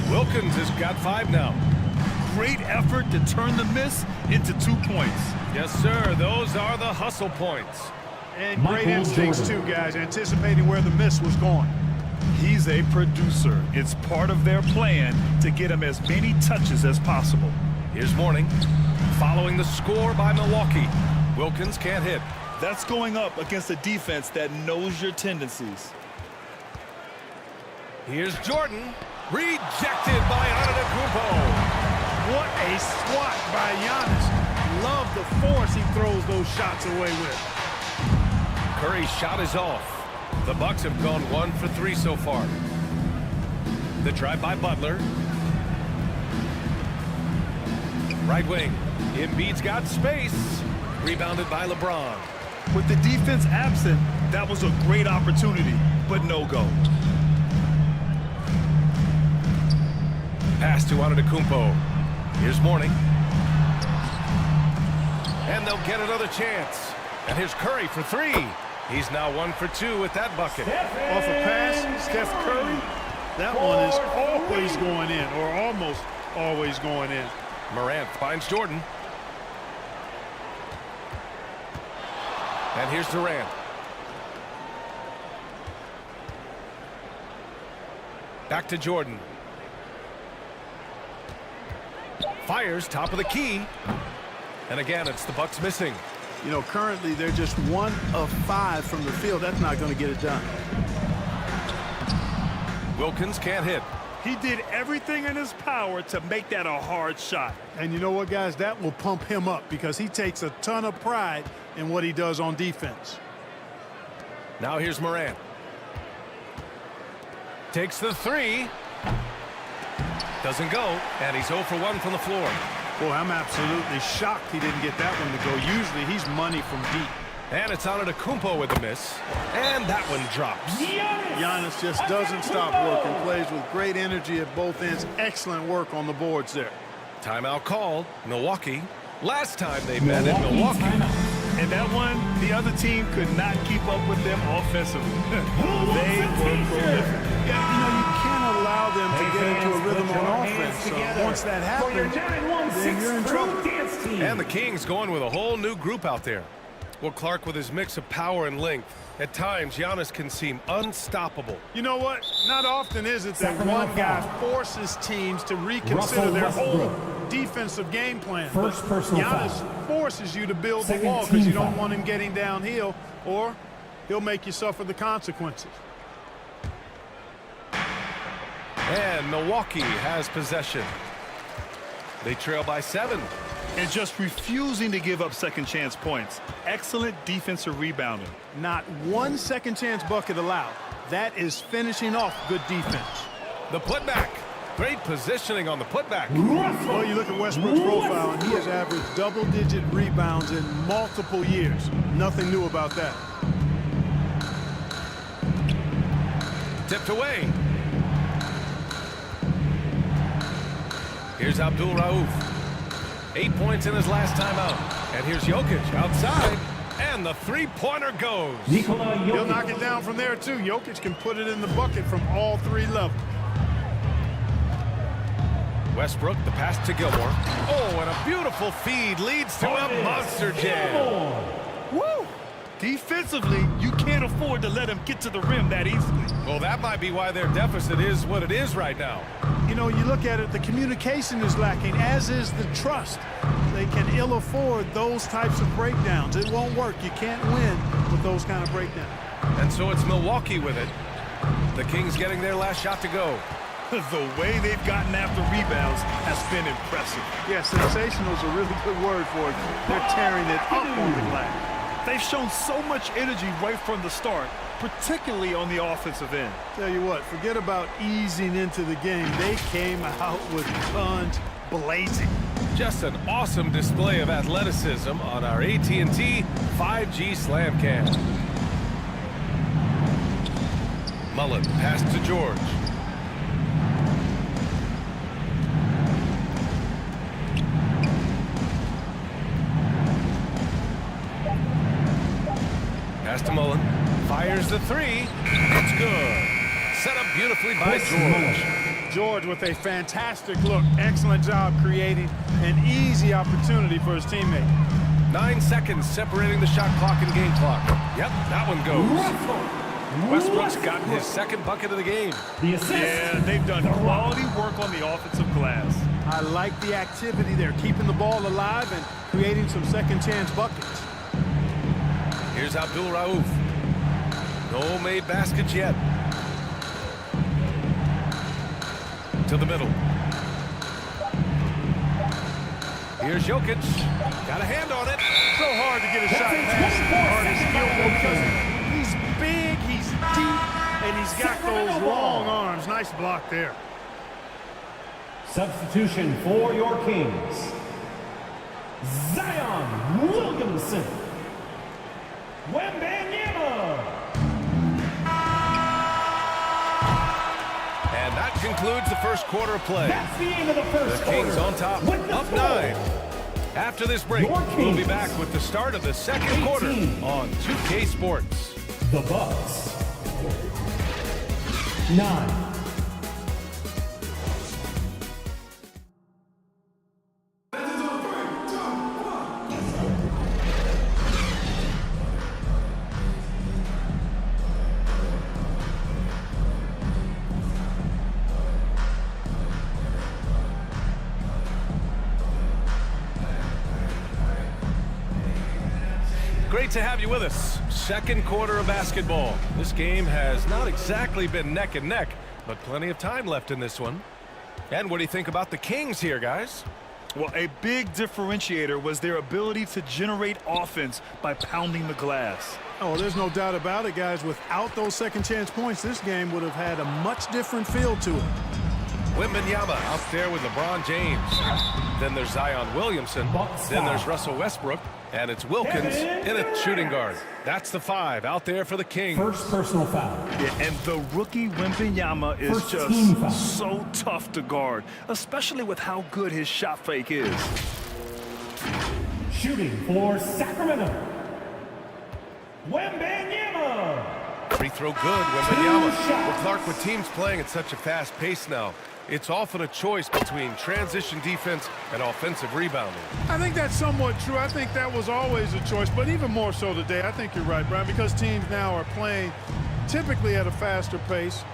Wilkins has got 5 now. Great effort to turn the miss into 2 points. Yes, sir. Those are the hustle points. And great instincts, too, guys, anticipating where the miss was going. He's a producer. It's part of their plan to get him as many touches as possible. Here's Mourning. Following the score by Milwaukee. Wilkins can't hit. That's going up against a defense that knows your tendencies. Here's Jordan. Rejected by Antetokounmpo. What a swat by Giannis. Love the force he throws those shots away with. Curry's shot is off. The Bucks have gone 1 for 3 so far. The drive by Butler. Right wing. Embiid's got space. Rebounded by LeBron. With the defense absent, that was a great opportunity, but no go. Pass to Antetokounmpo. Here's Mourning. And they'll get another chance. And here's Curry for 3. He's now 1 for 2 with that bucket. Off a pass, Steph Curry. That one is always going in, or almost always going in. Morant finds Jordan. And here's Durant. Back to Jordan. Fires top of the key. And again, it's the Bucks missing. You know, currently they're just 1 of 5 from the field. That's not going to get it done. Wilkins can't hit. He did everything in his power to make that a hard shot. And you know what, guys? That will pump him up because he takes a ton of pride in what he does on defense. Now here's Morant. Takes the 3. Doesn't go, and he's 0 for 1 from the floor. Boy, I'm absolutely shocked he didn't get that one to go. Usually he's money from deep. And it's Antetokounmpo with the miss. And that one drops. Giannis just doesn't stop working. Plays with great energy at both ends. Excellent work on the boards there. Timeout called. Milwaukee. Last time they met in Milwaukee. And that one, the other team could not keep up with them offensively. They were prolific. Yeah, you know, you can't allow them to get into a rhythm on offense. So once that happens, then you're in trouble. And the Kings going with a whole new group out there. Well, Clark, with his mix of power and length, at times Giannis can seem unstoppable. You know what? Not often is it that one guy forces teams to reconsider their whole defensive game plan. Giannis forces you to build the wall because you don't want him getting downhill, or he'll make you suffer the consequences. And Milwaukee has possession. They trail by 7. And just refusing to give up second chance points. Excellent defensive rebounding. Not one second chance bucket allowed. That is finishing off good defense. The putback. Great positioning on the putback. Well, you look at Westbrook's profile, and he has averaged double-digit rebounds in multiple years. Nothing new about that. Tipped away. Here's Abdul Rauf. 8 points in his last time out. And here's Jokic outside. And the three-pointer goes. He'll knock it down from there, too. Jokic can put it in the bucket from all 3 levels. Westbrook, the pass to Gilmore. Oh, and a beautiful feed leads to a monster jam. Woo! Defensively, you can't afford to let him get to the rim that easily. Well, that might be why their deficit is what it is right now. You know, you look at it, the communication is lacking, as is the trust. They can ill afford those types of breakdowns. It won't work. You can't win with those kind of breakdowns. And so it's Milwaukee with it. The Kings getting their last shot to go. The way they've gotten after rebounds has been impressive. Yeah, sensational is a really good word for it. They're tearing it up on the glass. They've shown so much energy right from the start, particularly on the offensive end. Tell you what, forget about easing into the game. They came out with guns blazing. Just an awesome display of athleticism on our AT&T 5G Slam Cam. Mullen pass to George. Pass to Mullen. Fires the three. It's good. Set up beautifully by George. George with a fantastic look. Excellent job creating an easy opportunity for his teammate. 9 seconds separating the shot clock and game clock. Yep, that one goes. Westbrook's gotten his second bucket of the game. Yeah, they've done quality work on the offensive glass. I like the activity there, keeping the ball alive and creating some second chance buckets. Here's Abdul Rauf. No made baskets yet. To the middle. Here's Jokic. Got a hand on it. So hard to get a shot past the hardest skill because he's big, he's deep, and he's got those long arms. Nice block there. Substitution for your Kings. Zion Williamson. Wembanyama. And that concludes the first quarter of play. That's the end of the first The Kings quarter. on top, With the up score. 9. After this break, Your we'll be Kings. back with the start of the second quarter 18. on 2K Sports. The Bucks. 9. Great to have you with us. Second quarter of basketball. This game has not exactly been neck and neck, but plenty of time left in this one. And what do you think about the Kings here, guys? Well, a big differentiator was their ability to generate offense by pounding the glass. Oh, there's no doubt about it, guys. Without those second chance points, this game would have had a much different feel to it. Wembanyama out there with LeBron James. Then there's Zion Williamson. Then there's Russell Westbrook. And it's Wilkins in a shooting guard. That's the 5 out there for the Kings. First personal foul. Yeah, and the rookie Wembanyama is First team foul. just so tough to guard, especially with how good his shot fake is. Shooting for Sacramento. Wembanyama. Free throw good, Wembanyama. Well, Clark, with teams playing at such a fast pace now, it's often a choice between transition defense and offensive rebounding. I think that's somewhat true. I think that was always a choice, but even more so today. I think you're right, Brian, because teams now are playing typically at a faster pace.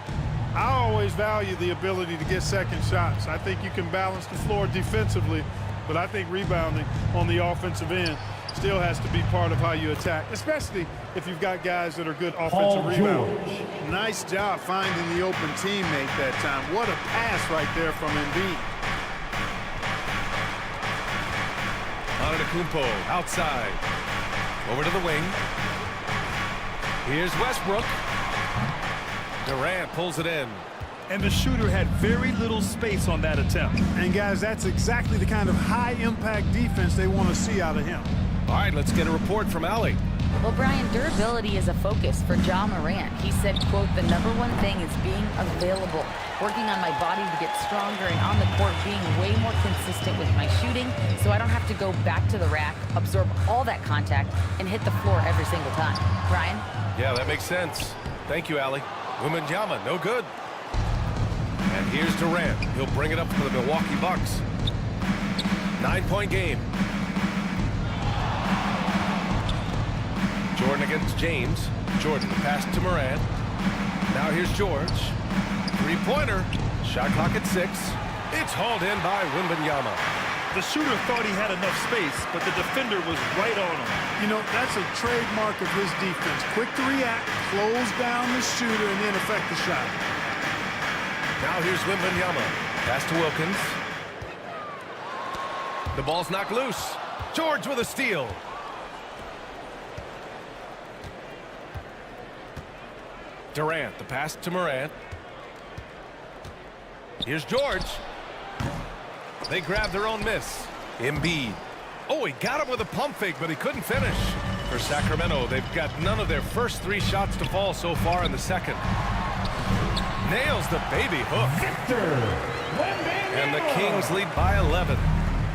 I always value the ability to get second shots. I think you can balance the floor defensively, but I think rebounding on the offensive end still has to be part of how you attack, especially if you've got guys that are good offensive rebounders. Nice job finding the open teammate that time. What a pass right there from Embiid. Antetokounmpo outside. Over to the wing. Here's Westbrook. Durant pulls it in. And the shooter had very little space on that attempt. And guys, that's exactly the kind of high-impact defense they want to see out of him. All right, let's get a report from Allie. Well, Brian, durability is a focus for Ja Morant. He said, quote, "The #1 thing is being available, working on my body to get stronger, and on the court being way more consistent with my shooting so I don't have to go back to the rack, absorb all that contact, and hit the floor every single time." Brian? Yeah, that makes sense. Thank you, Allie. Wembanyama, no good. And here's Durant. He'll bring it up for the Milwaukee Bucks. 9-point game. Jordan against James. Jordan, the pass to Morant. Now here's George. Three-pointer. Shot clock at 6. It's hauled in by Wembanyama. The shooter thought he had enough space, but the defender was right on him. You know, that's a trademark of his defense. Quick to react, close down the shooter, and then affect the shot. Now here's Wembanyama. Pass to Wilkins. The ball's knocked loose. George with a steal. Durant, the pass to Morant. Here's George. They grab their own miss. Embiid. Oh, he got him with a pump fake, but he couldn't finish. For Sacramento, they've got none of their first 3 shots to fall so far in the second. Nails the baby hook. And the Kings lead by 11.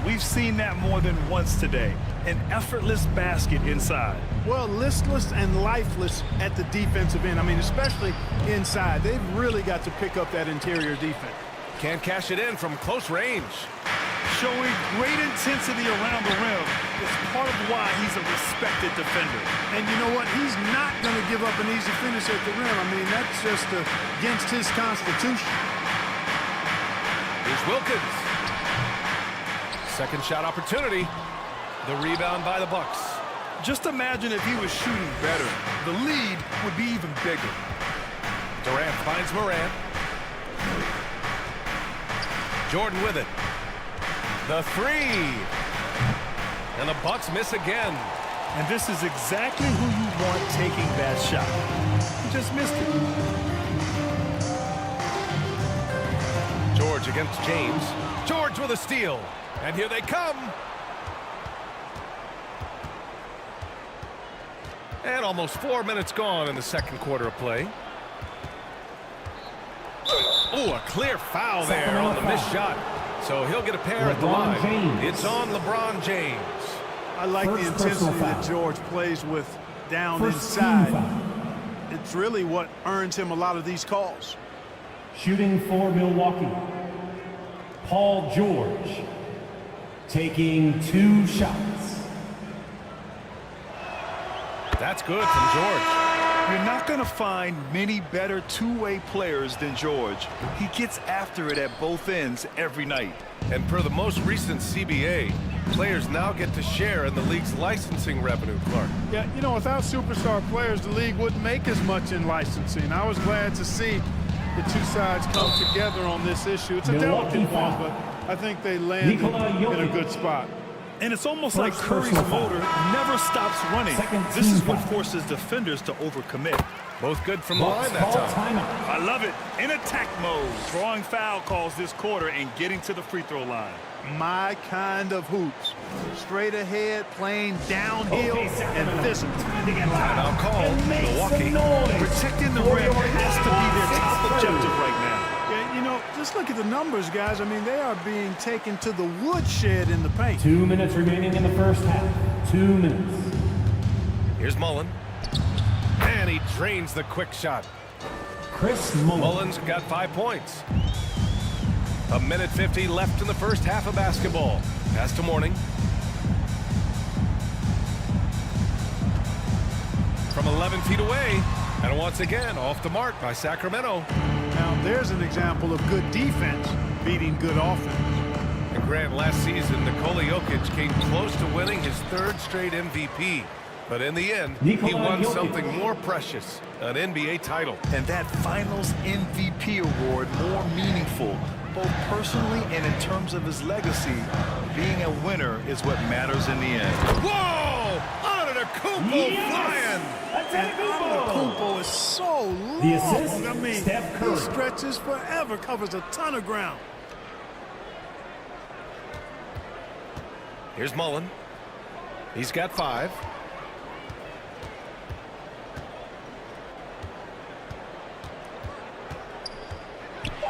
We've seen that more than once today. An effortless basket inside. Well, listless and lifeless at the defensive end. I mean, especially inside. They've really got to pick up that interior defense. Can't cash it in from close range. Showing great intensity around the rim is part of why he's a respected defender. And you know what? He's not going to give up an easy finish at the rim. I mean, that's just against his constitution. Here's Wilkins. Second shot opportunity. The rebound by the Bucks. Just imagine if he was shooting better. The lead would be even bigger. Durant finds Morant. Jordan with it. The 3. And the Bucks miss again. And this is exactly who you want taking that shot. He just missed it. George against James. George with a steal. And here they come. And almost 4 minutes gone in the second quarter of play. Oh, a clear foul there on the missed shot. So he'll get a pair at the line. It's on LeBron James. I like the intensity that George plays with down inside. It's really what earns him a lot of these calls. Shooting for Milwaukee, Paul George, taking 2 shots. That's good from George. You're not going to find many better two-way players than George. He gets after it at both ends every night. And per the most recent CBA, players now get to share in the league's licensing revenue, Clark. Yeah, you know, without superstar players, the league wouldn't make as much in licensing. I was glad to see the two sides come together on this issue. It's a delicate one, but I think they landed in a good spot. And it's almost like Curry's motor never stops running. This is what forces defenders to overcommit. Both good from the line that time. I love it. In attack mode, drawing foul calls this quarter and getting to the free throw line. My kind of hoops. Straight ahead, playing downhill, and physical. Timeout call, Milwaukee. Protecting the rim has to be their top objective right now. Yeah, you know, just look at the numbers, guys. I mean, they are being taken to the woodshed in the paint. 2 minutes remaining in the first half. 2 minutes. Here's Mullen. And he drains the quick shot. Chris Mullen. Mullen's got 5 points. 1:50 left in the first half of basketball. Pass to Mourning. From 11 feet away. And once again, off the mark by Sacramento. Now, there's an example of good defense beating good offense. And Grant, last season, Nikola Jokic came close to winning his 3rd straight MVP. But in the end, he won something more precious, an NBA title. And that Finals MVP award more meaningful, both personally and in terms of his legacy. Being a winner is what matters in the end. Whoa! Antetokounmpo flying! Antetokounmpo is so long. The assist, I mean, Steph Curry. he stretches forever, covers a ton of ground. Here's Mullen. He's got 5.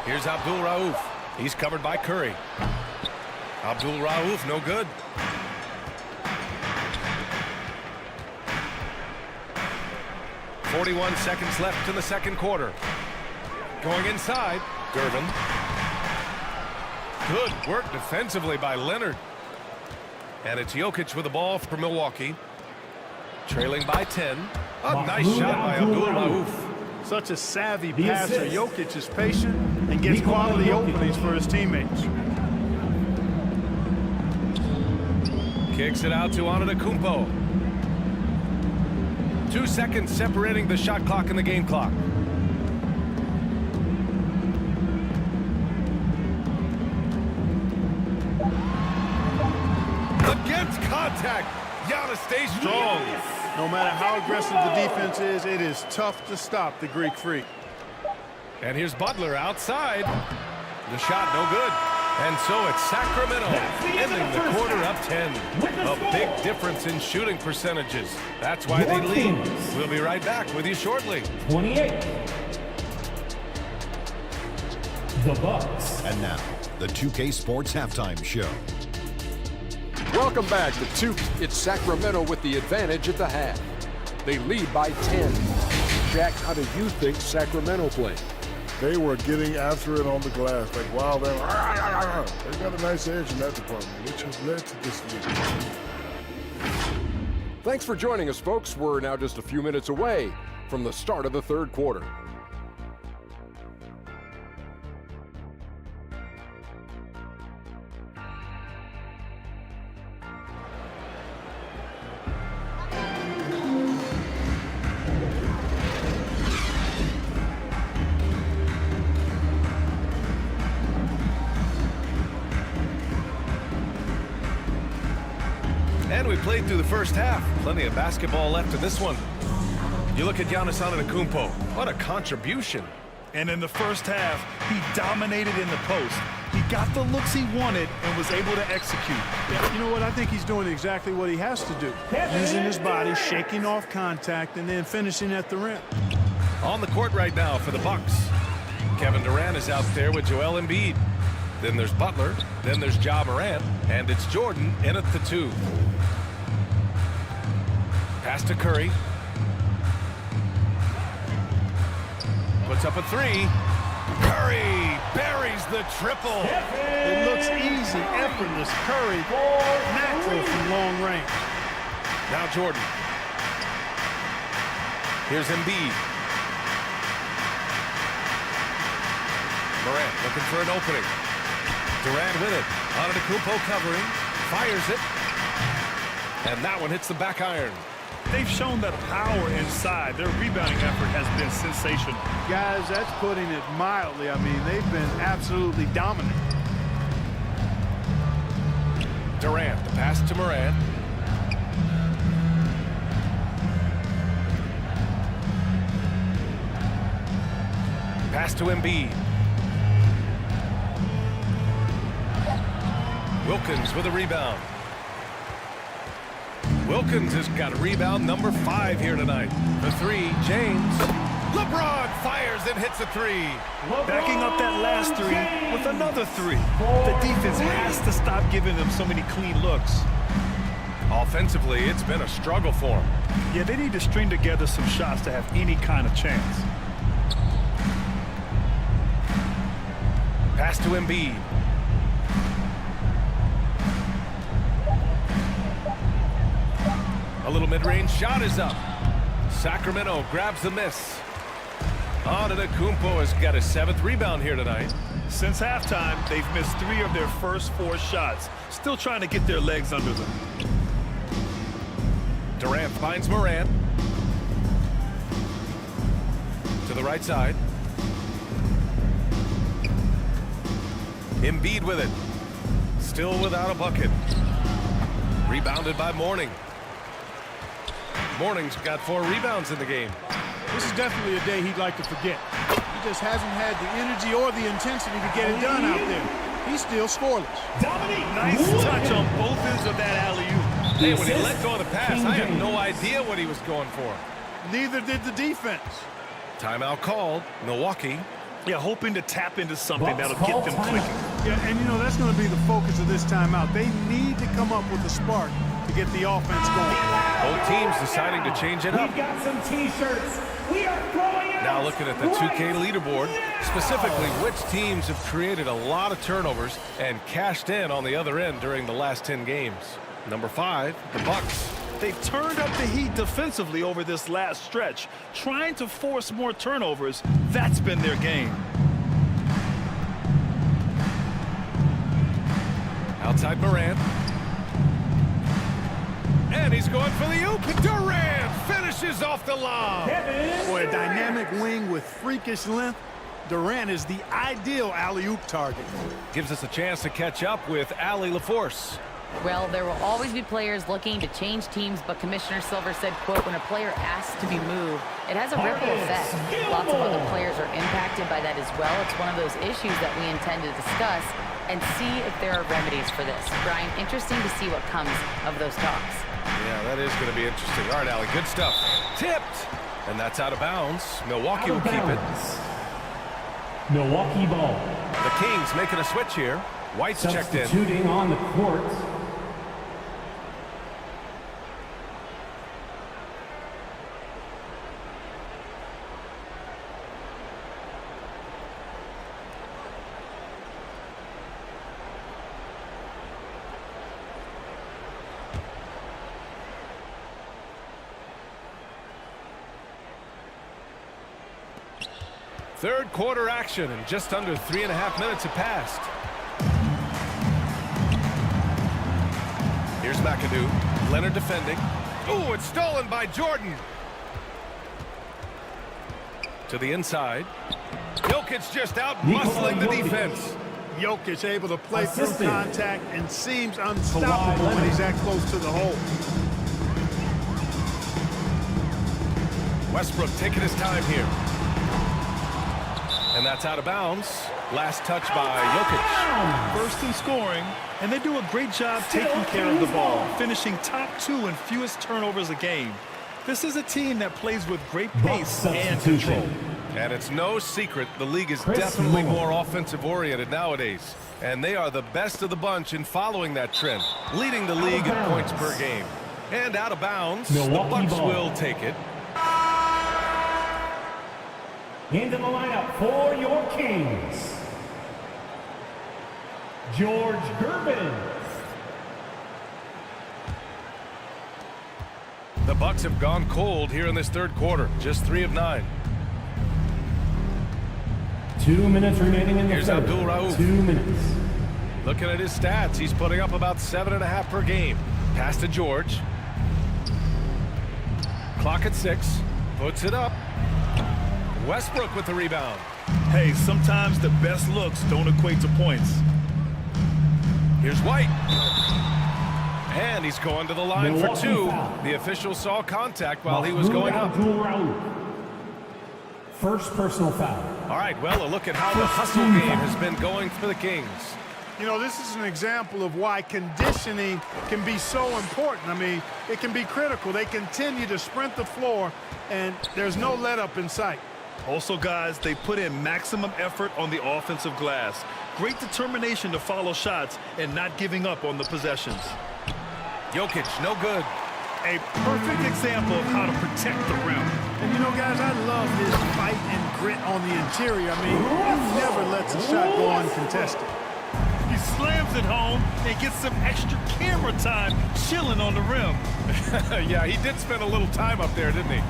Here's Abdul Rauf. He's covered by Curry. Abdul Rauf, no good. .41 seconds left in the second quarter. Going inside, Gervin. Good work defensively by Leonard. And it's Jokic with the ball for Milwaukee. Trailing by 10. A nice shot by Abdul Rauf. Such a savvy passer. Jokic is patient and gets quality openings for his teammates. Kicks it out to Antetokounmpo. 2 seconds separating the shot clock and the game clock. Against contact. Giannis stays strong. No matter how aggressive the defense is, it is tough to stop the Greek Freak. And here's Butler outside. The shot no good. And so it's Sacramento ending the quarter up 10. A big difference in shooting percentages. That's why they lead. We'll be right back with you shortly. 28. The Bucks. And now, the 2K Sports Halftime Show. Welcome back to 2. It's Sacramento with the advantage at the half. They lead by 10. Jack, how do you think Sacramento played? They were getting after it on the glass. Like, wow, they got a nice edge in that department, which has led to this lead. Thanks for joining us, folks. We're now just a few minutes away from the start of the third quarter. And we played through the first half. Plenty of basketball left in this one. You look at Giannis Antetokounmpo. What a contribution. And in the first half, he dominated in the post. He got the looks he wanted and was able to execute. Yeah, you know what? I think he's doing exactly what he has to do. Using his body, shaking off contact, and then finishing at the rim. On the court right now for the Bucks. Kevin Durant is out there with Joel Embiid. Then there's Butler. Then there's Ja Morant. And it's Jordan in at the 2. Pass to Curry. Puts up a 3. Curry buries the triple. It looks easy, effortless. Curry, natural from long range. Now Jordan. Here's Embiid. Morant looking for an opening. Durant with it. Antetokounmpo covering. Fires it. And that one hits the back iron. They've shown that power inside. Their rebounding effort has been sensational. Guys, that's putting it mildly. I mean, they've been absolutely dominant. Durant, the pass to Morant. Pass to Embiid. Wilkins with a rebound. Wilkins has got rebound number 5 here tonight. The 3, James. LeBron fires and hits a 3. Backing up that last 3 with another 3. The defense has to stop giving them so many clean looks. Offensively, it's been a struggle for them. Yeah, they need to string together some shots to have any kind of chance. Pass to Embiid. A little mid-range shot is up. Sacramento grabs the miss. Antetokounmpo has got a 7th rebound here tonight. Since halftime, they've missed 3 of their first 4 shots. Still trying to get their legs under them. Durant finds Morant. To the right side. Embiid with it. Still without a bucket. Rebounded by Mourning. Mourning's got 4 rebounds in the game. This is definitely a day he'd like to forget. He just hasn't had the energy or the intensity to get it done out there. He's still scoreless. Nice touch on both ends of that alley-oop. Hey, when he let go of the pass, I had no idea what he was going for. Neither did the defense. Timeout called. Milwaukee. Yeah, hoping to tap into something that'll get them clicking. Yeah, and you know, that's going to be the focus of this timeout. They need to come up with a spark to get the offense going. Both teams deciding to change it up. We've got some T-shirts. We are throwing out. Now looking at the 2K leaderboard, specifically which teams have created a lot of turnovers and cashed in on the other end during the last 10 games. Number 5, the Bucks. They've turned up the heat defensively over this last stretch, trying to force more turnovers. That's been their game. Outside Morant. And he's going for the oop. Durant finishes off the lob. Boy, a dynamic wing with freakish length. Durant is the ideal alley-oop target. Gives us a chance to catch up with Allie LaForce. Well, there will always be players looking to change teams, but Commissioner Silver said, quote, when a player asks to be moved, it has a ripple effect. Lots of other players are impacted by that as well. It's one of those issues that we intend to discuss and see if there are remedies for this. Brian, interesting to see what comes of those talks. Yeah, that is going to be interesting. All right, Allie, good stuff. Tipped! And that's out of bounds. Milwaukee will keep it. Milwaukee ball. The Kings making a switch here. White's checked in. Substituting on the court. Third quarter action, and just under 3.5 minutes have passed. Here's McAdoo. Leonard defending. Ooh, it's stolen by Jordan. To the inside. Jokic just out muscling the defense. Jokic able to play through contact and seems unstoppable when he's that close to the hole. Westbrook taking his time here. And that's out of bounds. Last touch by Jokic. First in scoring, and they do a great job taking care of the ball, finishing top 2 in fewest turnovers a game. This is a team that plays with great pace and control. And it's no secret the league is definitely more offensive-oriented nowadays. And they are the best of the bunch in following that trend, leading the league in points per game. And out of bounds, the Bucks will take it. Into the lineup for your Kings, George Gervin. The Bucks have gone cold here in this third quarter, just 3 of 9. 2 minutes remaining in the Here's third. Abdul Rauf. 2 minutes. Looking at his stats, he's putting up about 7.5 per game. Pass to George. Clock at 6. Puts it up. Westbrook with the rebound. Hey, sometimes the best looks don't equate to points. Here's White. And he's going to the line Milwaukee for 2. foul. The official saw contact while he was going up. First personal foul. All right, well, a look at how the hustle game has been going for the Kings. You know, this is an example of why conditioning can be so important. I mean, it can be critical. They continue to sprint the floor, and there's no let-up in sight. Also, guys, they put in maximum effort on the offensive glass. Great determination to follow shots and not giving up on the possessions. Jokic, no good. A perfect example of how to protect the rim. And, you know, guys, I love his fight and grit on the interior. I mean, he never lets a shot go uncontested. He slams it home and gets some extra camera time chilling on the rim. Yeah, he did spend a little time up there, didn't he?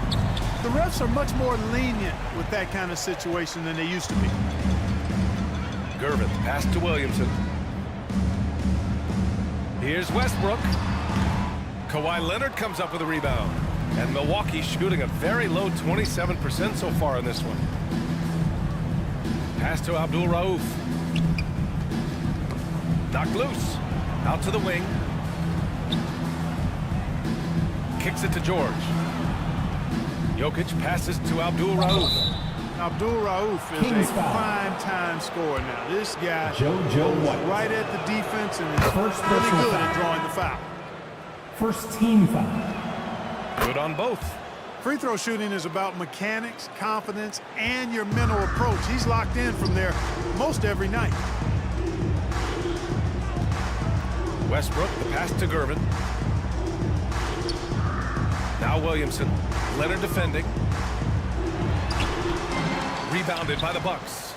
The refs are much more lenient with that kind of situation than they used to be. Gervin, pass to Williamson. Here's Westbrook. Kawhi Leonard comes up with a rebound. And Milwaukee shooting a very low 27% so far in this one. Pass to Abdul Rauf. Knocked loose. Out to the wing. Kicks it to George. Jokic passes to Abdul Rauf. Abdul Rauf is a prime-time scorer now. This guy goes right at the defense and is really good at drawing the foul. First team foul. Good on both. Free throw shooting is about mechanics, confidence, and your mental approach. He's locked in from there most every night. Westbrook, the pass to Gervin. Now Williamson. Leonard defending. Rebounded by the Bucks.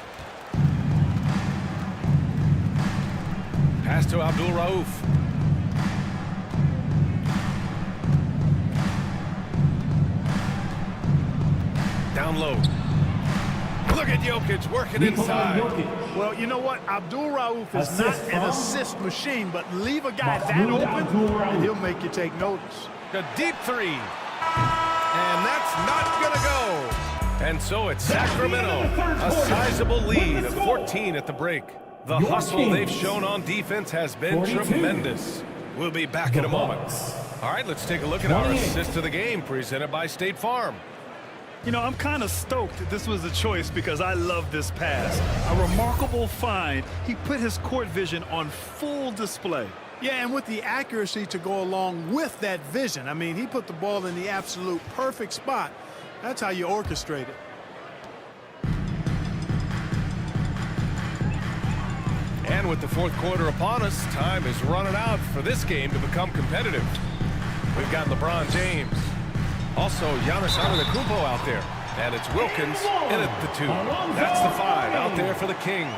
Pass to Abdul Rauf. Down low. Look at Jokic working inside. Well, you know what? Abdul Rauf is not an assist machine, but leave a guy that open, and he'll make you take notice. A deep 3. And that's not going to go. And so it's Sacramento, a sizable lead of 14 at the break. The hustle they've shown on defense has been tremendous. We'll be back in a moment. All right, let's take a look at our assist of the game presented by State Farm. You know, I'm kind of stoked that this was a choice because I love this pass. A remarkable find. He put his court vision on full display. Yeah, and with the accuracy to go along with that vision. I mean, he put the ball in the absolute perfect spot. That's how you orchestrate it. And with the fourth quarter upon us, time is running out for this game to become competitive. We've got LeBron James. Also, Giannis Antetokounmpo out there. And it's Wilkins in at the 2. That's the 5 out there for the Kings.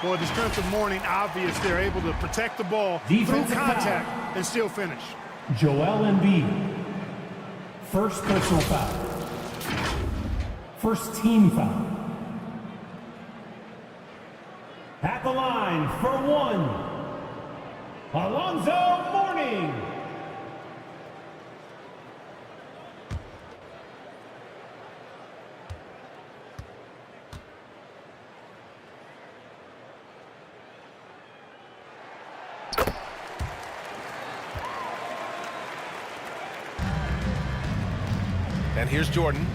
Boy, the strength of morning obvious. They're able to protect the ball through contact and still finish. Joel Embiid. First personal foul. First team foul. At the line for 1. Alonzo Mourning. And here's Jordan.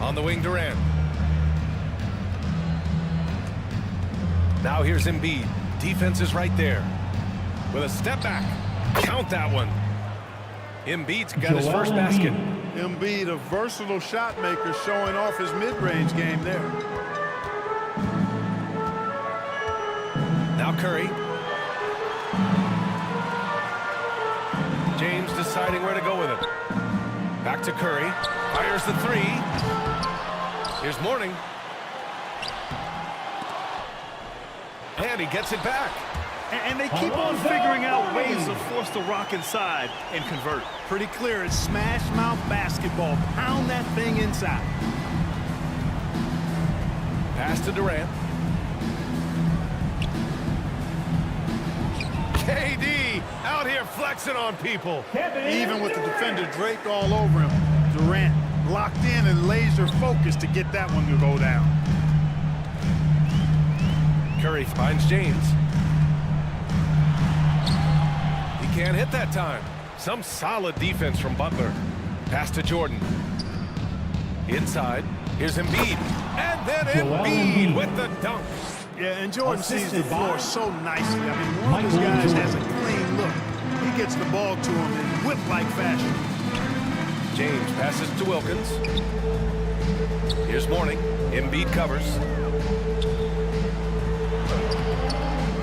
On the wing, Durant. Now here's Embiid. Defense is right there. With a step back. Count that one. Embiid's got his first basket. Embiid, a versatile shot maker, showing off his mid-range game there. Now Curry. James deciding where to go with it. Back to Curry. Fires the 3. Here's Mourning. And he gets it back. And they keep on figuring out ways to force the rock inside and convert. Pretty clear. It's smash mouth basketball. Pound that thing inside. Pass to Durant. KD out here flexing on people. Even with the defender draped all over him, Durant locked in and laser focused to get that one to go down. Curry finds James. He can't hit that time. Some solid defense from Butler. Pass to Jordan. Inside. Here's Embiid. And then Embiid with the dunk. Yeah, and Jordan sees the floor so nicely. I mean, one of those guys has a clean look. He gets the ball to him in whip-like fashion. James passes to Wilkins. Here's Mourning. Embiid covers.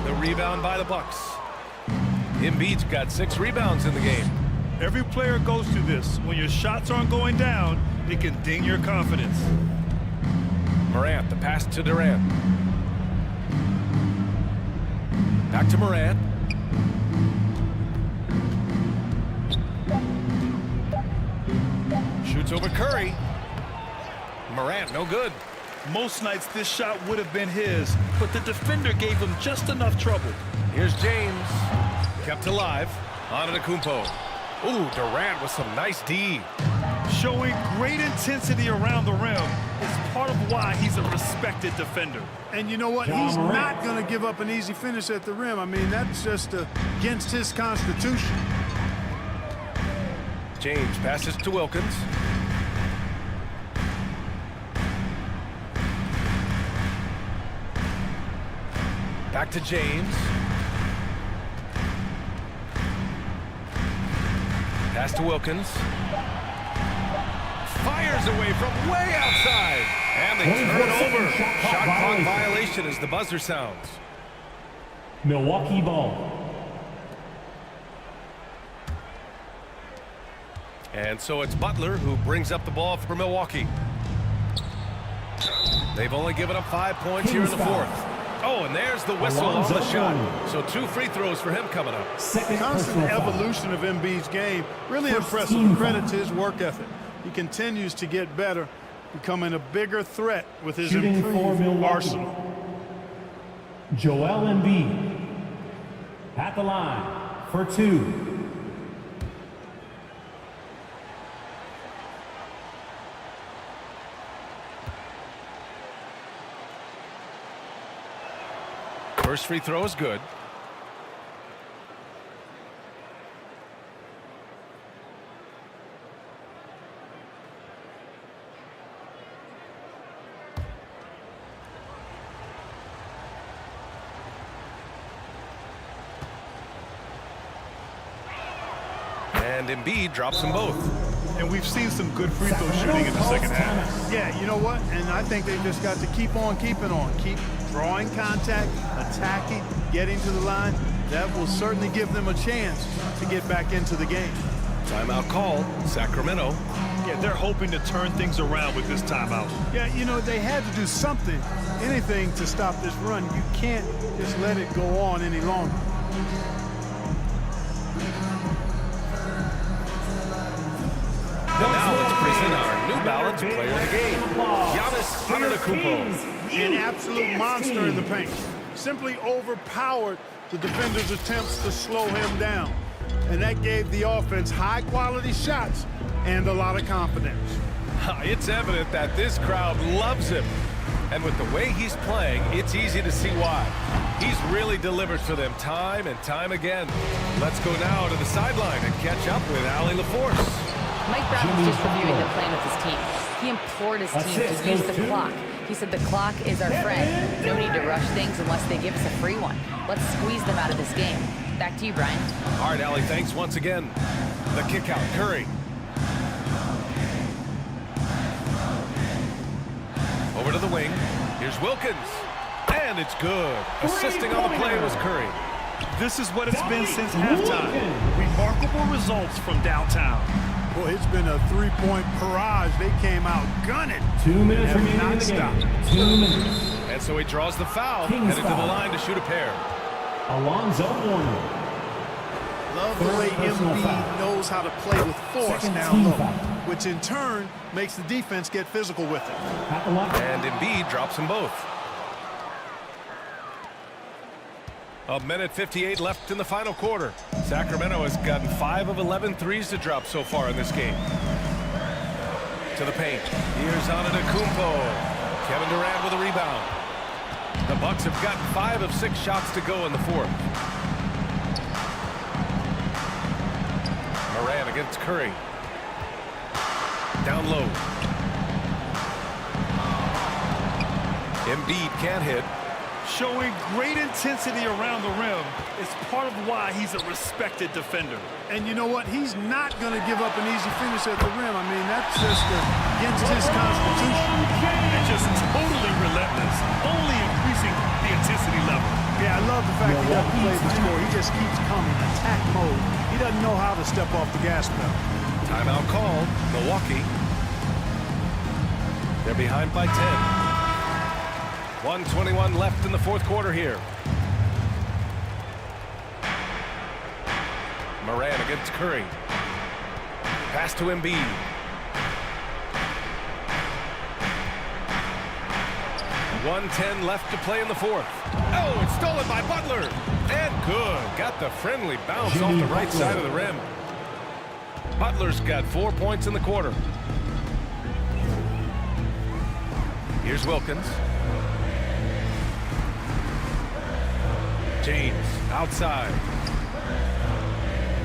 The rebound by the Bucks. Embiid's got 6 rebounds in the game. Every player goes through this. When your shots aren't going down, it can ding your confidence. Morant, the pass to Durant. Back to Morant. Shoots over Curry. Morant, no good. Most nights this shot would have been his, but the defender gave him just enough trouble. Here's James. Kept alive. Antetokounmpo. Ooh, Durant with some nice D. Showing great intensity around the rim is part of why he's a respected defender. And you know what? He's not going to give up an easy finish at the rim. I mean, that's just against his constitution. James passes to Wilkins. Back to James. Pass to Wilkins. Fires away from way outside. And they turn over. Shot clock violation as the buzzer sounds. Milwaukee ball. And so it's Butler who brings up the ball for Milwaukee. They've only given up 5 points here in the fourth. Oh, and there's the whistle on the shot. So 2 free throws for him coming up. Constant evolution of Embiid's game. Really impressive. Credit to his work ethic. He continues to get better, becoming a bigger threat with his improved arsenal. Joel Embiid at the line for 2. First free throw is good. And Embiid drops them both. And we've seen some good free throw shooting in the second half. Yeah, you know what? And I think they just got to keep on keeping on. Keep drawing contact, attacking, getting to the line. That will certainly give them a chance to get back into the game. Timeout call, Sacramento. Yeah, they're hoping to turn things around with this timeout. Yeah, you know, they had to do something, anything to stop this run. You can't just let it go on any longer. And now let's present our New Balance player of the game, Giannis Antetokounmpo. An absolute monster in the paint. Simply overpowered the defender's attempts to slow him down. And that gave the offense high-quality shots and a lot of confidence. It's evident that this crowd loves him. And with the way he's playing, it's easy to see why. He's really delivered for them time and time again. Let's go now to the sideline and catch up with Allie LaForce. Mike Brown was just reviewing the plan with his team. He implored his team to use the clock. He said the clock is our friend. No need to rush things unless they give us a free one. Let's squeeze them out of this game. Back to you, Brian. All right, Allie, thanks once again. The kick out, Curry. Over to the wing. Here's Wilkins. And it's good. Assisting on the play was Curry. This is what it's been since halftime. Remarkable results from downtown. Boy, it's been a three-point barrage. They came out gunning. 2 minutes remaining not in the stopped. game. 2 minutes. And so he draws the foul, headed to the line to shoot a pair. Alonzo Mourning. Love the way Embiid knows how to play with force down low, which in turn makes the defense get physical with it. And Embiid drops them both. A minute 58 left in the final quarter. Sacramento has gotten 5 of 11 threes to drop so far in this game. To the paint. Here's Antetokounmpo. Kevin Durant with a rebound. The Bucks have gotten 5 of 6 shots to go in the fourth. Moran against Curry. Down low. Embiid can't hit. Showing great intensity around the rim is part of why he's a respected defender. And you know what? He's not going to give up an easy finish at the rim. I mean, that's just against his constitution. And just totally relentless, only increasing the intensity level. Yeah, I love the fact he doesn't play the score. He just keeps coming, attack mode. He doesn't know how to step off the gas pedal. Timeout called. Milwaukee. They're behind by 10. 1:21 left in the fourth quarter here. Moran against Curry. Pass to Embiid. .110 left to play in the fourth. Oh, it's stolen by Butler. And good. Got the friendly bounce off the right side of the rim. Butler's got 4 points in the quarter. Here's Wilkins. James outside.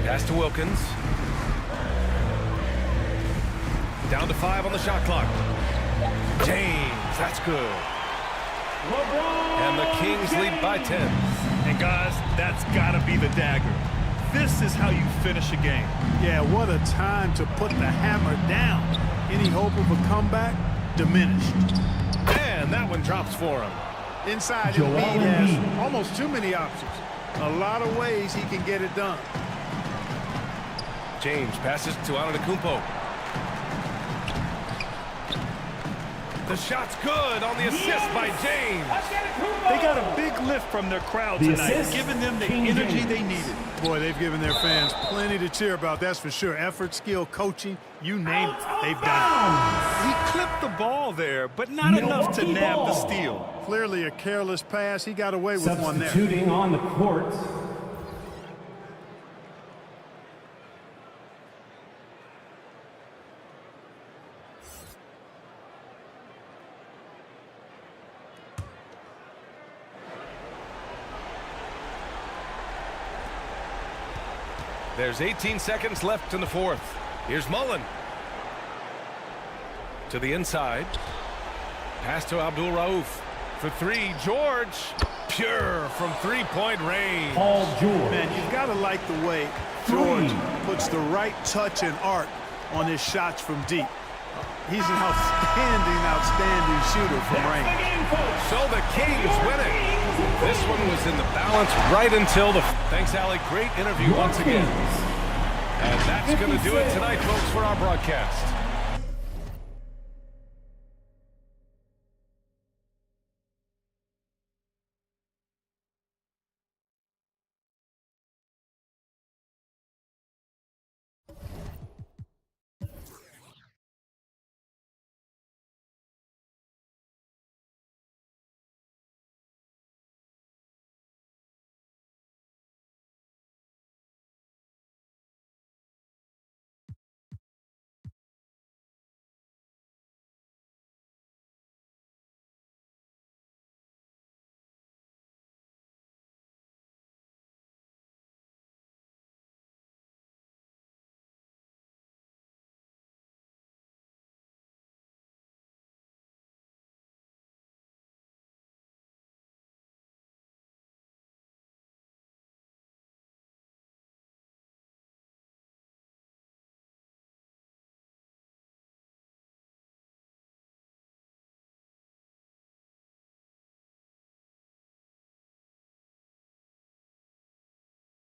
Pass to Wilkins. Down to 5 on the shot clock. James, that's good. And the Kings lead by 10. And guys, that's got to be the dagger. This is how you finish a game. Yeah, what a time to put the hammer down. Any hope of a comeback? Diminished. And that one drops for him. Inside, Embiid has almost too many options. A lot of ways he can get it done. James passes to Antetokounmpo. The shot's good on the assist by James. They got a big lift from their crowd tonight, giving them the energy they needed. Boy, they've given their fans plenty to cheer about, that's for sure. Effort, skill, coaching, you name it, they've done it. He clipped the ball there, but not enough to nab the steal. Clearly a careless pass. He got away with one there. Substituting on the court. There's 18 seconds left in the fourth. Here's Mullen. To the inside. Pass to Abdul Rauf. For 3, George. Pure from 3-point range. Paul George. Man, you've got gotta like the way George puts the right touch and arc on his shots from deep. He's an outstanding shooter from range. So the Kings win it. This one was in the balance right until the... Thanks, Allie. Great interview once again. And that's going to do it tonight, folks, for our broadcast.